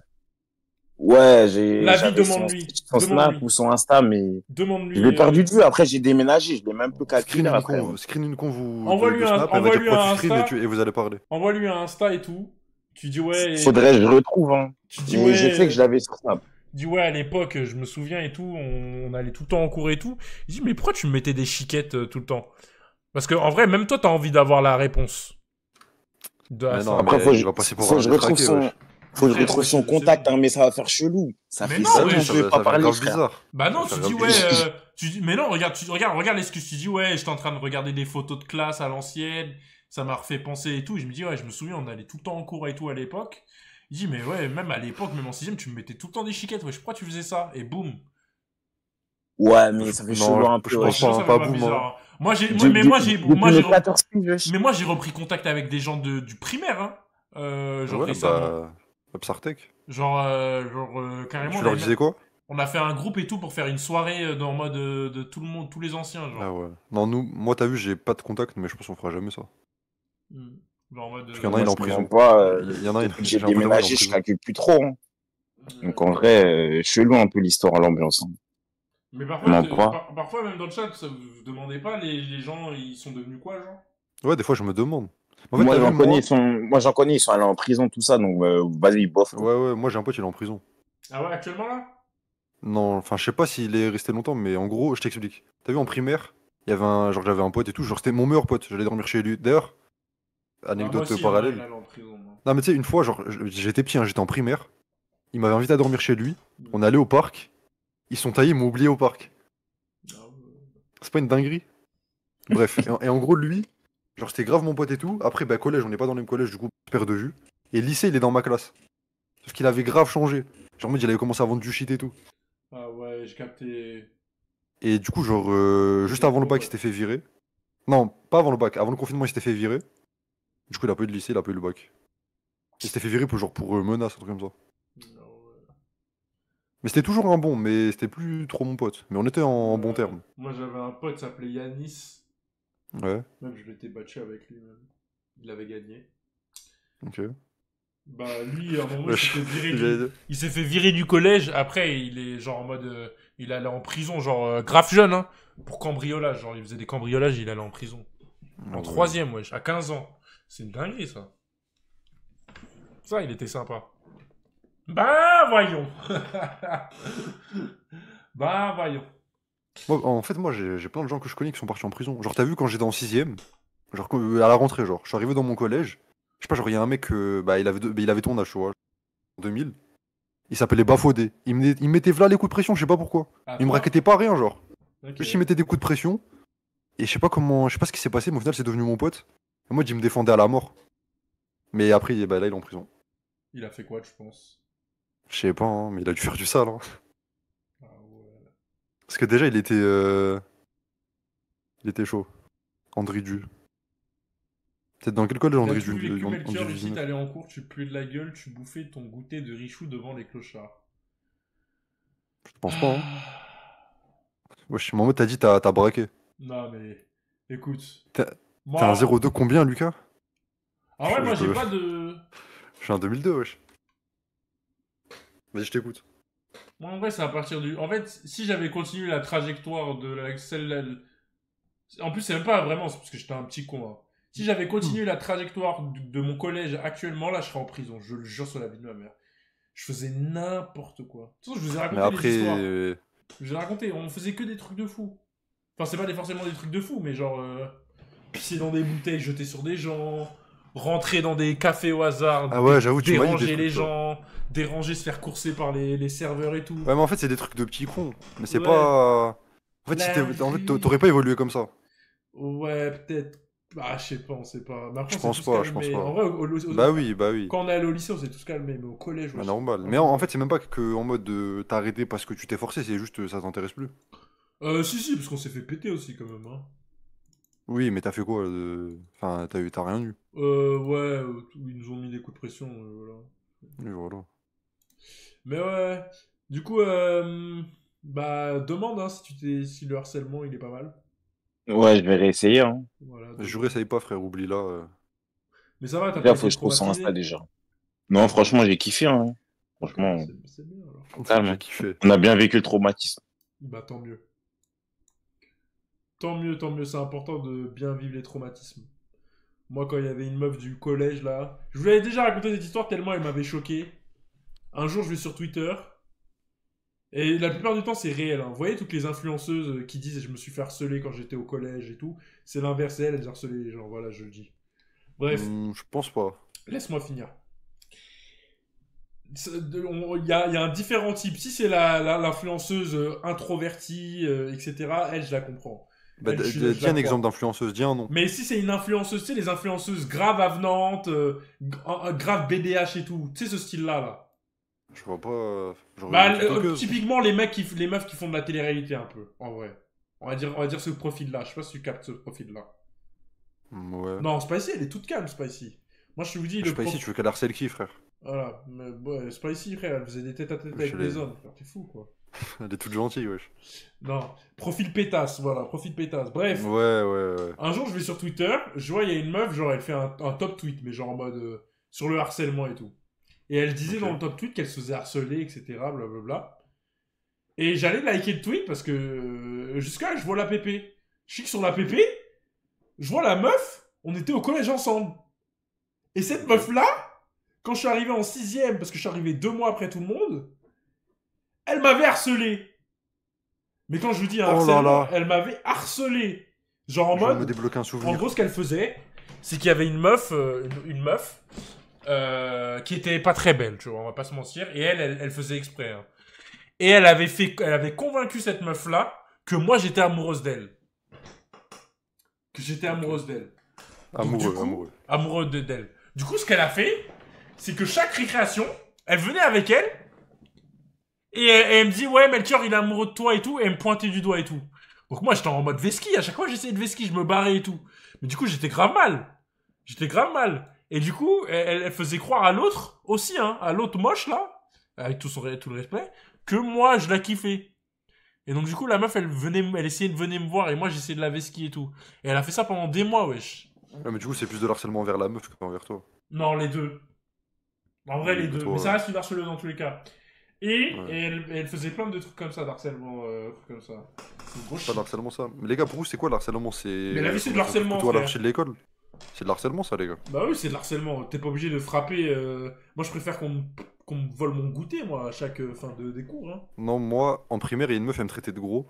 Ouais, La vie, j'avais son demande-lui. Snap Demande-lui. ou son Insta, mais Demande-lui. je l'ai perdu de vue. Après, j'ai déménagé, je l'ai même peu calculé après. Screen une con, vous. Envoie-lui de un, Snap, elle va dire envoie-lui un pourquoi tu screen Insta. et vous allez parler. Envoie-lui un Insta et tout. Tu dis ouais. Faudrait que je retrouve, hein. Tu dis Mais ouais. je sais que je l'avais sur Snap. Dis ouais, à l'époque, je me souviens et tout, on allait tout le temps en cours et tout. Il dit mais pourquoi tu me mettais des chiquettes tout le temps? Parce que en vrai, même toi, t'as envie d'avoir la réponse. Mais non, Après, mais faut il va passer pour que un je retrouve détraqué, son. wesh. Faut que je retrouve son contact, hein, mais ça va faire chelou. Ça Mais fait non, 5 ouais, ans que je vais pas parler, grave frère. bizarre. Bah non, Ça tu fait dis grave ouais, bizarre. mais non, regarde l'excuse, tu dis ouais, j'étais en train de regarder des photos de classe à l'ancienne, ça m'a refait penser et tout, et je me dis ouais, je me souviens, on allait tout le temps en cours et tout à l'époque. Il dit mais ouais, même à l'époque, même en 6ème, tu me mettais tout le temps des chiquettes, ouais, pourquoi tu faisais ça? Et boum. Ouais, mais ça fait Non, chelou un peu. je ouais. pense pas, Ça fait pas pas boum, bizarre, hein. hein. Moi j'ai repris contact avec des gens du primaire, hein. Genre Ouais, récemment. bah. Psartec. Genre carrément. Tu leur disais quoi? On a fait un groupe et tout pour faire une soirée en mode de tout le monde, tous les anciens, genre. Ah ouais. Non, moi, t'as vu, j'ai pas de contact, mais je pense qu'on fera jamais ça. Genre en mode. Parce qu'il y en a, il est en prison. Il y en a, il J'ai déménagé, je calcule plus trop. hein. Donc en vrai, chelou un peu l'histoire, l'ambiance. hein. Mais parfois, même dans le chat, ça vous demandez pas, les gens, ils sont devenus quoi, genre? Ouais, des fois, je me demande. En fait, Moi, t'as j'en vu, connais, ils sont allés en prison, tout ça, donc vas-y, bof. Ouais, moi, j'ai un pote, il est en prison. Ah ouais, actuellement là? Non, enfin, je sais pas s'il est resté longtemps, mais en gros, je t'explique. T'as vu, en primaire, il y avait genre, j'avais un pote et tout, genre, c'était mon meilleur pote, j'allais dormir chez lui. D'ailleurs, anecdote moi aussi, parallèle. il allait en prison, moi. Non, mais tu sais, une fois, genre, j'étais petit, hein, j'étais en primaire, il m'avait invité à dormir chez lui, on allait au parc, ils sont taillés, ils m'ont oublié au parc. C'est pas une dinguerie? Bref, et en gros, lui, genre, c'était grave mon pote et tout. Après, bah, collège, on n'est pas dans le même collège, du coup, je perds de vue. Et lycée, il est dans ma classe. Sauf qu'il avait grave changé. Genre, en mode, il avait commencé à vendre du shit et tout. Ah ouais, j'ai capté. Et du coup, genre, juste avant le bac, il s'était fait virer. Non, pas avant le bac, avant le confinement, il s'était fait virer. Du coup, il a pas eu de lycée, il a pas eu le bac. Il s'était fait virer pour, genre, pour menace, un truc comme ça. Mais c'était toujours un bon, mais c'était plus trop mon pote. Mais on était en bon terme. Moi, j'avais un pote qui s'appelait Yanis. Ouais, Même, je m'étais battu avec lui, même. Il avait gagné. ok. Bah, lui, à un moment, Ouais, il s'est fait virer du collège. Après, il est genre en mode. Il allait en prison, genre grave jeune, hein. Pour cambriolage. Genre, il faisait des cambriolages, il allait en prison. En ouais. 3ème, wesh, à 15 ans. C'est une dinguerie, ça. Ça, il était sympa. Bah, voyons. Bah, voyons. Moi, en fait, moi, j'ai plein de gens que je connais qui sont partis en prison. Genre, t'as vu quand j'étais en 6ème, genre à la rentrée, genre, je suis arrivé dans mon collège. Je sais pas, genre, il y a un mec, bah, il avait ton âge, tu vois, en 2000. Il s'appelait Bafodé. Il me mettait v'là les coups de pression, je sais pas pourquoi. Ah, Il me toi raquettait pas rien, genre. Ok. Juste, il mettait des coups de pression. Et je sais pas ce qui s'est passé, mais au final, c'est devenu mon pote. Moi, il me défendait à la mort. Mais après, bah, là, il est en prison. Il a fait quoi, tu penses? Je sais pas, hein, mais il a dû faire du sale. Hein. Ah ouais. Parce que déjà, il était chaud. André Du. Peut-être dans quel collège Il a André tout Du vécu, en Melchior. Ici, 2019. t'allais en cours, tu puais de la gueule, tu bouffais ton goûter de Richou devant les clochards. Je pense pas, hein. Wesh, Maman, t'as dit t'as braqué. Non, mais écoute. T'es Moi. un 02 combien, Lucas? Ah ouais, moi, j'ai peux- pas de. Je suis un 2002, wesh. Vas-y, je t'écoute. Moi, en vrai, c'est à partir du. En fait, si j'avais continué la trajectoire de celle-là. En plus, c'est même pas vraiment, c'est parce que j'étais un petit con. Hein. Si j'avais continué la trajectoire de mon collège actuellement, là, je serais en prison. Je le jure sur la vie de ma mère. Je faisais n'importe quoi. De toute façon, je vous ai raconté Mais après. des histoires. Je vous ai raconté, on faisait que des trucs de fou. Enfin, c'est pas forcément des trucs de fou, mais genre. Pisser dans des bouteilles, jeter sur des gens. Rentrer dans des cafés au hasard. Ah ouais, j'avoue, tu m'as dit des déranger trucs, les toi. gens. Déranger, se faire courser par les serveurs et tout. Ouais, mais en fait, c'est des trucs de petits cons. Mais c'est Ouais. pas. En fait, La en fait, t'aurais pas évolué comme ça. Ouais, peut-être. Bah, je sais pas, on sait pas. Mais après, Je on s'est pense tous pas, je calmés. pense pas. En vrai, Bah oui, bah oui. Quand on est allé au lycée, on s'est tous calmés, mais au collège, Bah, ouais, normal. Mais en fait, c'est même pas que en mode t'as arrêté parce que tu t'es forcé, c'est juste ça t'intéresse plus. Si, parce qu'on s'est fait péter aussi, quand même. Hein. Oui, mais t'as fait quoi Enfin, t'as rien eu. Ouais, ils nous ont mis des coups de pression, voilà. Oui, voilà. Mais ouais, du coup, bah, demande hein, si le harcèlement il est pas mal. Ouais, je vais réessayer. Hein. Voilà, Je réessaye pas, frère, oublie là. Mais ça va, t'as Déjà, pas faut été que je trouve son traumatisé? Insta déjà. Non, franchement, j'ai kiffé. Hein. Franchement, C'est bien alors. calme. J'ai kiffé. On a bien vécu le traumatisme. Bah, tant mieux. Tant mieux, c'est important de bien vivre les traumatismes. Moi, quand il y avait une meuf du collège, là... Je vous l'avais déjà raconté cette histoire tellement elle m'avait choqué. Un jour, je vais sur Twitter. Et la plupart du temps, c'est réel. Hein. Vous voyez toutes les influenceuses qui disent « Je me suis fait harceler quand j'étais au collège et tout ». C'est l'inverse, elles harcelaient les gens. Voilà, je le dis. Bref. Je pense pas. Laisse-moi finir. Il y a un différent type. Si c'est l'influenceuse introvertie, etc., elle, je la comprends. Bah, Elle, dis un exemple d'influenceuse, dis un nom. Mais si c'est une influenceuse, tu sais, les influenceuses grave avenantes, grave BDH et tout, tu sais, ce style-là, là. Je vois pas. Bah, typiquement, les meufs qui font de la télé-réalité, un peu, en vrai. On va dire ce profil-là. Je sais pas si tu captes ce profil-là. Ouais. Non, Spicy, elle est toute calme, Spicy. Moi, je vous dis... Spicy, tu veux qu'elle harcèle qui, frère? Voilà, mais ouais, Spicy, frère, elle faisait des tête-à-tête avec les hommes, frère, t'es fou, quoi. Elle est toute gentille, wesh. Non, profil pétasse, voilà, profil pétasse. Bref. Ouais. Un jour, je vais sur Twitter, je vois, il y a une meuf, genre, elle fait un top tweet, mais genre en mode sur le harcèlement et tout. Et elle disait dans le top tweet qu'elle se faisait harceler, etc., blablabla. Et j'allais liker le tweet parce que jusqu'à là, je vois la PP. Je clique sur la PP, je vois la meuf, on était au collège ensemble. Et cette meuf-là, quand je suis arrivé en 6ème, parce que je suis arrivé 2 mois après tout le monde, elle m'avait harcelé. Mais quand je vous dis un harcèlement, elle m'avait harcelé. Genre en Je vais mode... me débloquer un souvenir. En gros, ce qu'elle faisait, c'est qu'il y avait une meuf, qui était pas très belle, tu vois, on va pas se mentir, et elle faisait exprès. Hein. Et elle avait convaincu cette meuf-là que moi j'étais amoureuse d'elle. Que j'étais amoureuse d'elle. Amoureux d'elle. Du coup, ce qu'elle a fait, c'est que chaque récréation, elle venait avec elle, et elle me dit, ouais, Melchior, il est amoureux de toi et tout, et elle me pointait du doigt et tout. Donc moi, j'étais en mode vesquille, à chaque fois j'essayais de vesquille, je me barrais et tout. Mais du coup, j'étais grave mal. Et du coup, elle faisait croire à l'autre aussi, hein, à l'autre moche là, avec tout le respect, que moi, je la kiffais. Et donc du coup, la meuf, elle essayait de venir me voir, et moi, j'essayais de la vesquille et tout. Et elle a fait ça pendant des mois, wesh. Ouais, mais du coup, c'est plus de l'harcèlement envers la meuf qu'envers toi. Non, les deux. En vrai, Oui, les deux. toi, Mais ça reste une harceleuse dans tous les cas. Et, Ouais. elle faisait plein de trucs comme ça, d'harcèlement, comme ça. C'est gros Pas shit. de l'harcèlement, ça. Mais les gars, pour vous, c'est quoi le harcèlement? Mais la vie, c'est de l'harcèlement, Toi, à frère. l'archi de l'école. C'est de l'harcèlement, ça, les gars. Bah oui, c'est de l'harcèlement. T'es pas obligé de frapper. Moi, je préfère qu'on me vole mon goûter, moi, à chaque fin des cours. Hein. Non, moi, en primaire, il y a une meuf, elle me traitait de gros.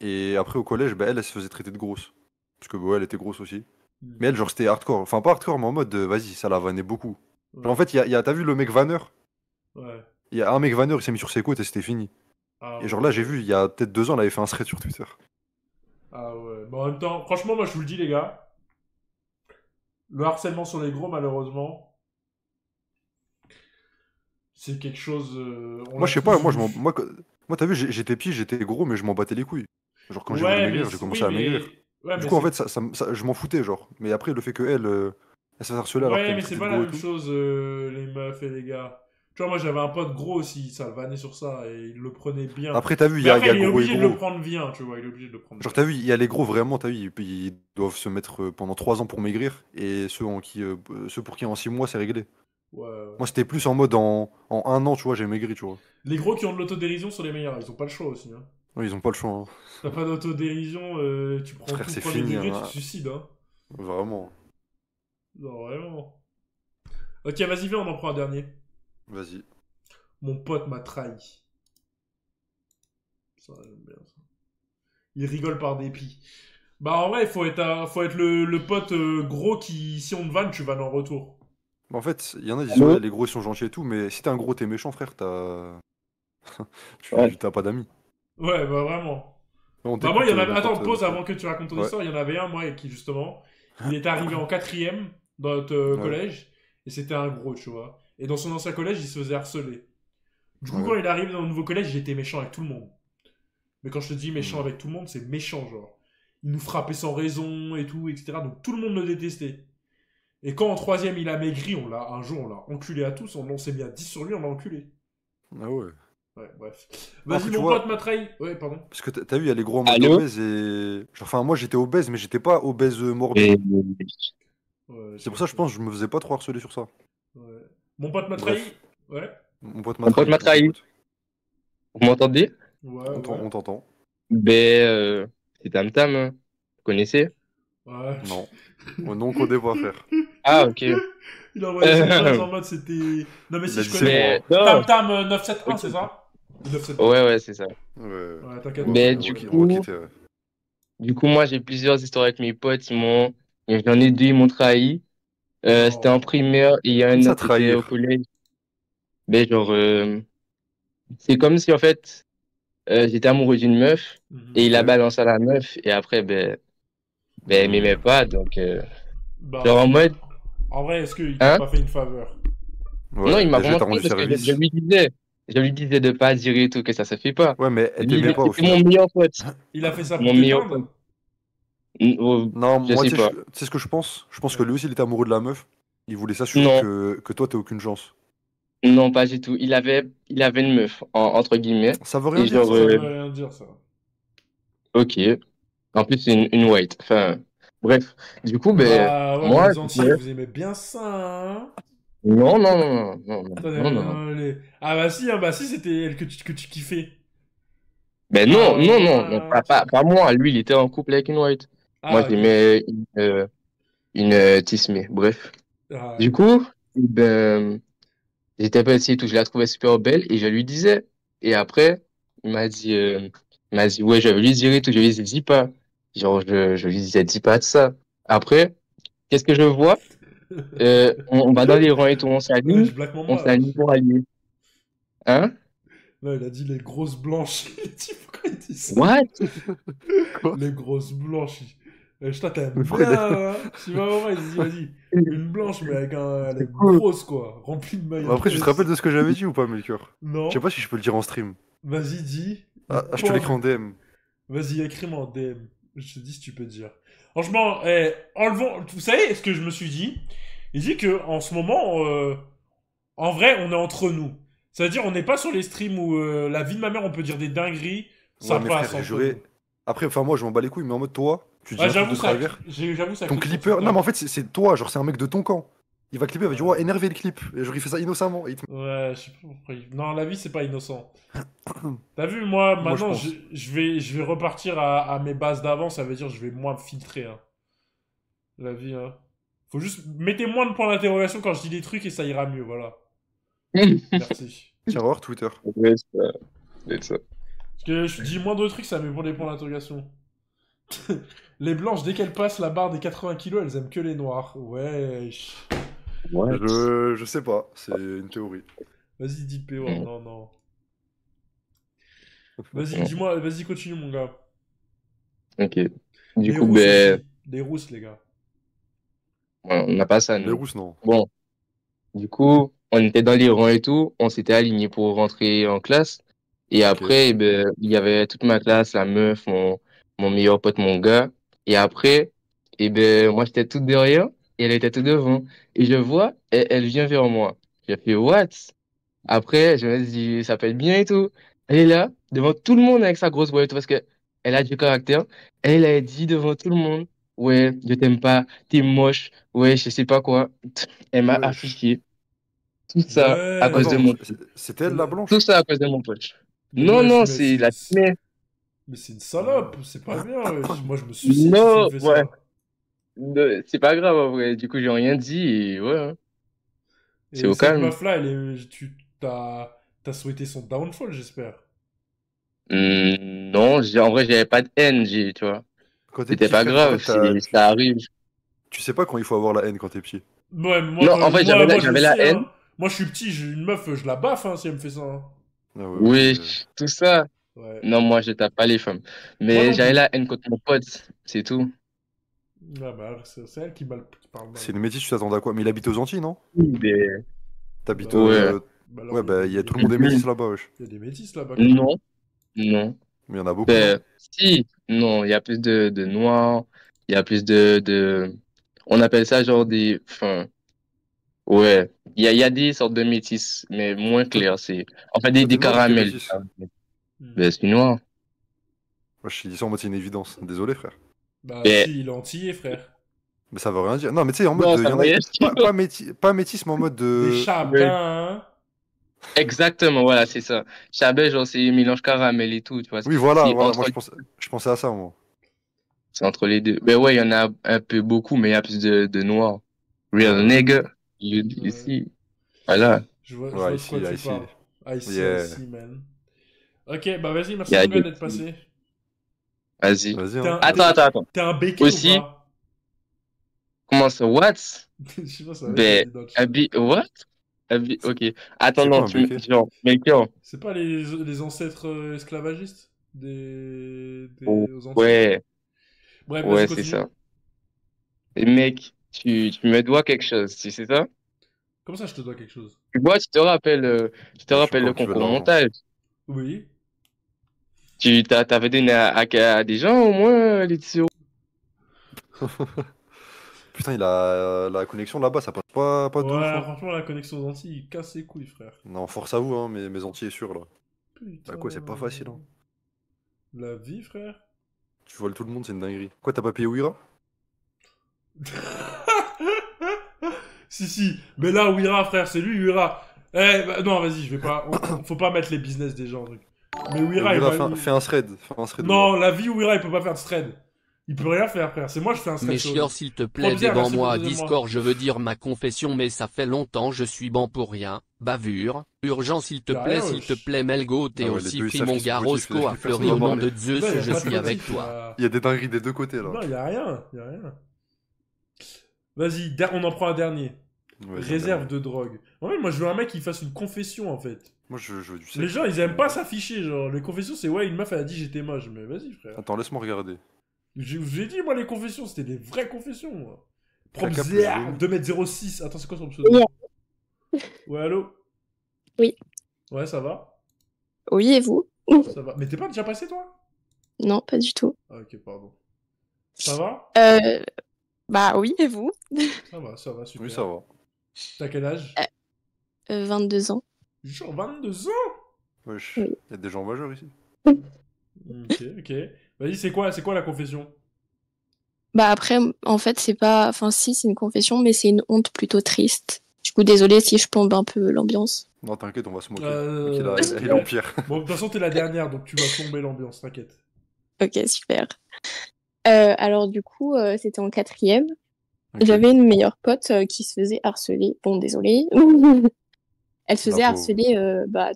Et après, au collège, bah, elle se faisait traiter de grosse. Parce que, ouais, elle était grosse aussi. Mais elle, genre, c'était hardcore. Enfin, pas hardcore, mais en mode, vas-y, ça la vannait beaucoup. Ouais. Genre, en fait, t'as vu le mec vanneur? Ouais. Il y a un mec vanneur, il s'est mis sur ses côtes et c'était fini. Ah, Et genre là, j'ai vu, il y a peut-être 2 ans, elle avait fait un thread sur Twitter. Ah ouais. Bon, en même temps, franchement, moi, je vous le dis, les gars. Le harcèlement sur les gros, malheureusement, c'est quelque chose. On Moi, l'a je sais pas, tous moi, vu. moi t'as vu, j'étais petit, j'étais gros, mais je m'en battais les couilles. Genre, quand j'ai voulu Ouais, mais maigrir, j'ai commencé oui, à maigrir. ouais, Du mais coup, en c'est fait, je m'en foutais, genre. Mais après, le fait qu'elle, elle se fait harceler alors ouais, qu'elle me mais c'est traitait de pas la gros et même tout. chose, les meufs et les gars. Tu vois, moi j'avais un pote gros aussi, ça le vannait sur ça et il le prenait bien. Après, t'as vu, Mais il après, y a il est gros et obligé de le gros. prendre bien, tu vois, il est obligé de le prendre Genre, bien. t'as vu, il y a les gros vraiment, t'as vu, ils doivent se mettre pendant 3 ans pour maigrir, et ceux pour qui en 6 mois, c'est réglé. Ouais, ouais. Moi, c'était plus en mode en 1 an, tu vois, j'ai maigri, tu vois. Les gros qui ont de l'autodérision sont les meilleurs, ils ont pas le choix aussi. Hein. Ouais, ils ont pas le choix, hein. T'as pas d'autodérision, tu prends Frère, tout c'est premier fini, degré, tu te hein. suicides. Hein. Vraiment. Non, vraiment. Ok, vas-y, viens, on en prend un dernier. Vas-y. Mon pote m'a trahi. Ça, j'aime bien ça. Il rigole par dépit. Bah, en vrai, faut être le pote gros qui, si on te vanne, tu vannes en retour. En fait, il y en a qui disent, Allô? ouais, les gros, ils sont gentils et tout, mais si t'es un gros, t'es méchant, frère, Ouais. t'as pas d'amis. Ouais, bah vraiment. On Bah moi, il t'écoute, y en avait... mon Attends, pote, pause avant que tu racontes ton Ouais. histoire. Il y en avait un, moi, qui, justement, il était arrivé en 4ème dans notre Ouais. collège, et c'était un gros, tu vois. Et dans son ancien collège, il se faisait harceler. Du coup, Ouais. quand il est arrivé dans le nouveau collège, il était méchant avec tout le monde. Mais quand je te dis méchant Mm. avec tout le monde, c'est méchant, genre. Il nous frappait sans raison et tout, etc. Donc tout le monde le détestait. Et quand en 3ème il a maigri, un jour on l'a enculé à tous, on s'est mis à 10 sur lui, on l'a enculé. Ah ouais. Ouais, bref. Non, Vas-y, après, tu mon vois, pote m'a trahi. Ouais, pardon. parce que t'as vu, il y a les gros en mode Allô? obèse et. Genre, enfin, moi, j'étais obèse, mais j'étais pas obèse Et... morbide. Ouais, C'est pour ça, je pense, que je me faisais pas trop harceler sur ça. Ouais. Mon pote m'a trahi. Bref, Ouais. mon pote m'a Mon pote trahi, m'a on trahi. t'écoute. Vous m'entendez? Ouais, On ouais. t'entend. C'est Tam Tam, hein. Vous connaissez? Ouais. Non. Non, qu'on débat, frère. Ah, ok. Il a envoyé son buzz en mode c'était. Non, mais Il si a je dit connais. c'est moi. Non. Tam Tam 971, Ok. c'est ça? 971. Ouais, c'est ça. Ouais. Ouais, t'inquiète, on Mais connaît, on du connaît. On va coup, quitter, ouais. moi, j'ai plusieurs histoires avec mes potes. J'en ai deux, ils m'ont trahi. C'était en Non. primaire et il y a Comme un ça, autre, c'était au trahir. collège. Mais genre, c'est comme si, en fait, j'étais amoureux d'une meuf et il Ok. a balancé à la meuf et après, elle m'aimait pas. Donc, Bah, genre en mode, en vrai, est-ce qu'il t'a hein? pas fait une faveur? Non, Ouais, il m'a déjà, vraiment t'as trahi rendu parce que service. je lui disais de pas dire et tout, que ça se fait pas. Ouais, mais elle Lui, t'aimait pas au c'était mon final. meilleur pote. Il a fait ça pour Mon meilleur t'éteindre? pote. Oh, Non, je moi, sais tu sais pas. tu sais ce que je pense? Je pense que lui aussi, il était amoureux de la meuf. Il voulait s'assurer Non, que toi, t'aies aucune chance. non, pas du tout. Il avait une meuf, entre guillemets. Ça veut rien Et dire, genre, ça. Ça veut rien dire, ça. ok. En plus, c'est une white. Enfin, bref. Du coup, Bah, ouais, mais moi, les Antillais, vous aimez bien ça, hein? non, non, non, non, non, Attendez, non, non, non. Ah, bah si, c'était elle que tu kiffais. Ben Ah, non, ouais, non, non, non, ouais, ok. pas moi. Lui, il était en couple avec une white. Moi, Ah, ok. j'aimais une Tismé. Bref. Ah, Du coup, j'étais petit et tout. Je la trouvais super belle et je lui disais. Et après, il m'a dit, ouais, je vais lui dire et tout. Je lui dis pas. Genre, je lui disais, dis pas de ça. Après, qu'est-ce que je vois? On va dans les rangs et tout, ouais, je blague on mama, s'aligne wesh. pour allier. Hein? Là, il a dit les grosses blanches. Il dit, pourquoi il dit ça? What? Quoi? Les grosses blanches. Je t'aime Mais pourquoi bien, hein? Je sais pas pourquoi, il dit, vas-y. Une blanche, mais avec elle est Cool. grosse, quoi. Remplie de Après, tu te rappelles mayonnaise. de ce que j'avais dit ou pas, Melchior? Je sais Non? pas si je peux le dire en stream. Vas-y, dis. Mais Ah, je te l'écris quoi? en DM. Vas-y, écris-moi en DM. Je te dis si tu peux dire. Franchement, enlevons. Vous savez ce que je me suis dit? Il dit que en ce moment, en vrai, on est entre nous. C'est-à-dire, on n'est pas sur les streams où la vie de ma mère, on peut dire des dingueries. Ça Ouais, mais passe frère, j'ai entre nous. juré. Après, enfin, moi, je m'en bats les couilles, mais en mode toi, tu dis Ouais, un truc j'avoue de ça. travers. J'avoue ça. Ton clip sur clipper. Twitter. Non, mais en fait, c'est toi, genre, c'est un mec de ton camp. Il va clipper, il va dire, ouais, énervé le clip. Et genre, il fait ça innocemment. Et Ouais, je sais pas pourquoi. Non, la vie, c'est pas innocent. T'as vu, moi, Moi, je maintenant, pense. je vais repartir à mes bases d'avant. Ça veut dire je vais moins me filtrer. Hein. La vie, hein. Faut juste. Mettez moins de points d'interrogation quand je dis des trucs et ça ira mieux, voilà. Merci. Tiens, voir Twitter. Ouais, c'est ça. Parce que je dis moins de trucs, ça met pour des points d'interrogation. Les blanches, dès qu'elles passent la barre des 80 kilos, elles aiment que les noirs. Wesh. What? Je sais pas, c'est une théorie. Vas-y, dis PO. Non, non. Vas-y, dis-moi, vas-y, continue, mon gars. Ok. Du Les coup, rousses aussi. Les rousses, les gars. On n'a pas ça, Les nous. rousses, non. Bon, du coup, on était dans les rangs et tout. On s'était alignés pour rentrer en classe. Et Ok. après, eh ben, il y avait toute ma classe, la meuf, mon meilleur pote, mon gars. Et après, eh ben, moi, j'étais tout derrière et elle était tout devant. Et je vois, elle vient vers moi. J'ai fait, what? Après, je me dis, ça peut être bien et tout. Elle est là, devant tout le monde avec sa grosse voix et tout, parce que elle a du caractère. Elle a dit devant tout le monde, ouais, je t'aime pas, t'es moche, ouais, je sais pas quoi. Elle m'a Wesh. affiché. Tout ça à cause de Attends, mon c'était elle la blanche? Tout ça à cause de mon pote. Mais Non, wesh, non, mais c'est la fumée. Mais c'est une salope, c'est pas bien, wesh. Moi je me suicide si tu Non, me fais ouais. ça. C'est pas grave en vrai. Du coup, j'ai rien dit et ouais, hein. C'est Et au cette calme. meuf-là, t'as souhaité son downfall, j'espère. Non, en vrai, j'avais pas de haine, tu vois. Quand t'es C'était petit, pas frère, en grave, fait, ça arrive. tu sais pas quand il faut avoir la haine quand t'es petit. Ouais, mais moi, Non, en vrai, moi je le j'avais la sais, haine. hein. Moi je suis petit, j'ai une meuf, je la baffe hein, si elle me fait ça. Hein. Ah ouais, Oui, ok. tout ça. Ouais. Non, moi, je tape pas les femmes. Moi Mais non j'avais plus. la haine contre mon pote, c'est tout. Ah bah, c'est elle qui parle mal. C'est une métisse, tu t'attendais à quoi? Mais il habite aux Antilles, non? Mais... T'habites. Ouais. Bah Ouais, alors, bah, tout le monde est métis là-bas, wesh. il y a des métis là-bas. quand même. Non, non. Mais il y en a beaucoup, Ben, non? si, non, il y a plus de noirs, il y a plus de... On appelle ça genre des... Enfin, ouais, il y a des sortes de métis, mais moins clairs. Enfin, Toi, des t'es noir ou t'es caramels. métis? Ben, c'est noir. Moi, je dis ça en mode c'est une évidence. Désolé, frère. Bah Ben, si, il est antillais, frère. Mais ça veut rien dire. Non, mais tu sais, en mode. non, Il y ça en veut a. rien Pas métis, mais en mode Des de. chabins, hein. Exactement, voilà, c'est ça. Chabais, genre, c'est mélange caramel et tout, tu vois. Oui, voilà, C'est voilà. entre, Moi, je pensais à ça, moi. c'est entre les deux. Ben ouais, il y en a un peu beaucoup, mais il y a plus de noirs. Ah Real ouais. nigga, Ouais. ici. Voilà. Je vois Ouais, de quoi ici, tu ici. parles. Yeah. Ici, man. Ok, bah vas-y, merci Il y a mon gars des- d'être passé. Vas-y. Vas-y, T'es hein. un, Attends. t'es un béquet Aussi, ou pas? comment ça, what? Je sais pas, ça va Ben, être dans le chat. what? Ok. Attends, C'est quoi non, un béquet? genre, Melchior. C'est pas les ancêtres esclavagistes Oh, aux Antilles? ouais, Bref, vas-y, ouais, c'est continue. ça. Et mec, tu me dois quelque chose, tu sais ça? Comment ça, je te dois quelque chose? Tu te rappelles, Je sais pas le où tu veux de concours l'argent. montage. Oui. T'avais donné à des gens au moins les 10 euros. Putain, il a la connexion là-bas, ça passe pas de ouf, Ouais, hein. franchement, la connexion aux Antilles, il casse les couilles, frère. Non, force à vous, hein, mes Antilles sûrs, là. Putain. Bah quoi, c'est pas facile, hein. La vie, frère. Tu voles tout le monde, c'est une dinguerie. Quoi, t'as pas payé Ouira? Si, mais là, Wira, frère, c'est lui, Wira. Eh, bah, non, vas-y, je vais pas. Faut pas mettre les business des gens, truc. Mais Wira, Ouira, il va. fais un thread. Fais un thread. Non, la vie, Wira, il peut pas faire de thread. Il peut rien faire, frère. C'est moi, je fais un thread. Méchior, s'il te plaît, Probzère, merci devant moi à pour le deuxième Discord, je veux dire ma confession, mais ça fait longtemps, je suis bon pour rien. Bavure. Urgent, s'il te Y'a plaît, rien, s'il wesh. te plaît, Melgo, t'es Ah ouais, les aussi deux, ils pris savent mon qu'ils sont gars fautifs, Roscoe à personne pleurer n'en au nom parle. de Zeus, Ouais, y a je pas de suis avec fautif, toi. Il y a des dingueries des deux côtés, là. Non, y a rien. Vas-y, on en prend un dernier. Ouais, Réserve de drogue. En fait, moi, je veux un mec qui fasse une confession, en fait. Moi, je veux du sexe. Les gens, ils aiment pas s'afficher, genre. Les confessions, c'est ouais, une meuf, elle a dit j'étais moche. Mais vas-y, frère. Attends, laisse-moi regarder. Je vous ai dit, moi, les confessions, c'était des vraies confessions, moi. Caca Probzère, plus 2m06. Attends, c'est quoi son pseudo? Ouais, allô? Oui. Ouais, ça va? Oui, et vous? Ça va. Mais t'es pas déjà passé, toi? Non, pas du tout. Ah, ok, pardon. Ça va? Bah oui, et vous? Ça va, super. Oui, ça va. T'as quel âge? 22 ans. Genre 22 ans? Wesh, Oui. y a des gens majeurs ici. Ok. Vas-y, c'est quoi la confession? Bah après, en fait, c'est pas... Enfin si, c'est une confession, mais c'est une honte plutôt triste. Du coup, désolé si je plombe un peu l'ambiance. Non, t'inquiète, on va se moquer. Euh, Donc, il est en pire. Bon, de toute façon, t'es la dernière, donc tu vas plomber l'ambiance, t'inquiète. Ok, super. Alors du coup, c'était en 4e. Ok. J'avais une meilleure pote qui se faisait harceler. Bon, désolé. Elle se faisait La pauvre. harceler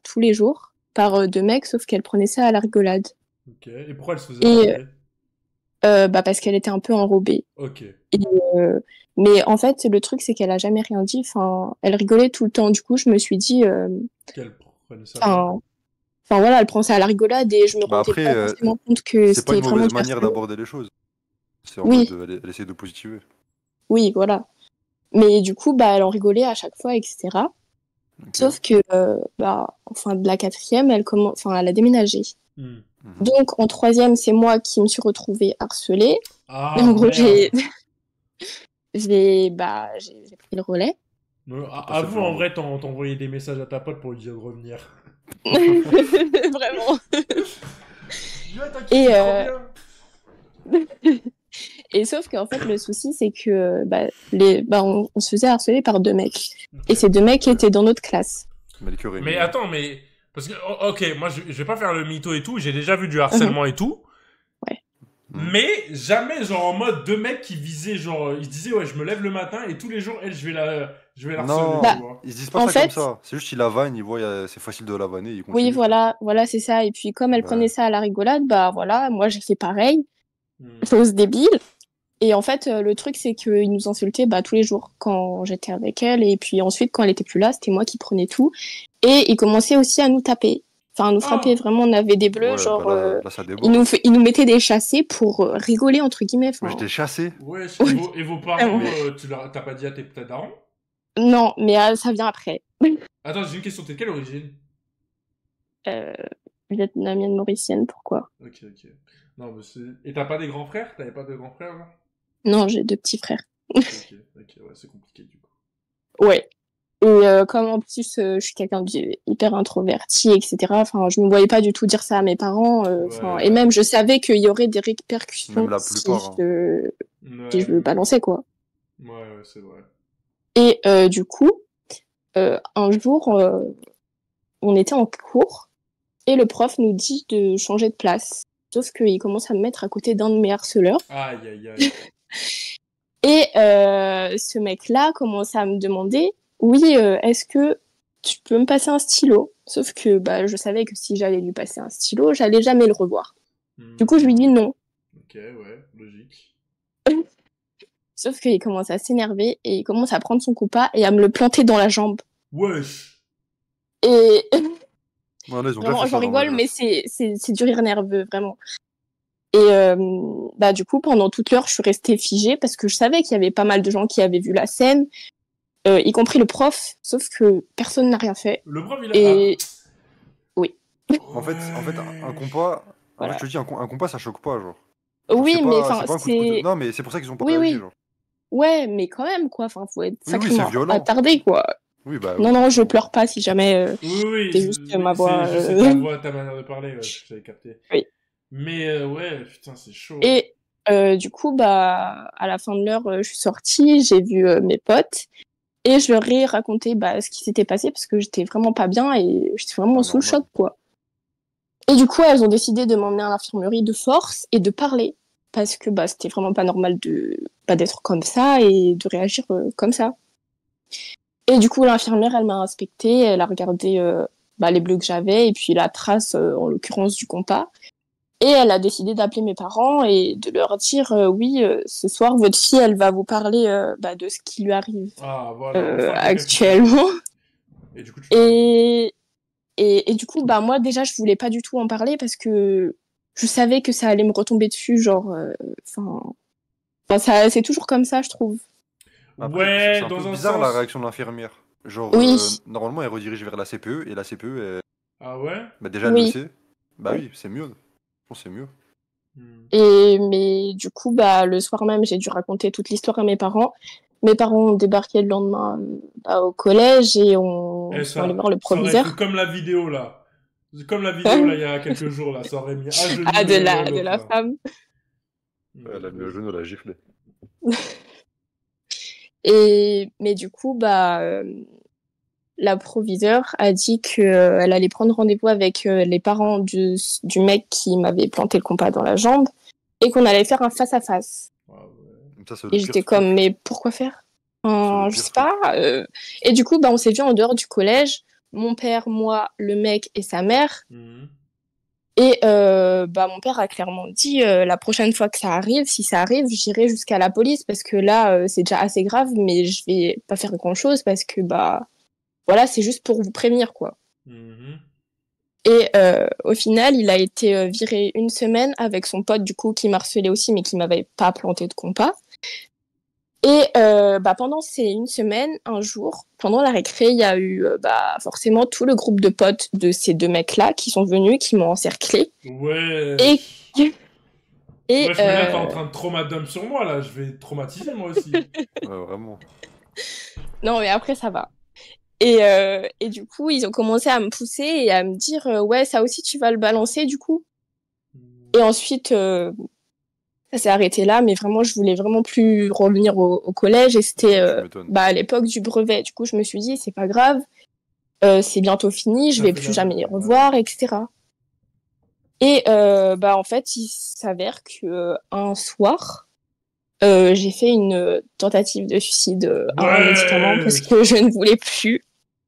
tous les jours par deux mecs, sauf qu'elle prenait ça à la rigolade. Ok. Et pourquoi elle se faisait Et harceler? parce qu'elle était un peu enrobée. Ok. Et, mais en fait, le truc, c'est qu'elle a jamais rien dit. Enfin, elle rigolait tout le temps. Du coup, je me suis dit... Qu'elle prenait ça. Enfin voilà, elle prend ça à la rigolade et je me Bah rendais après, pas forcément compte que c'est pas c'était une vraiment mauvaise du manière harcèlement. d'aborder les choses. C'est en Oui. mode, elle essaie de positiver. Oui, voilà. Mais du coup, bah, elle en rigolait à chaque fois, etc. Sauf que, en fin de la quatrième, elle a déménagé. Donc, en troisième, c'est moi qui me suis retrouvée harcelée. Ah, En gros, merde. j'ai pris le relais. Avoue, en vrai, t'envoyais des messages à ta pote pour lui dire de revenir. Vraiment. Et Et sauf qu'en fait, le souci, c'est que on se faisait harceler par 2 mecs. Et ces 2 mecs étaient dans notre classe. Mais attends, mais... Parce que, ok, moi, je vais pas faire le mytho et tout. J'ai déjà vu du harcèlement et tout. Ouais. Mais jamais, genre, en mode 2 mecs qui visaient, genre... Ils se disaient, ouais, je me lève le matin et tous les jours, elle, je vais la harceler. Non, tu vois. ils se disent pas ça comme ça. C'est juste qu'ils la vannent, ils voient c'est facile de la vanner, ils continuent. Oui, voilà, c'est ça. Et puis, comme elle prenait ça à la rigolade, bah voilà, moi, j'ai fait pareil. Chose débile. Et en fait, le truc, c'est qu'ils nous insultaient tous les jours quand j'étais avec elle. Et puis ensuite, quand elle était plus là, c'était moi qui prenais tout. Et ils commençaient aussi à nous taper. Enfin, à nous frapper. Vraiment, on avait des bleus. Ouais, genre, là, ça déborde. ils nous mettaient des chassés pour rigoler, entre guillemets. Mais j'étais chassé. Ouais, et vos parents, t'as pas dit à tes darons? Non, mais ça vient après. Attends, j'ai une question. T'es de quelle origine? Vietnamienne mauricienne, pourquoi? Ok. Non, mais et t'as pas des grands frères? T'avais pas de grands frères, là? Non, j'ai 2 petits frères. Ok, ouais, c'est compliqué, du coup. Ouais. Et comme en plus, je suis quelqu'un d'hyper introverti, etc. Enfin, je me voyais pas du tout dire ça à mes parents. Et même, je savais qu'il y aurait des répercussions Même la plupart, si je le balançais, quoi. Ouais, c'est vrai. Et du coup, un jour, on était en cours et le prof nous dit de changer de place. Sauf qu'il commence à me mettre à côté d'un de mes harceleurs. Aïe. Et ce mec-là commence à me demander, oui, est-ce que tu peux me passer un stylo? Sauf que je savais que si j'allais lui passer un stylo, j'allais jamais le revoir. Du coup, je lui dis non. Ok, ouais, logique. Sauf qu'il commence à s'énerver et il commence à prendre son coupa et à me le planter dans la jambe. Wesh. Et Ouais, là, ils ont vraiment, déjà fait ça j'en dans ma rigole, classe. mais c'est du rire nerveux, vraiment. Et du coup, pendant toute l'heure, je suis restée figée parce que je savais qu'il y avait pas mal de gens qui avaient vu la scène, y compris le prof, sauf que personne n'a rien fait. Le prof, il a... Et... Oui. En fait, un compas... Voilà. Moi, je te dis, un compas, ça choque pas, genre. Oui, c'est mais pas enfin, un coup de couteau. Non, mais c'est pour ça qu'ils ont pas réagi, genre. Ouais, mais quand même, quoi. Enfin, faut être Oui, sacrément c'est violent. attardé, quoi. Oui, bah Non, je pleure pas si jamais Oui, c'est juste ma voix. C'est ta voix, ta manière de parler, ouais, j'avais capté. Oui. Mais ouais, putain, c'est chaud. Et du coup, à la fin de l'heure, je suis sortie, j'ai vu mes potes et je leur ai raconté ce qui s'était passé parce que j'étais vraiment pas bien et j'étais vraiment sous le choc, quoi. Et du coup, elles ont décidé de m'emmener à l'infirmerie de force et de parler parce que c'était vraiment pas normal d'être comme ça et de réagir comme ça. Et du coup, l'infirmière, elle m'a inspectée, elle a regardé les bleus que j'avais et puis la trace, en l'occurrence, du compas. Et elle a décidé d'appeler mes parents et de leur dire oui, ce soir, votre fille, elle va vous parler de ce qui lui arrive actuellement. Et du coup, et du coup, moi, déjà, je voulais pas du tout en parler parce que je savais que ça allait me retomber dessus, genre... c'est toujours comme ça, je trouve. Après, c'est un dans peu un bizarre sens... la réaction de l'infirmière. Genre, oui. Normalement, elle redirige vers la CPE et la CPE, Ah ouais? Déjà, elle le sait. Oui, c'est mieux. Je pense que c'est mieux. Mais du coup, le soir même, j'ai dû raconter toute l'histoire à mes parents. Mes parents ont débarqué le lendemain au collège et on sont allés voir le proviseur. Ça aurait fait comme la vidéo, là. Comme la vidéo, là, il y a quelques jours, là. Ça aurait mis à genoux de la femme. Elle a mis au genou, elle a giflé. Mais du coup, la proviseure a dit qu'elle allait prendre rendez-vous avec les parents du mec qui m'avait planté le compas dans la jambe et qu'on allait faire un face-à-face. Et j'étais comme, mais pourquoi faire? Je sais pas. Et du coup, on s'est vu en dehors du collège. Mon père, moi, le mec et sa mère. Et mon père a clairement dit la prochaine fois que ça arrive, si ça arrive, j'irai jusqu'à la police parce que là, c'est déjà assez grave, mais je vais pas faire grand-chose parce que voilà, c'est juste pour vous prévenir, quoi. Et au final, il a été viré 1 semaine avec son pote, du coup, qui m'harcelait aussi, mais qui m'avait pas planté de compas. Et pendant ces une semaine, un jour, pendant la récré, il y a eu forcément tout le groupe de potes de ces deux mecs-là qui sont venus, qui m'ont encerclé. Ouais. Et Ouais, mais là, t'es en train de traumatisme sur moi, là. Je vais être traumatisé, moi aussi. Ouais, vraiment. Non, mais après, ça va. Et du coup, ils ont commencé à me pousser et à me dire ouais, ça aussi, tu vas le balancer, du coup. Et ensuite, ça s'est arrêté là, mais vraiment, je voulais vraiment plus revenir au collège. Et c'était à l'époque du brevet. Du coup, je me suis dit, c'est pas grave, c'est bientôt fini, je vais plus jamais les revoir, etc. Et en fait, il s'avère que un soir, j'ai fait une tentative de suicide à un médicament parce que je ne voulais plus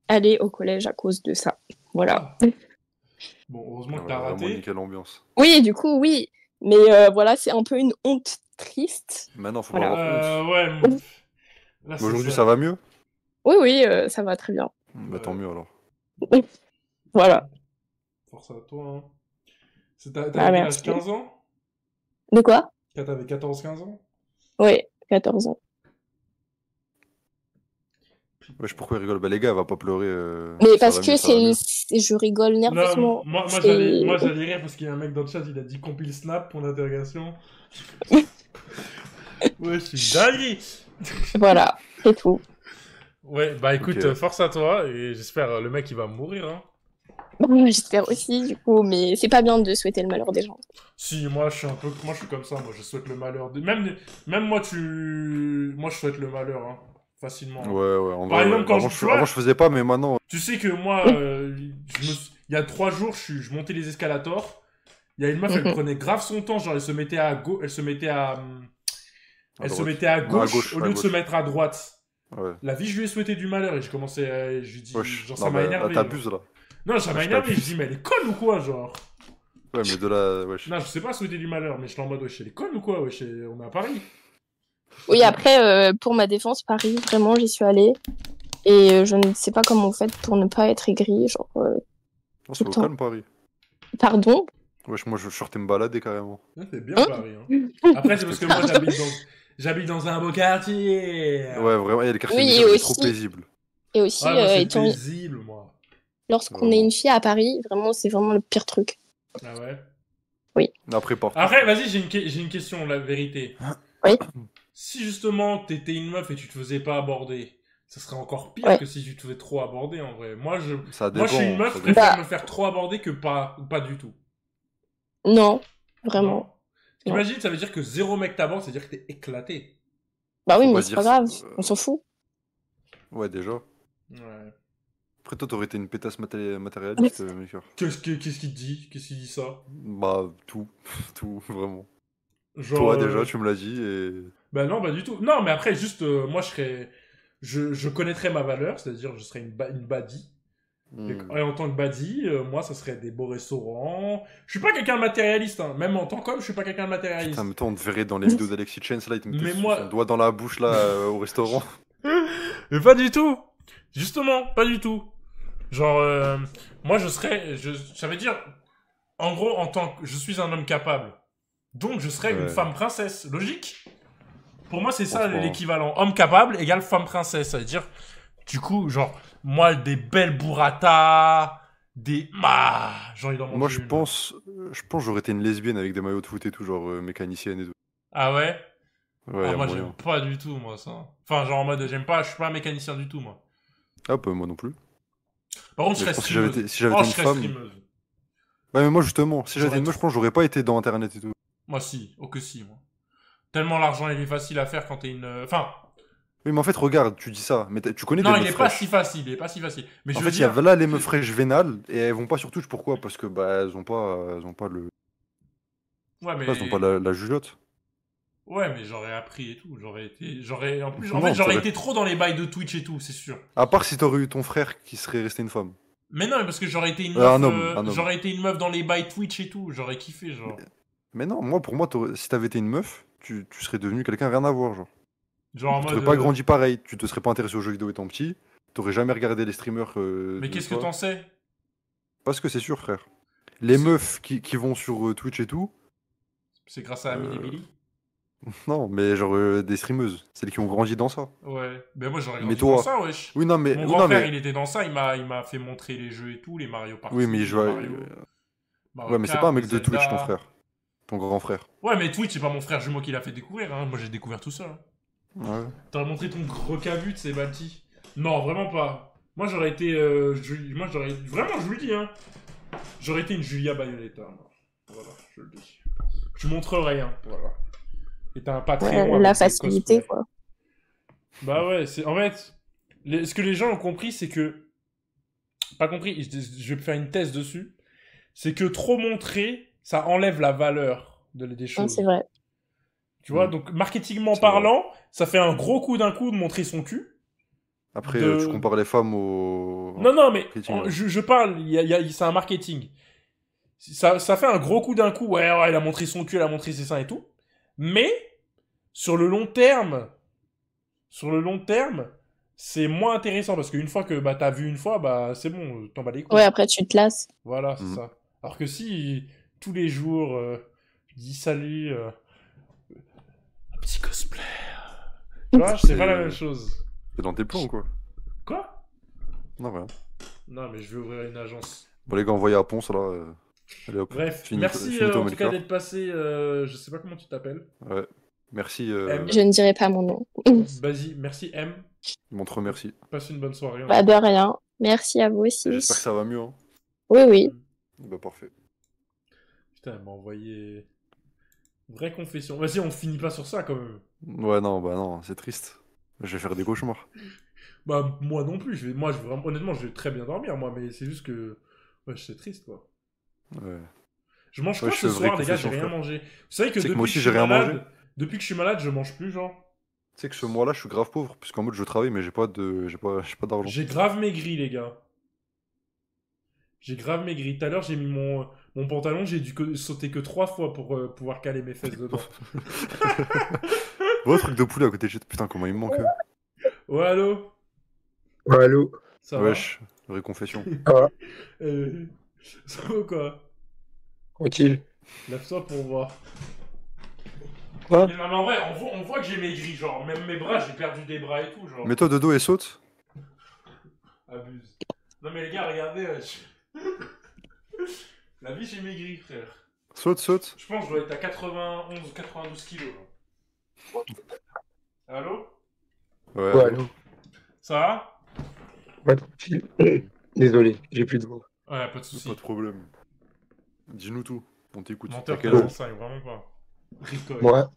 aller au collège à cause de ça. Voilà. Bon, heureusement que t'as Vraiment raté. nickel l'ambiance. Oui, du coup, oui. Mais voilà, c'est un peu une honte triste. Maintenant, faut Voilà. pas avoir honte. Ouais. Là, Mais c'est aujourd'hui, ça va mieux? Oui, ça va très bien. Bah, tant mieux alors. Voilà. Force à toi, hein. T'avais Ah, quel merci. âge, 15 ans? De quoi? Quand t'avais 14-15 ans? Oui, 14 ans. Wesh, pourquoi il rigole? Bah, les gars, elle va pas pleurer. Mais ça parce va que mieux, ça va mieux. je rigole nerveusement. Non, moi C'est- j'allais rire parce qu'il y a un mec dans le chat, il a dit compile snap pour l'interrogation. Ouais, je suis dingue. Voilà, c'est tout. Ouais, bah écoute, Ok. force à toi et j'espère le mec il va mourir. Hein. J'espère aussi, du coup, mais c'est pas bien de souhaiter le malheur des gens. Si, moi je suis comme ça, moi je souhaite le malheur. Même moi moi je souhaite le malheur, hein, facilement. Hein. Ouais, en Par vrai, exemple, ouais. quand Avant, je faisais pas, mais maintenant. Tu sais que moi, il y a 3 jours, je montais les escalators. Il y a une meuf, elle prenait grave son temps, genre elle se mettait à gauche, elle se mettait à gauche au lieu de se mettre à droite. Ouais. La vie, je lui ai souhaité du malheur et j'ai commencé à... Je lui ai dit, genre ça Non, m'a bah, énervé. là, t'abuses, là. Non, ça m'a énervé, je dis, mais elle est conne ou quoi, genre? Ouais, mais de là, wesh. Non, je sais pas souhaiter du malheur, mais je suis en mode, wesh, elle est conne ou quoi, wesh, on est à Paris. Oui, après, pour ma défense, Paris, vraiment, j'y suis allée. Et je ne sais pas comment vous faites pour ne pas être aigri, genre... Non, tout c'est le au temps. calme, Paris. Pardon? Wesh, moi, je sortais me balader carrément. C'est bien Paris, hein. Après, c'est parce que moi, j'habite dans un beau quartier. Ouais, vraiment, il y a les quartiers Oui, médiocres, et c'est trop aussi- paisible. Et aussi, Ouais, moi, c'est étant... paisible, moi. lorsqu'on est une fille à Paris, vraiment, c'est vraiment le pire truc. Ah ouais? Oui. Après, Après, vas-y, j'ai une question, la vérité. Oui. Si justement t'étais une meuf et tu te faisais pas aborder, ça serait encore pire Ouais. que si tu te fais trop aborder en vrai. Moi, je dépend, suis une meuf, ça je préfère dépend. me faire trop aborder que pas du tout. Non, vraiment. Non. Imagine, ça veut dire que 0 mec t'aborde, c'est-à-dire que t'es éclaté. Bah oui, Faut mais pas c'est dire pas ça, grave, on s'en fout. Ouais, déjà. Ouais. Après, toi, t'aurais été une pétasse matérialiste, Maker. Qu'est-ce qu'il te dit? Qu'est-ce qu'il dit ça? Bah, tout. Tout, vraiment. Genre, Toi, déjà, tu me l'as dit et. Bah non, pas du tout. Non, mais après, juste, moi, je connaîtrais ma valeur, c'est-à-dire je serais une baddie. Et en tant que baddie, moi, ça serait des beaux restaurants. Je suis pas quelqu'un de matérialiste, hein. Même en tant qu'homme, je suis pas quelqu'un de matérialiste. Putain, mais toi, on te verrait dans les vidéos d'Alexis Chance, là, il te Mais met moi- son doigt dans la bouche, là, au restaurant. Mais pas du tout. Justement, pas du tout. Genre, moi, ça veut dire, en gros, je suis un homme capable. Donc, je serais une Ouais. femme princesse. Logique? Pour moi, c'est ça Franchement. l'équivalent. Homme capable égale femme princesse. Ça veut dire, du coup, genre, moi, des belles burrata, genre, il en manque Moi, je une. pense que j'aurais été une lesbienne avec des maillots de foot et tout, genre mécanicienne et tout. Ah ouais? Ouais, Ah, y a moi, moyen. j'aime pas du tout, moi, ça. Enfin, genre, en mode, je suis pas un mécanicien du tout, moi. Ah, bah, moi non plus. Par contre, je Mais serais pense que si j'avais streameuse. été, si j'avais Oh, été je une serais femme. streameuse. Ouais, mais moi, justement, si j'avais été J'aurais une meuf, je pense que j'aurais pas été dans internet et tout. Moi, si. Oh, que si, moi. Tellement l'argent, il est facile à faire quand t'es une... Enfin... Oui, mais en fait, regarde, tu dis ça, mais tu connais Non, des il meufs est pas fraîches. si facile, il est pas si facile. Mais En je fait, veux il y a dire... là les meufs fraîches vénales et elles vont pas sur Twitch. Pourquoi? Parce que bah elles ont pas le. Ouais, mais... Elles ont pas la jugeote. Ouais, mais j'aurais appris et tout. En plus, Non, en fait, j'aurais t'aurais- été trop dans les bails de Twitch et tout, c'est sûr. À part si t'aurais eu ton frère qui serait resté une femme. Mais non, parce que j'aurais été une meuf... Un homme. J'aurais été une meuf dans les bails Twitch et tout. J'aurais kiffé, genre. Mais non, pour moi, si t'avais été une meuf, tu serais devenu quelqu'un rien à voir, genre. Genre en Tu mode... serais pas grandi pareil. Tu te serais pas intéressé aux jeux vidéo étant petit. T'aurais jamais regardé les streamers. Mais de qu'est-ce que toi. t'en sais? Parce que c'est sûr, frère. Les meufs qui vont sur Twitch et tout. C'est grâce à Amine et Billy? Non, mais genre des streameuses, celles qui ont grandi dans ça. Ouais. Ben moi, j'aurais Mais grandi dans toi. ça, wesh. Oui, non, mais. Mon oui, grand non, frère, mais... il était dans ça, il m'a fait montrer les jeux et tout, les Mario Party, Oui, mais je vois. Mario Ouais, mais c'est pas un mec Kart, de Twitch, ton Zelda. frère. Ton grand frère. Ouais, mais Twitch, c'est pas mon frère jumeau qui l'a fait découvrir, hein. Moi, j'ai découvert tout ça. Ouais. T'as montré ton recavut, c'est Balti. Non, vraiment pas. Moi, j'aurais été. Moi, j'aurais. Vraiment, je vous le dis, hein. J'aurais été une Julia Bayonetta. Moi. Voilà, je le dis. Je montrerai, hein. Voilà. Et t'as un Patreon. La avec des facilité, cosplays. quoi. Bah ouais, c'est. En fait, ce que les gens ont compris, c'est que. Pas compris, je vais faire une thèse dessus. C'est que trop montrer, ça enlève la valeur des choses. C'est vrai. Tu vois, donc marketingement parlant, ça fait un gros coup d'un coup de montrer son cul. Après, De- tu compares les femmes au. Non, mais marketing, ouais. je parle, c'est un marketing. Ça fait un gros coup d'un coup, ouais, il a montré son cul, il a montré ses seins et tout. Mais, sur le long terme, c'est moins intéressant parce qu'une fois que bah, t'as vu une fois, bah c'est bon, t'en bats les couilles. Ouais, après, tu te lasses. Voilà, c'est ça. Alors que si, tous les jours, je dis salut, un petit cosplay. Tu vois, c'est pas la même chose. C'est dans tes plans, quoi. Quoi? Non, rien. Non, mais je vais ouvrir une agence. Bon, les gars, envoyez à Ponce, là. Allez, hop. Bref, Fini- merci fini ton en tout cas Melchior. d'être passé. Je sais pas comment tu t'appelles. Ouais. Merci. Je ne dirai pas mon nom. Vas-y, merci M. Montre merci. Passe une bonne soirée. Bah, de rien. Merci à vous aussi. J'espère que ça va mieux, hein. Oui, oui. Bah, parfait. Putain, elle m'a envoyé. Vraie confession. Vas-y, on finit pas sur ça quand même. Ouais, non, bah non, c'est triste. Je vais faire des cauchemars. Bah, moi non plus. Vraiment, honnêtement, je vais très bien dormir, moi, mais c'est juste que. Ouais, c'est triste, quoi. Ouais. Je mange Ouais, pas je ce fais vraie soir, les gars, j'ai confession, rien frère. mangé. Vous savez que Tu sais que depuis moi que aussi, je j'ai suis rien malade, mangé. depuis que je suis malade, je mange plus, genre. Tu sais que ce mois-là, je suis grave pauvre, puisqu'en mode je travaille, mais j'ai pas d'argent. J'ai grave maigri, les gars. J'ai grave maigri. Tout à l'heure, j'ai mis mon pantalon, j'ai dû sauter que 3 fois pour pouvoir caler mes fesses dedans. Ouais, truc de poulet à côté de chez... Putain, comment il me manque. Ouais, allô? Ouais, allô? Ça va? Wesh, vraie confession. Ça va? Ça va ou quoi? Tranquille. Lève-toi pour voir. Quoi? Mais non, mais en vrai, on voit que j'ai maigri, genre, même mes bras, j'ai perdu des bras et tout, genre. Mets-toi de dos et saute. Abuse. Non mais les gars, regardez. La vie, j'ai maigri, frère. Saute, saute. Je pense que je dois être à 91 ou 92 kilos. Genre. Allô? Ouais, Ouais, allô. allô? Ça va? Ouais, tranquille. Désolé, j'ai plus de voix. Ouais, pas de soucis. Pas de problème. Dis-nous tout. On t'écoute. Menteur T'as quel de âge? l'enseigne, vraiment pas. Ricole. Moi,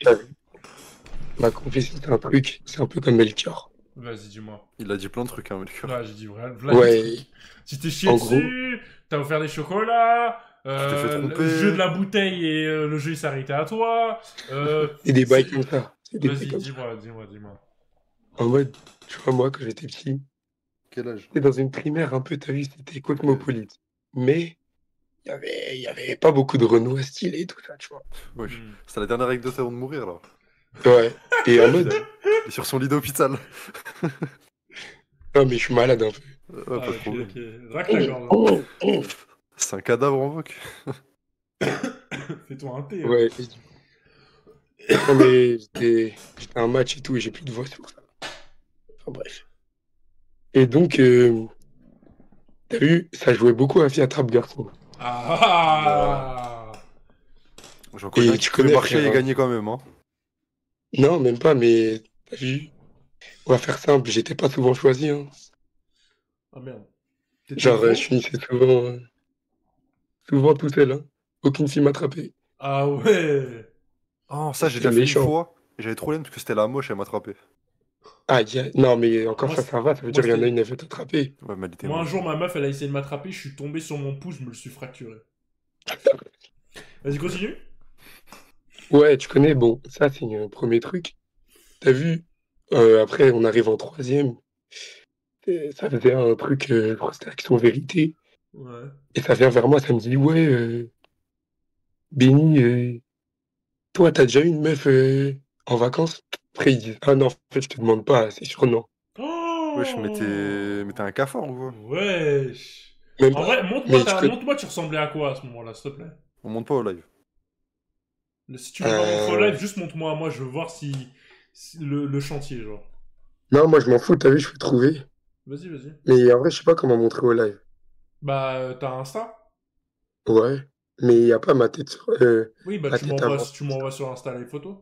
ma confession, c'est un truc, c'est un peu comme Melchior. Vas-y, dis-moi. Il a dit plein de trucs, hein, Melchior. Ouais, j'ai dit vrai. Ouais. Tu t'es chié En dessus, t'as offert des chocolats, t'es fait le tromper. jeu de la bouteille et le jeu il s'est arrêté à toi. C'est des bails comme ça. C'est des Vas-y, trucs comme ça. dis-moi. En mode, tu vois, moi, quand j'étais petit, Quel âge? j'étais dans une primaire un peu, t'as vu, c'était cosmopolite. Mais il y avait pas beaucoup de Renoir stylé et tout ça, tu vois. Wesh. C'est la dernière anecdote avant de mourir, là. Ouais. Et en mode, Il est sur son lit d'hôpital. non, mais je suis malade un peu. Ouais, pas de problème. Ok. Racle la gorge. C'est un cadavre en vogue. Fais-toi un thé. Ouais. Non, mais j'étais un match et tout, et j'ai plus de voix, c'est pour ça. Enfin, bref. Et donc, t'as vu, ça jouait beaucoup à Fiat Trap Garçon. Ah. J'en connais Et qui tu pouvait connais, marcher frère, et hein. gagner quand même, hein. Non, même pas, mais t'as vu, on va faire simple, j'étais pas souvent choisi, hein. Ah merde. Genre, je finissais souvent tout seul, hein. Aucune fille m'attrapait. Ah ouais. Oh, ça, j'ai C'est déjà fait méchant. une fois. Et j'avais trop l'aime parce que c'était la moche, elle m'attrapait. Ah, non, mais encore Moi, ça va, ça veut moi, dire qu'il y en a c'était- une, elle veut t'attraper. Ouais, mais elle était Moi, un moche. jour, ma meuf, elle a essayé de m'attraper, je suis tombé sur mon pouce, je me le suis fracturé. Vas-y, continue. Ouais, tu connais, bon, ça, c'est un premier truc. T'as vu, après, on arrive en troisième. Et ça faisait un truc, je crois que c'était Action Vérité. Ouais. Et ça vient vers moi, ça me dit, ouais, Benny, toi, t'as déjà eu une meuf en vacances? Après, ils disent, ah non, en fait, je te demande pas, c'est sûr, non. Wesh, mais t'es un cafard ou quoi? Wesh. Même En pas. vrai, Mais montre-moi, tu connais- montre-moi, tu ressemblais à quoi à ce moment-là, s'il te plaît? On monte pas au live. Si tu veux pas montrer au live, juste montre-moi. Moi, je veux voir si le chantier, genre. Non, moi je m'en fous, t'as vu, je peux trouver. Vas-y, vas-y. Mais en vrai, je sais pas comment montrer au live. Bah, t'as Insta? Ouais, mais il y a pas ma tête sur. Oui, bah la tu tête à moi. m'envoies sur Insta les photos.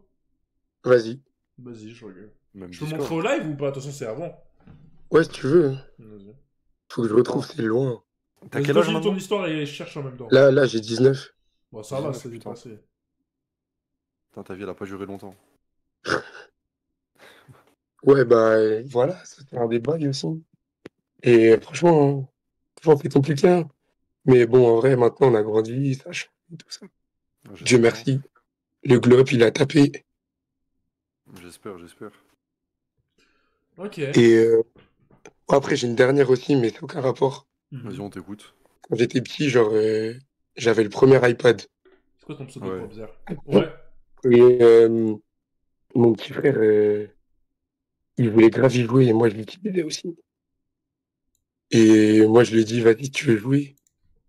Vas-y. Vas-y, je regarde. Même Je peux Discord. montrer au live ou pas? Attention, c'est avant. Ouais, si tu veux. Vas-y. Faut que je retrouve, c'est loin. T'as Vas-y, quel âge continue ton maintenant? histoire et je cherche en même temps. Là, j'ai 19. Bon, ça va, 19, c'est putain. dépassé. Putain, ta vie, elle a pas duré longtemps. Ouais, bah voilà, c'était un des bails aussi. Et franchement, c'est compliqué, hein. Mais bon, en vrai, maintenant, on a grandi, ça change et tout ça. Dieu J'espère. merci. Le globe, il a tapé. J'espère. Ok. Et après, j'ai une dernière aussi, mais c'est aucun rapport. Vas-y, on t'écoute. Quand j'étais petit, genre, j'avais le premier iPad. C'est quoi ton pseudo Ouais. pour bizarre? Ouais. Et mon petit frère, il voulait grave y jouer et moi, je l'utilisais aussi. Et moi, je lui ai dit, vas-y, tu veux jouer?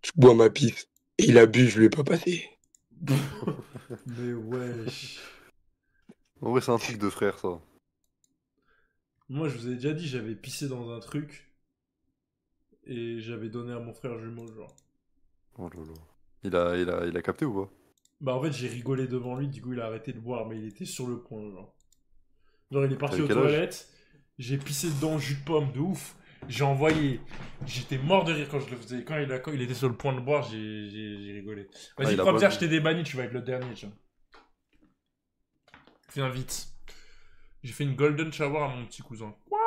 Je bois ma pisse. Et il a bu, je lui ai pas passé. Mais wesh. En vrai, c'est un truc de frère, ça. Moi, je vous ai déjà dit, j'avais pissé dans un truc. Et j'avais donné à mon frère jumeau, genre. Oh là là. Il a capté ou pas? Bah, en fait, j'ai rigolé devant lui, du coup, il a arrêté de boire, mais il était sur le point, genre. Genre, il est parti T'avais aux quel âge? toilettes, j'ai pissé dedans, jus de pomme, de ouf. J'ai envoyé. J'étais mort de rire quand je le faisais. Quand il était sur le point de boire, j'ai rigolé. Ah, Vas-y, il a Propzer, pas je bu. t'ai débanni, tu vas être le dernier, tiens. Viens vite. J'ai fait une golden shower à mon petit cousin. Quoi?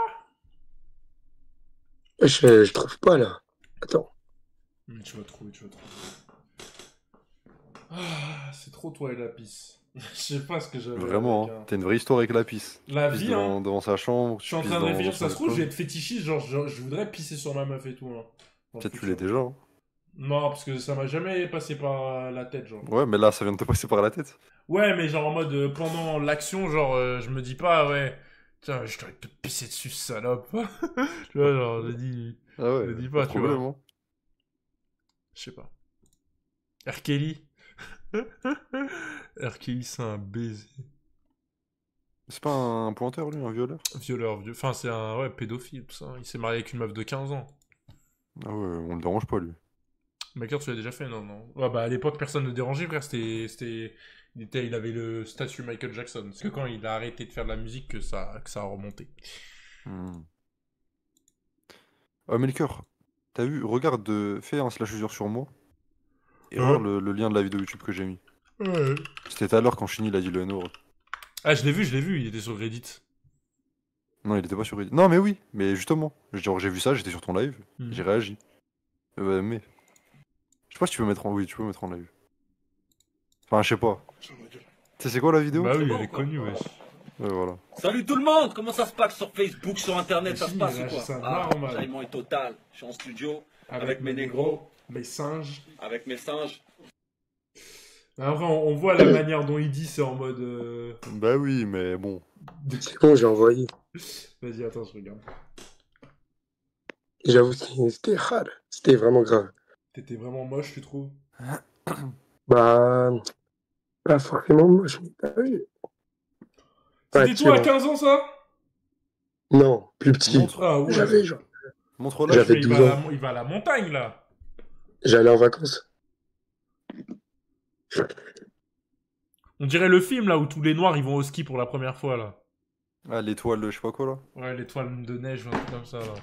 Je trouve pas, là. Attends. Tu vas trouver. Ah, c'est trop toi et la pisse. Je sais pas ce que j'avais. Vraiment, avec, hein. hein. T'as une vraie histoire avec la pisse. La Tu pisses vie, hein. devant sa chambre. Je suis en train de réfléchir, ça se trouve, je vais être fétichiste, genre je voudrais pisser sur ma meuf et tout. Hein, dans le Peut-être tu futur. l'es déjà, hein. Non, parce que ça m'a jamais passé par la tête, genre. Ouais, mais là, ça vient de te passer par la tête. Ouais, mais genre en mode pendant l'action, genre je me dis pas, ouais, tiens, je dois te pisser dessus, salope. Tu vois, genre, je dis. Ah ouais, je dis pas pas, de tu vois. problème, hein. Je sais pas. R. Kelly. R. Kelly, c'est un baiser. C'est pas un pointeur, lui, un violeur? Violeur, vieux. Enfin, c'est un ouais, pédophile, tout ça. Il s'est marié avec une meuf de 15 ans. Ah ouais, on le dérange pas, lui. Maker, tu l'as déjà fait, non, non. Ouais, bah à l'époque, personne ne le dérangeait, frère. Il avait le statut Michael Jackson. C'est que quand il a arrêté de faire de la musique que ça a remonté. Melker, t'as vu, regarde, fais un slash user sur moi. Et Ouais. regarde le lien de la vidéo YouTube que j'ai mis. Ouais. C'était tout à l'heure quand Shinny il a dit le N-word. Ah, je l'ai vu, il était sur Reddit. Non, il était pas sur Reddit. Non, mais oui, mais justement. Genre, j'ai vu ça, j'étais sur ton live, Mhm. j'ai réagi. Mais. Je sais pas si tu peux mettre en. Oui, tu peux mettre en live. Enfin, je sais pas. Tu sais, c'est quoi la vidéo? Bah oui, elle est connue, wesh. Ouais, voilà. Salut tout le monde, comment ça se passe sur Facebook, sur internet, ça se Chine, passe là, ou quoi? c'est un Ah, normal. Jaillement est total, je suis en studio Avec mes mes négros, mes singes. avec mes singes. Après, on voit la manière dont il dit, c'est en mode. Bah oui, mais bon. C'est bon, j'ai envoyé. Vas-y, attends, je regarde. J'avoue, c'était hard. C'était vraiment grave. T'étais vraiment moche, tu trouves? Bah, pas forcément moche, mais t'as vu. C'était toi à attirant. 15 ans, ça? Non, plus petit. Ah ouais. J'avais genre. Montre J'avais Mais 12 ans. il va à la montagne, là. J'allais en vacances. On dirait le film, là, où tous les noirs, ils vont au ski pour la première fois, là. Ah, l'étoile, je sais pas quoi là. Ouais, l'étoile de neige ou un truc comme ça, là.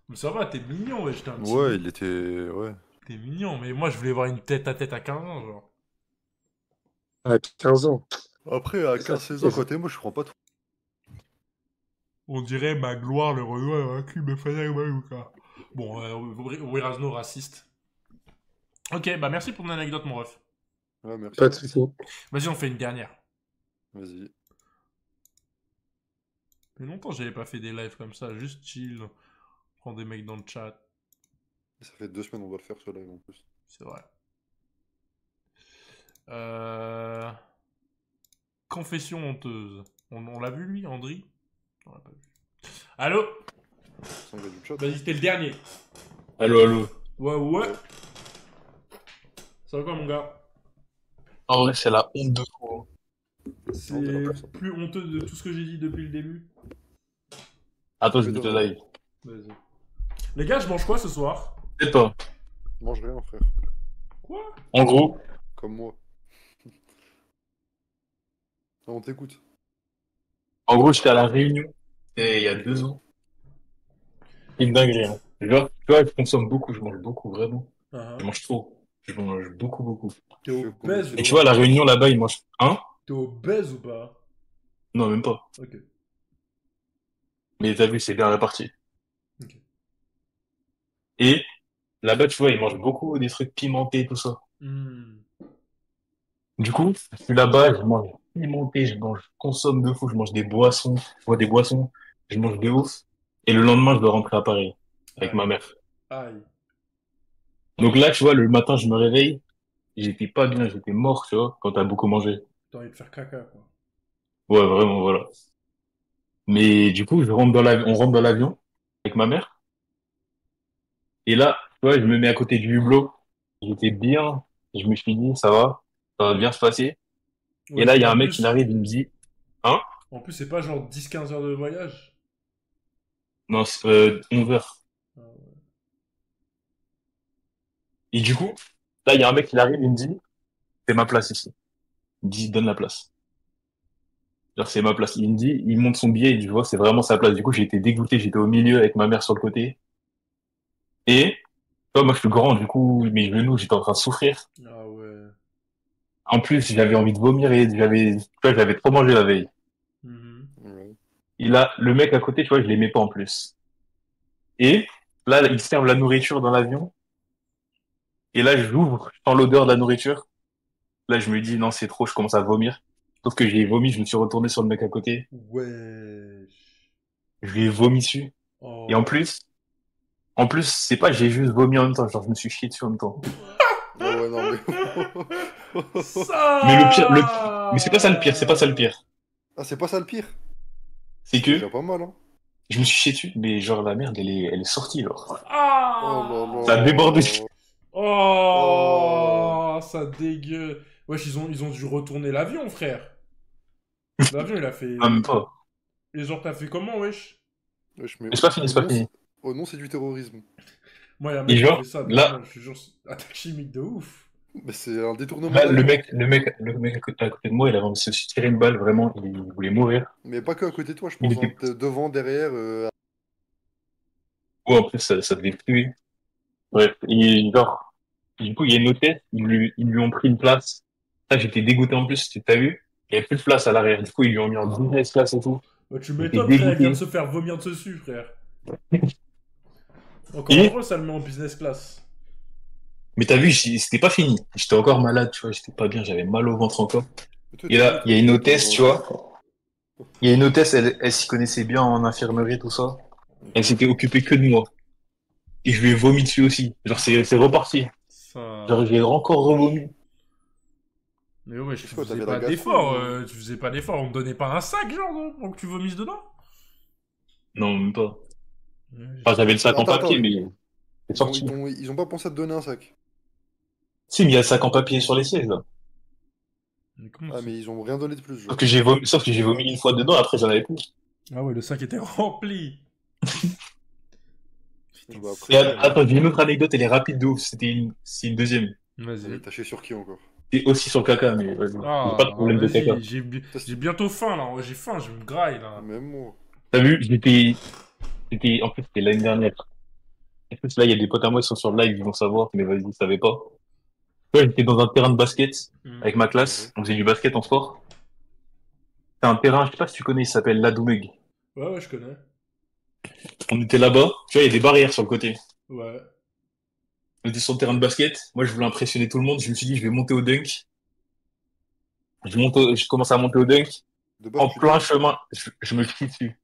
Mais ça va, t'es mignon, ouais, j'étais un petit... Ouais, il était. Ouais. T'es mignon, mais moi, je voulais voir une tête à 15 ans, genre. À 15 ans. Après, à 15-16 ans, côté moi, je prends pas trop. On dirait Magloire, le Renoir, un cul, me faisait mal ou quoi. Bon, Wirazno, raciste. Ok, bah merci pour ton anecdote, mon ref. Ouais, merci. Pas de soucis. Vas-y, on fait une dernière. Vas-y. Mais longtemps, j'avais pas fait des lives comme ça, juste chill. Prends des mecs dans le chat. Ça fait 2 semaines, on doit le faire ce live en plus. C'est vrai. Confession honteuse. On l'a vu, lui, Andri? On l'a pas vu. Allô? Vas-y, c'était le dernier. Allô, allô. Ouais. Ça va quoi, mon gars? En vrai, c'est la honte de fou. C'est plus honteux de tout ce que j'ai dit depuis le début. Attends, je vais te live. Vas-y. Les gars, je mange quoi ce soir? Et toi? Mange rien, frère. Quoi? En gros, Comme moi. Non, on t'écoute. j'étais à La Réunion il y a 2 ans. Une dinguerie, hein. Tu vois, je consomme beaucoup, je mange beaucoup, vraiment. Je mange trop. Je mange beaucoup, beaucoup. T'es obèse ou Et tu vois, à La Réunion, là-bas, ils mangent. Hein? T'es obèse ou pas? Non, même pas. Ok. Mais t'as vu, c'est bien réparti. Ok. Et là-bas, tu vois, ils mangent beaucoup des trucs pimentés, tout ça. Du coup, je suis là-bas, je mange pimenté, je consomme de fou, je mange des boissons, je bois des boissons, je mange de ouf. Et le lendemain, je dois rentrer à Paris avec ma mère. Aïe. Donc là, tu vois, le matin, je me réveille, j'étais pas bien, j'étais mort, tu vois, quand t'as beaucoup mangé. T'as envie de faire caca, quoi. Ouais, vraiment, voilà. Mais du coup, on rentre dans l'avion avec ma mère. Et là, tu vois, je me mets à côté du hublot. J'étais bien. Je me suis dit, ça va bien se passer. Ouais, Et là, il y a en un mec plus- qui arrive, il me dit, hein? En plus, c'est pas genre 10-15 heures de voyage. Non, c'est 11 heures. Et du coup, là, il y a un mec qui arrive, il me dit, c'est ma place ici. Il me dit, donne la place. Genre, c'est ma place. Il me dit, il monte son billet, et je vois, c'est vraiment sa place. Du coup, j'ai été dégoûté, j'étais au milieu avec ma mère sur le côté. Et, tu vois, moi, je suis grand, du coup, mes genoux, j'étais en train de souffrir. Ah ouais. En plus, j'avais envie de vomir et j'avais trop mangé la veille. Et là, le mec à côté, tu vois, je l'aimais pas en plus. Et là, ils servent la nourriture dans l'avion. Et là, j'ouvre, je sens l'odeur de la nourriture. Là, je me dis, non, c'est trop, je commence à vomir. Sauf que j'ai vomi, je me suis retourné sur le mec à côté. Ouais. Je lui ai vomi dessus. Oh. Et en plus, c'est pas j'ai juste vomi en même temps, genre je me suis chié dessus en même temps. Oh ouais, non, mais. Ça. Mais mais c'est pas ça le pire, c'est pas ça le pire. Ah, c'est pas ça le pire? C'est que, déjà pas mal, hein. je me suis chié dessus, mais genre la merde, elle est sortie, genre. Ah. Oh là là. Ça a débordé. Oh, ça dégueu. Wesh, ils ont dû retourner l'avion, frère. L'avion, il a fait. Ah, même pas. Et genre, t'as fait comment, wesh? Wesh, mais C'est pas fini, c'est pas fini. Oh non, c'est du terrorisme. Moi, il y a un Et mec qui a genre, fait ça, là- vraiment, je te jure, c'est attaque chimique de ouf. Mais c'est un détournement. Là, le d'avion. mec à côté de moi, il avait envie de se tirer une balle, vraiment, il voulait mourir. Mais pas que à côté de toi, je Il pense. était- Hein. Devant, derrière. Ouais, en plus, ça devait tuer. Bref, et genre, du coup, il y a une hôtesse, ils lui ont pris une place. Ça, j'étais dégoûté en plus, t'as vu? Il y avait plus de place à l'arrière. Du coup, ils lui ont mis en business class et tout. Bah, tu J'étais m'étonnes, frère, il vient de dégoûté. se faire vomir dessus, frère. Encore Et- heureux, ça le met en business class. Mais t'as vu, c'était pas fini. J'étais encore malade, tu vois, j'étais pas bien, j'avais mal au ventre encore. Et là, il y a une hôtesse, tu vois. Il y a une hôtesse, elle s'y connaissait bien en infirmerie, tout ça. Elle s'était occupée que de moi. Et je lui ai vomi dessus aussi. Genre, c'est reparti. Ça... Genre, j'ai encore revomi. Mais ouais, tu quoi, faisais t'avais pas la gastro, d'effort, ou- tu faisais pas d'effort, on te donnait pas un sac, genre, pour que tu vomisses dedans? Non, même pas. Enfin, j'avais le sac en Attends, papier, attends, mais c'est Ils ont, sorti. ils ont pas pensé à te donner un sac. Si, mais il y a le sac en papier sur les sièges, là. Ah, mais ils ont rien donné de plus, genre. Sauf que j'ai vomi une fois dedans, après j'en avais plus. Ah ouais, le sac était rempli. Bah, Et après, attends, j'ai une autre anecdote, elle est rapide de ouf. C'est une deuxième. Vas-y. T'as chié sur qui encore? Et aussi sur le caca, mais vas-y. Ah, J'ai pas de problème de caca. vas-y, j'ai bientôt faim, là, j'ai faim, je me graille, là. Même moi. T'as vu, en plus, c'était l'année dernière. En plus, là, il y a des potes à moi qui sont sur le live, ils vont savoir, mais vas-y, ils savaient pas. Ouais, j'étais dans un terrain de basket, avec ma classe, on faisait du basket en sport. C'est un terrain, je sais pas si tu connais, il s'appelle l'Adoumeg. Ouais, je connais. On était là-bas, tu vois, il y a des barrières sur le côté. Ouais. On était sur le terrain de basket, moi je voulais impressionner tout le monde, je me suis dit, je vais monter au dunk. Je commence à monter au dunk. En plein chemin, je me chie dessus.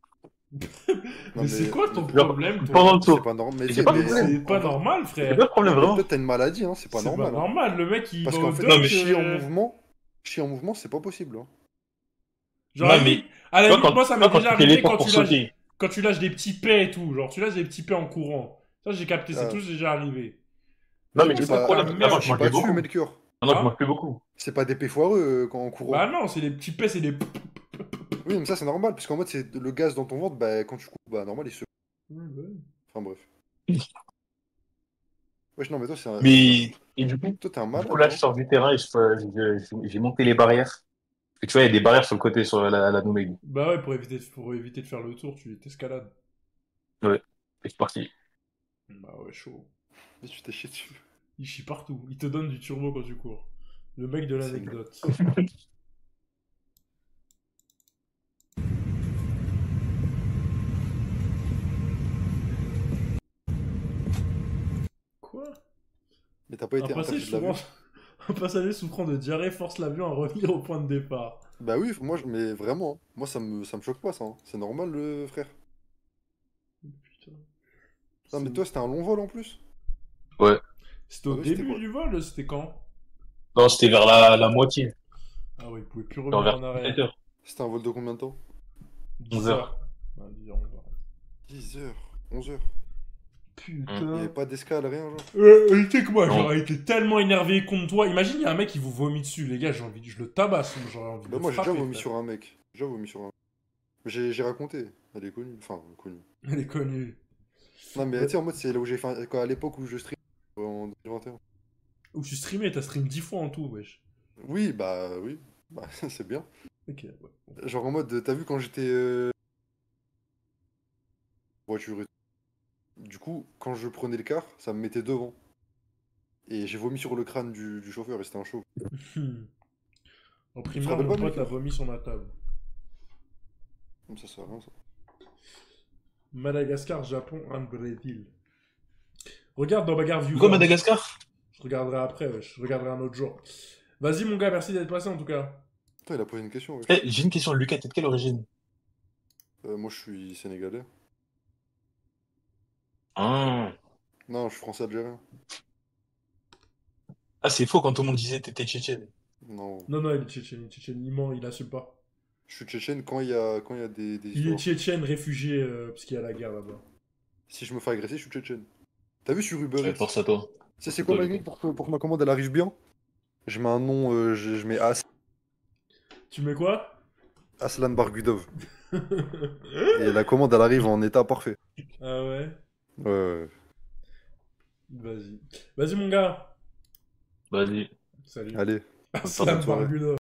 Mais c'est quoi ton Genre, problème, toi? pendant le tour. C'est pas normal. Mais C'est pas le problème. C'est pas normal, frère. C'est pas le problème, vraiment. Peut-être t'as une maladie, hein, c'est pas C'est normal. pas hein. normal, le mec il Parce va qu'en au fait, dunk, chier en mouvement, c'est pas possible. Hein. Genre, Ouais, à la mais- limite- à la tu vois, limite, quand- moi ça tu m'est vois, quand déjà tu fais arrivé l'effort pour sauter. quand tu lâches des petits paix et tout. Genre, tu lâches des petits paix en courant. Ça, j'ai capté, c'est Ah. tout déjà arrivé. Non, mais C'est j'ai pas de ta problème. merde. Avant, je Chie pas mangeais dessus, beaucoup. Melchior. Non, je Ah. mange plus beaucoup. C'est pas des pets foireux quand on court. Bah non, c'est des petits pets, c'est des... Oui, mais ça c'est normal, parce qu'en mode c'est le gaz dans ton ventre, bah quand tu cours, bah normal il se. Enfin bref. Wesh, non, mais toi c'est un. Mais, et du coup, Toi t'es un du malade. coup, là, je hein. sors du terrain et j'ai monté les barrières. Et tu vois, il y a des barrières sur le côté, sur la Noumeg. Bah ouais, pour éviter de faire le tour, tu t'escalades. Ouais, et c'est parti. Bah ouais, chaud. Mais tu t'es chié dessus. Il chie partout. Il te donne du turbo quand tu cours. Le mec de l'anecdote. Quoi? Mais t'as pas été interdit de l'avion. Un passager souffrant de diarrhée force l'avion à revenir au point de départ. Bah oui, moi, mais vraiment, hein. Moi ça me choque pas ça. hein. C'est normal, le frère. Putain. Non, mais toi c'était un long vol en plus. Ouais. C'était au Ah ouais, c'était début quoi du vol, c'était quand? Non, c'était vers la moitié. Ah ouais, il pouvait plus Genre revenir vers en arrière. 7 heures. C'était un vol de combien de temps? 10 heures. Ouais, 10 heures, 11 heures. 10 heures, 11 heures. Il y Putain. avait pas d'escale, rien genre. Tu sais que moi, Non. j'aurais été tellement énervé contre toi. Imagine, il y a un mec qui vous vomit dessus, les gars, j'ai envie, je le tabasse. J'aurais envie de Bah le moi j'ai déjà frapper, vomi frère. sur un mec. J'ai déjà vomi sur un. J'ai raconté. Elle est connue. Enfin, connue. Elle est connue. Non mais Ouais. tu sais en mode c'est là où j'ai fait à l'époque où je stream en 2021. Où tu streamais, t'as stream 10 fois en tout, wesh. Oui, bah oui. Bah c'est bien. Ok, ouais. Genre en mode t'as vu quand j'étais voiture et... Du coup, quand je prenais le car, ça me mettait devant. Et j'ai vomi sur le crâne du chauffeur et c'était un show. En Tu te primaire, rappelles mon pas, pote a Melchior? vomi sur ma table. Comme ça sert à rien ça. Madagascar, Japon, Inde, Brésil. Regarde dans Bagarre View. Pourquoi Madagascar? Je regarderai après, wesh. Je regarderai un autre jour. Vas-y, mon gars, merci d'être passé en tout cas. Putain, il a posé une question. Ouais. Eh, j'ai une question, Lucas, t'es de quelle origine? Moi je suis sénégalais. Ah. Non, je suis français algérien. Ah, c'est faux quand tout le monde disait t'étais tchétchène. Non. Non, non, il est tchétchène, il ment, il assume pas. Je suis tchétchène quand il y a des Il est histoires. tchétchène, réfugié, parce qu'il y a la guerre là-bas. Si je me fais agresser, je suis tchétchène. T'as vu sur Uber Eats? Force à toi. Tu sais, c'est quoi ma technique pour que ma commande elle arrive bien? Je mets un nom, je mets Tu mets quoi? Aslan Bargudov. Et la commande elle arrive en état parfait. Ah ouais? Ouais, ouais. Vas-y. Vas-y, mon gars. Vas-y. Salut. Allez. Aslan bonne soirée. Bargudov.